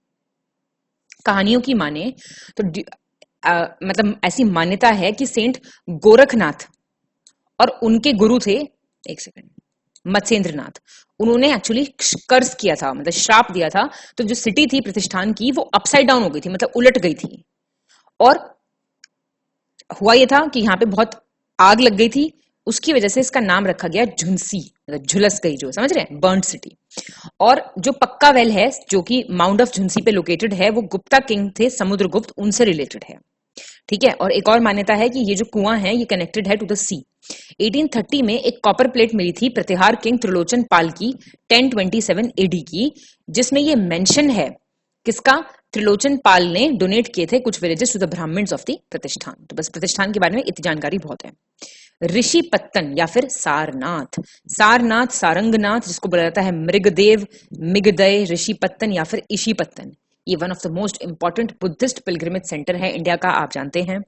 कहानियों की माने तो मतलब ऐसी मान्यता है कि सेंट गोरखनाथ और उनके गुरु थे, एक सेकंड, मत्स्येंद्रनाथ, उन्होंने एक्चुअली कर्ज किया था, मतलब श्राप दिया था, तो जो सिटी थी प्रतिष्ठान की वो अपसाइड डाउन हो गई थी, मतलब उलट गई थी। और हुआ ये था कि यहाँ पे बहुत आग लग गई थी, उसकी वजह से इसका नाम रखा गया झुंसी, मतलब झुलस गई, जो समझ रहे हैं, बर्न्ड सिटी। और जो पक्का वेल है जो कि माउंट ऑफ झुंसी पे लोकेटेड है, वो गुप्ता किंग थे समुद्रगुप्त, उनसे रिलेटेड है, ठीक है। और एक और मान्यता है कि ये जो कुआं है ये कनेक्टेड है टू द सी। 1830 में एक कॉपर प्लेट मिली थी प्रतिहार किंग त्रिलोचन पाल की 1027 एडी की, जिसमें ये मेंशन है किसका? त्रिलोचन पाल ने डोनेट किए थे कुछ villages to the brahmans of the Pratishthan. तो बस प्रतिष्ठान के बारे में इतनी जानकारी बहुत है। ऋषि पत्तन या फिर सारनाथ, सारनाथ, सारंगनाथ जिसको बोला जाता है, मृगदेव, मिगदय, ऋषि पत्तन या फिर ईशी पत्तन, ये one of the most important Buddhist pilgrimage centre है इंडिया का, आप जानते हैं।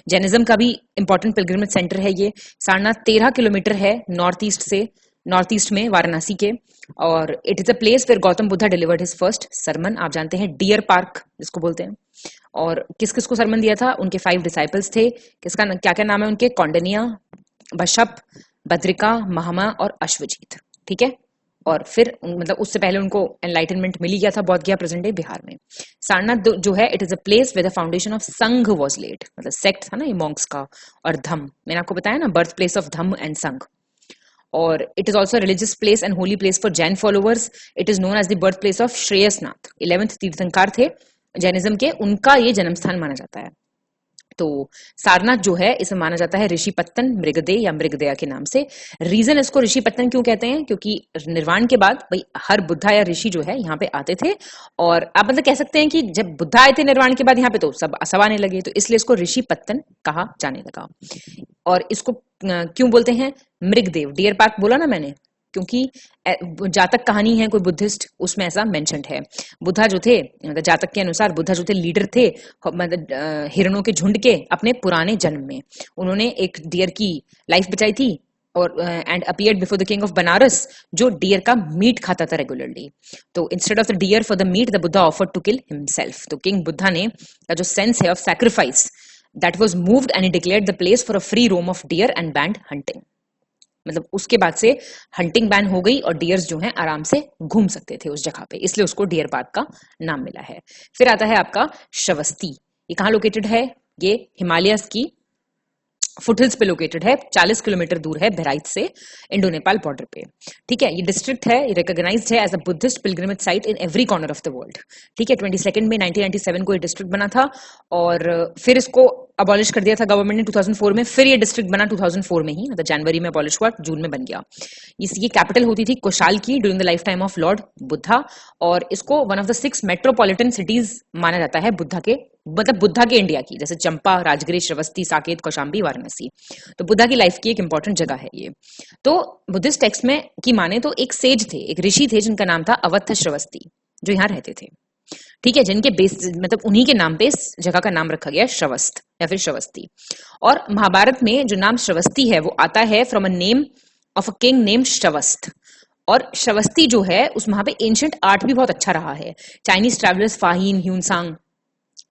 जैनिज्म का भी इंपॉर्टेंट पिलग्रिमेज सेंटर है ये। सारनाथ 13 किलोमीटर है नॉर्थ ईस्ट में वाराणसी के, और it is a place where Gautam Buddha delivered his first sermon. आप जानते हैं डियर पार्क जिसको बोलते हैं। और किस किस को सरमन दिया था? उनके 5 डिसाइपल्स थे। किसका क्या क्या नाम है उनके? कौंडनिया, बशप, बद्रिका, महामा और अश्वजीत। ठीक है। और फिर मतलब उससे पहले उनको एनलाइटनमेंट मिल गया था बौद्ध गया प्रेजेंट डे बिहार में। सारनाथ जो है it is a place where the foundation of Sangh was laid, मतलब सेक्ट था ना ये मॉन्क्स का। और धम्म, मैंने आपको बताया ना, birth place of Dhamma and Sangha. और it is also religious place and holy place for Jain followers. It is known as the birth place of Shreyansnath, 11th तीर्थंकर थे जैनिज्म के, उनका ये जन्म स्थान माना जाता है। तो सारनाथ जो है इसे माना जाता है ऋषि पत्तन, मृगदे या मृगदया के नाम से। रीजन इसको ऋषि पत्तन क्यों कहते हैं? क्योंकि निर्वाण के बाद भाई हर बुद्धा या ऋषि जो है यहाँ पे आते थे, और आप मतलब कह सकते हैं कि जब बुद्धा आए थे निर्वाण के बाद यहाँ पे तो सब आने लगे, तो इसलिए इसको ऋषि पत्तन कहा जाने लगा। और इसको क्यों बोलते हैं मृगदेव? डियर पार्क बोला ना मैंने, क्योंकि जातक कहानी है कोई बुद्धिस्ट, उसमें ऐसा मेंशन्ड है। बुद्धा जो थे, मतलब जातक के अनुसार बुद्धा जो थे लीडर थे, मतलब हिरणों के झुंड के अपने पुराने जन्म में उन्होंने एक डियर की लाइफ बचाई थी, और and appeared before the king of Banaras जो डियर का मीट खाता था रेगुलरली। तो instead of the deer for the meat the Buddha offered to kill himself. तो किंग बुद्धा ने का जो सेंस है of sacrifice that was moved and he declared the place for a free roam of deer and banned hunting. मतलब उसके बाद से हंटिंग बैन हो गई और डियर्स जो हैं आराम से घूम सकते थे उस जगह पे, इसलिए उसको डियर पार्क का नाम मिला है। फिर आता है आपका श्रवस्ती। ये कहाँ लोकेटेड है? ये हिमालयस की फुटहिल्स पे लोकेटेड है, 40 किलोमीटर दूर है बहराइच से, इंडो नेपाल बॉर्डर पे। ठीक है। ये डिस्ट्रिक्ट है, ये रिकॉग्नाइज्ड है as a Buddhist pilgrimage site in every corner of the world. ठीक है। 22 में 1997 को ये डिस्ट्रिक्ट बना था, और फिर इसको अबॉलिश कर दिया था गवर्नमेंट ने 2004 में। फिर ये डिस्ट्रिक्ट बना 2004 में ही, मतलब जनवरी में अबॉलिश हुआ, जून में बन गया। इसकी कैपिटल होती थी कुशाल की during the life time of lord Buddha, और इसको one of the 6 metropolitan cities माना जाता है बुद्धा के, मतलब बुद्धा के इंडिया की, जैसे चंपा, राजगिरी, श्रवस्ती, साकेत, कौशाम्बी, वाराणसी। तो बुद्धा की लाइफ की एक इंपॉर्टेंट जगह है ये। तो बुद्धिस्ट टेक्स्ट में की माने तो एक सेज थे, एक ऋषि थे जिनका नाम था अवत्थ श्रवस्ती, जो यहाँ रहते थे। ठीक है। जिनके बेस मतलब उन्हीं के नाम पे इस जगह का नाम रखा गया श्रवस्त या फिर श्रवस्ती। और महाभारत में जो नाम श्रवस्ती है वो आता है from a name of a king name Shravast. और श्रवस्ती जो है उस वहां पे एंशिएंट आर्ट भी बहुत अच्छा रहा है। चाइनीज ट्रैवलर्स फाहिन, ह्यूनसांग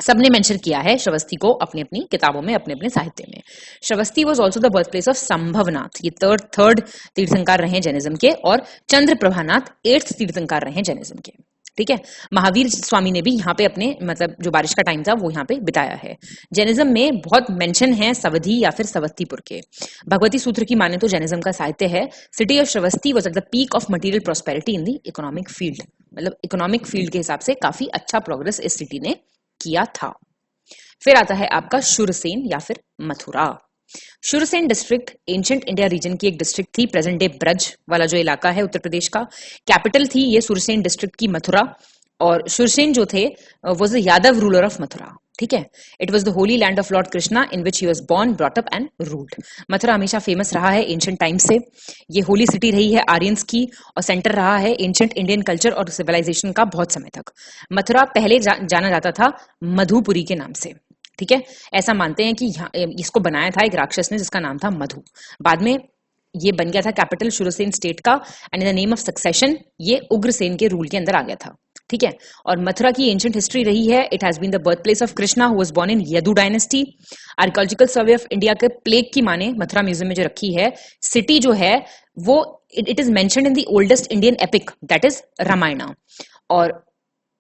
सबने मेंशन किया है श्रवस्ती को अपनी अपनी किताबों में, अपने अपने साहित्य में। Shravasti was also the birth place of Sambhavnath, ये थर्ड तीर्थंकर रहे जैनिज्म के, और चंद्र प्रभानाथ 8th तीर्थंकर रहे जैनिज्म के। ठीक है। महावीर स्वामी ने भी यहाँ पे अपने मतलब जो बारिश का टाइम था वो यहाँ पे बिताया है। जैनिज्म में बहुत मेंशन है सवधी या फिर सवस्तीपुर के। भगवती सूत्र की माने तो जैनिज्म का साहित्य है, city of Shravasti was at the peak of material prosperity in the economic field, मतलब इकोनॉमिक फील्ड के हिसाब से काफी अच्छा प्रोग्रेस इस सिटी ने किया था। फिर आता है आपका शुरसेन या फिर Mathura. Shurasena district ancient India region की एक डिस्ट्रिक्ट थी, प्रेजेंट डे ब्रज वाला जो इलाका है उत्तर प्रदेश का। कैपिटल थी ये सुरसेन डिस्ट्रिक्ट की मथुरा, और शुरसेन जो थे was the Yadav ruler of Mathura. ठीक है। It was the holy land of lord Krishna in which he was born, brought up and ruled. Mathura हमेशा फेमस रहा है एंशिएंट टाइम से। ये होली सिटी रही है आर्यंस की, और सेंटर रहा है एंशिएंट इंडियन कल्चर और सिविलाइजेशन का बहुत समय तक। मथुरा पहले जाना जाता था मधुपुरी के नाम से। ठीक है। ऐसा मानते हैं कि इसको बनाया था एक राक्षस ने जिसका नाम था मधु। बाद में ये बन गया था कैपिटल शुरसेन स्टेट का, and in the name of succession ये उग्रसेन के रूल के अंदर आ गया था। ठीक है। और मथुरा की एंशिएंट हिस्ट्री रही है, it has been the birth place of Krishna who was born in Yadu dynasty. Archaeological survey of India के प्लेग की माने मथुरा म्यूजियम में जो रखी है, सिटी जो है वो it is mentioned in the oldest Indian epic that is Ramayan. और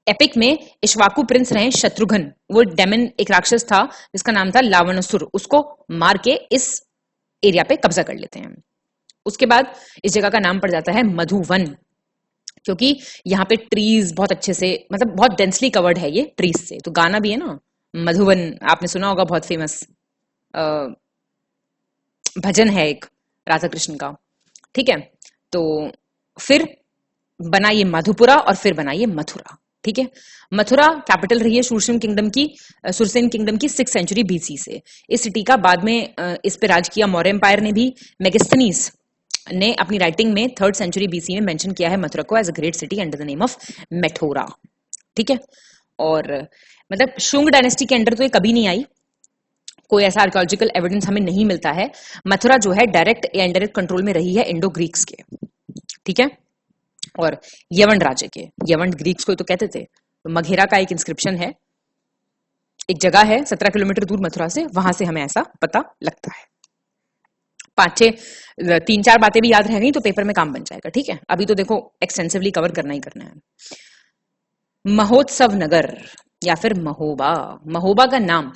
एपिक में इक्ष्वाकु प्रिंस रहे शत्रुघ्न, वो डेमन एक राक्षस था जिसका नाम था लावणसुर, उसको मार के इस एरिया पे कब्जा कर लेते हैं। उसके बाद इस जगह का नाम पड़ जाता है मधुवन, क्योंक't यहाँ पे ट्रीज बहुत अच्छे से मतलब बहुत डेंसली कवर्ड है ये ट्रीज से। तो गाना भी है ना मधुवन, आपने सुना होगा, बहुत फेमस भजन है एक राधा कृष्ण का। ठीक है। तो फिर बना ये मधुपुरा और फिर बना ये मथुरा। ठीक है। मथुरा कैपिटल रही है सुरसेन किंगडम की 6th सेंचुरी बीसी से। इस सिटी का बाद में इस पे राज किया मौर्य एम्पायर ने भी। मेगास्थनीज ने अपनी राइटिंग में 3rd सेंचुरी बीसी में मेंशन किया है मथुरा को as a great city under the name of Methora, ठीक है। और मतलब शुंग डायनेस्टी के अंडर तो ये कभी नहीं आई, कोई ऐसा आर्कियोलॉजिकल एविडेंस हमें नहीं मिलता है। मथुरा जो है डायरेक्ट या इनडायरेक्ट कंट्रोल में रही है इंडो ग्रीक्स के, ठीक है। और यवन राज्य के, यवन ग्रीक्स को तो कहते थे। तो मघेरा का एक इंस्क्रिप्शन है, एक जगह है 17 किलोमीटर दूर मथुरा से, वहां से हमें ऐसा पता लगता है। 3-4 बातें भी याद रह गई तो पेपर में काम बन जाएगा, ठीक है। अभी तो देखो एक्सटेंसिवली कवर करना ही करना है। महोत्सव नगर या फिर महोबा, महोबा का नाम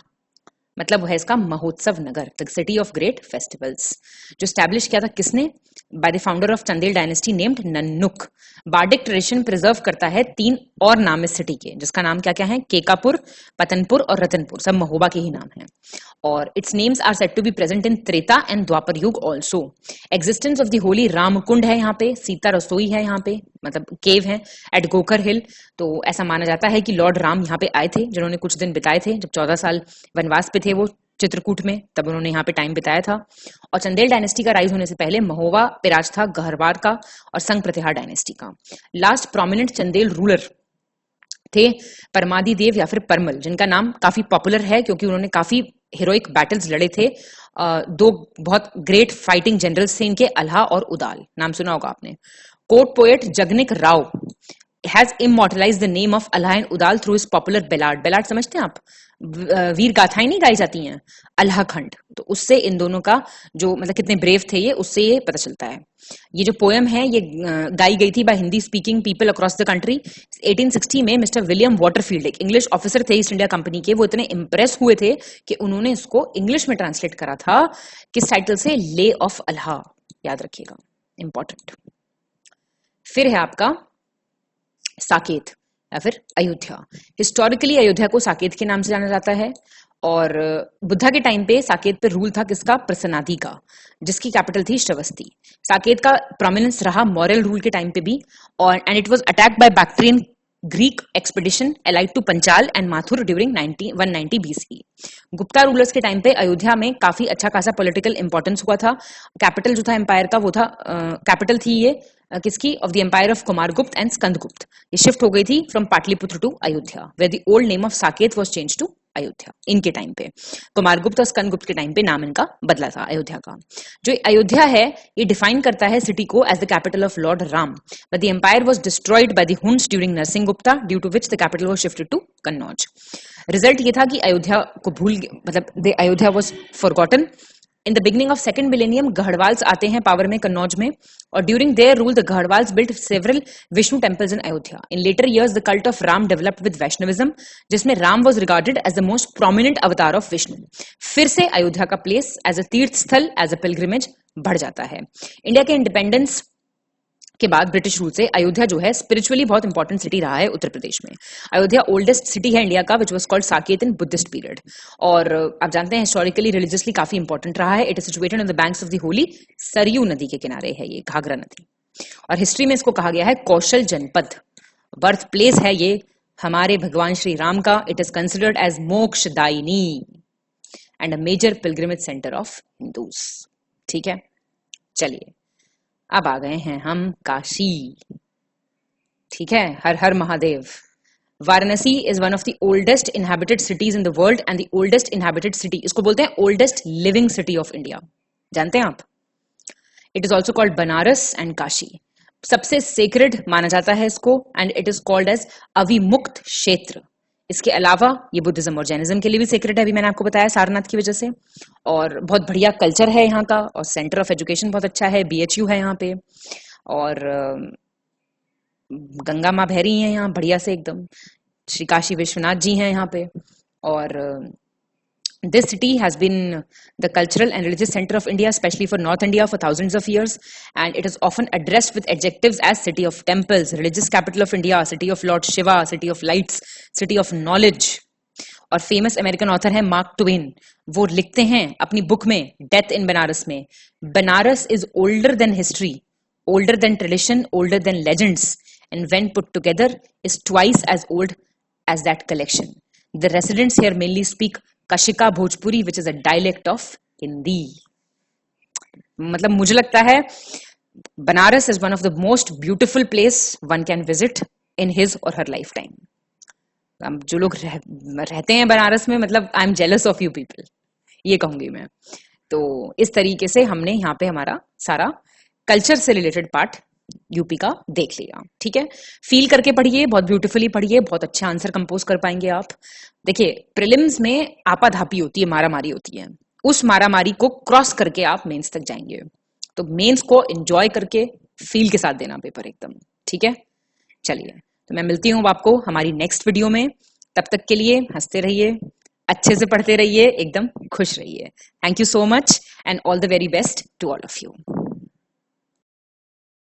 मतलब है इसका Mahotsav Nagar, the city of great festivals, जो स्टैब्लिश किया था किसने? By the founder of Chandel dynasty named Nannuk. Bardic tradition preserve करता है 3 और नाम इस सिटी के, जिसका नाम क्या क्या है? केकापुर, पतनपुर और रतनपुर, सब महोबा के ही नाम हैं। और its names are said to be present in Treta and Dwapar Yug also. Existence of the holy Ramkund है यहाँ पे, सीता रसोई है यहाँ पे, मतलब केव है एट गोकर हिल। तो ऐसा माना जाता है कि लॉर्ड राम यहाँ पे आए थे, जिन्होंने कुछ दिन बिताए थे जब 14 साल वनवास पे थे वो चित्रकूट में, तब उन्होंने यहाँ पे टाइम बिताया था। और चंदेल डायनेस्टी का राइज होने से पहले महोबा पे राज था गहरवार का और संग प्रतिहार डायनेस्टी का। लास्ट प्रोमिनेंट चंदेल रूलर थे परमादी देव या फिर परमल, जिनका नाम काफी पॉपुलर है क्योंकि उन्होंने काफी हीरोइक बैटल्स लड़े थे। 2 बहुत ग्रेट फाइटिंग जनरल्स थे इनके, अल्हा और उदाल, नाम सुना होगा आपने। Court poet Jagnik Rao has immortalized the name of Alha and Udal through his popular ballad। ballad समझते हैं आप? वीर गाथाएं नहीं गाई जाती हैं, अल्हा खंड, तो उससे इन दोनों का जो मतलब कितने ब्रेव थे ये, उससे ये पता चलता है। ये जो पोएम है ये गाई गई थी by Hindi speaking people across the country. 1860 में मिस्टर विलियम वाटरफील्ड एक इंग्लिश ऑफिसर थे ईस्ट इंडिया कंपनी के, वो इतने इंप्रेस हुए थे कि उन्होंने इसको इंग्लिश में ट्रांसलेट करा था, किस टाइटल से? ले ऑफ अल्हा, याद रखिएगा, इंपॉर्टेंट। फिर है आपका साकेत या फिर अयोध्या। हिस्टोरिकली अयोध्या को साकेत के नाम से जाना जाता है। और बुद्धा के टाइम पे साकेत पे रूल था किसका? प्रसन्नादि का, जिसकी कैपिटल थी श्रवस्ती। साकेत का प्रोमिनेंस रहा मौर्य रूल के टाइम पे भी, और and it was attacked by Bactrian Greek expedition allied to Panchal and Mathur during 190 BCE। Gupta rulers के टाइम पे अयोध्या में काफी अच्छा खासा पॉलिटिकल इंपॉर्टेंस हुआ था। कैपिटल जो था एम्पायर का वो था, कैपिटल थी ये किसकी? Of the empire of Kumaragupta and Skandagupta. ये शिफ्ट हो गई थी from Pataliputra to Ayodhya, where the old name of Saket was change to Ayodhya. इनके टाइम पे कुमारगुप्त और स्कंदगुप्त के टाइम पे नाम इनका बदला था अयोध्या का। जो अयोध्या है ये डिफाइन करता है सिटी को as the capital of lord Ram, but the empire was destroyed by the Huns during Narasimha Gupta, due to which the capital was shifted to Kannauj. Result ये था कि अयोध्या को मतलब the Ayodhya was forgotten. In the beginning of second millennium Gahadavalas आते हैं पावर में कन्नौज में, और during their rule the Gahadavalas built several Vishnu temples in Ayodhya. In later years the cult of Ram developed with Vaishnavism, जिसमें Ram was regarded as the most prominent avatar of Vishnu. फिर से अयोध्या का प्लेस एज अ तीर्थ स्थल, एज अ पिलग्रिमेज बढ़ जाता है। इंडिया के इंडिपेंडेंस के बाद ब्रिटिश रूल से अयोध्या जो है स्पिरिचुअली बहुत इंपॉर्टेंट सिटी रहा है उत्तर प्रदेश में। अयोध्या ओल्डेस्ट सिटी है इंडिया का, which was called Saket in Buddhist period. और आप जानते हैं हिस्टोरिकली रिलीजियसली काफी इंपॉर्टेंट रहा है। It is situated on the banks of the Holi Saryu नदी के किनारे है ये घाघरा नदी। और हिस्ट्री में इसको कहा गया है कौशल जनपद, बर्थ प्लेस है ये हमारे भगवान श्री राम का। इट इज कंसिडर्ड एज मोक्षदायिनी and a major pilgrimage centre of Hindus. ठीक है, चलिए अब आ गए हैं हम काशी। ठीक है, हर हर Mahadev. Varanasi is one of the oldest inhabited cities in the world and the oldest inhabited city, इसको बोलते हैं oldest living city of India, जानते हैं आप? It is also called Banaras and Kashi. सबसे सेक्रेड माना जाता है इसको, and it is called as Avimukta Kshetra. इसके अलावा ये बुद्धिज्म और जैनिज्म के लिए भी सेक्रेट है, अभी मैंने आपको बताया सारनाथ की वजह से। और बहुत बढ़िया कल्चर है यहाँ का, और सेंटर ऑफ एजुकेशन बहुत अच्छा है, BHU है यहाँ पे, और गंगा माँ बह रही है यहाँ बढ़िया से एकदम, श्री काशी विश्वनाथ जी हैं यहाँ पे। और this city has been the cultural and religious center of India, especially for North India, for thousands of years, and it is often addressed with adjectives as city of temples, religious capital of India, city of Lord Shiva, city of lights, city of knowledge. और फेमस अमेरिकन ऑथर है मार्क ट्वेन, वो लिखते हैं अपनी बुक में डेथ इन बनारस में, Banaras is older than history, older than tradition, older than legends, and when put together is twice as old as that collection. The residents here mainly speak Kashika Bhojpuri, which is a dialect of Hindi. मतलब मुझे लगता है Banaras is one of the most beautiful place one can visit in his or her lifetime. जो लोग रहते हैं बनारस में, मतलब I am jealous of you people, ये कहूंगी मैं। तो इस तरीके से हमने यहाँ पे हमारा सारा कल्चर से रिलेटेड पार्ट यूपी का देख लिया। ठीक है, फील करके पढ़िए, बहुत ब्यूटीफुली पढ़िए, बहुत अच्छा आंसर कंपोज कर पाएंगे आप। देखिए प्रीलिम्स में आपाधापी होती है, मारामारी होती है, उस मारामारी को क्रॉस करके आप मेंस तक जाएंगे। तो मेंस को एंजॉय करके फील के साथ देना पेपर एकदम। ठीक है, चलिए तो मैं मिलती हूँ आपको हमारी नेक्स्ट वीडियो में। तब तक के लिए हंसते रहिए, अच्छे से पढ़ते रहिए, एकदम खुश रहिए। Thank you so much and all the very best to all of you.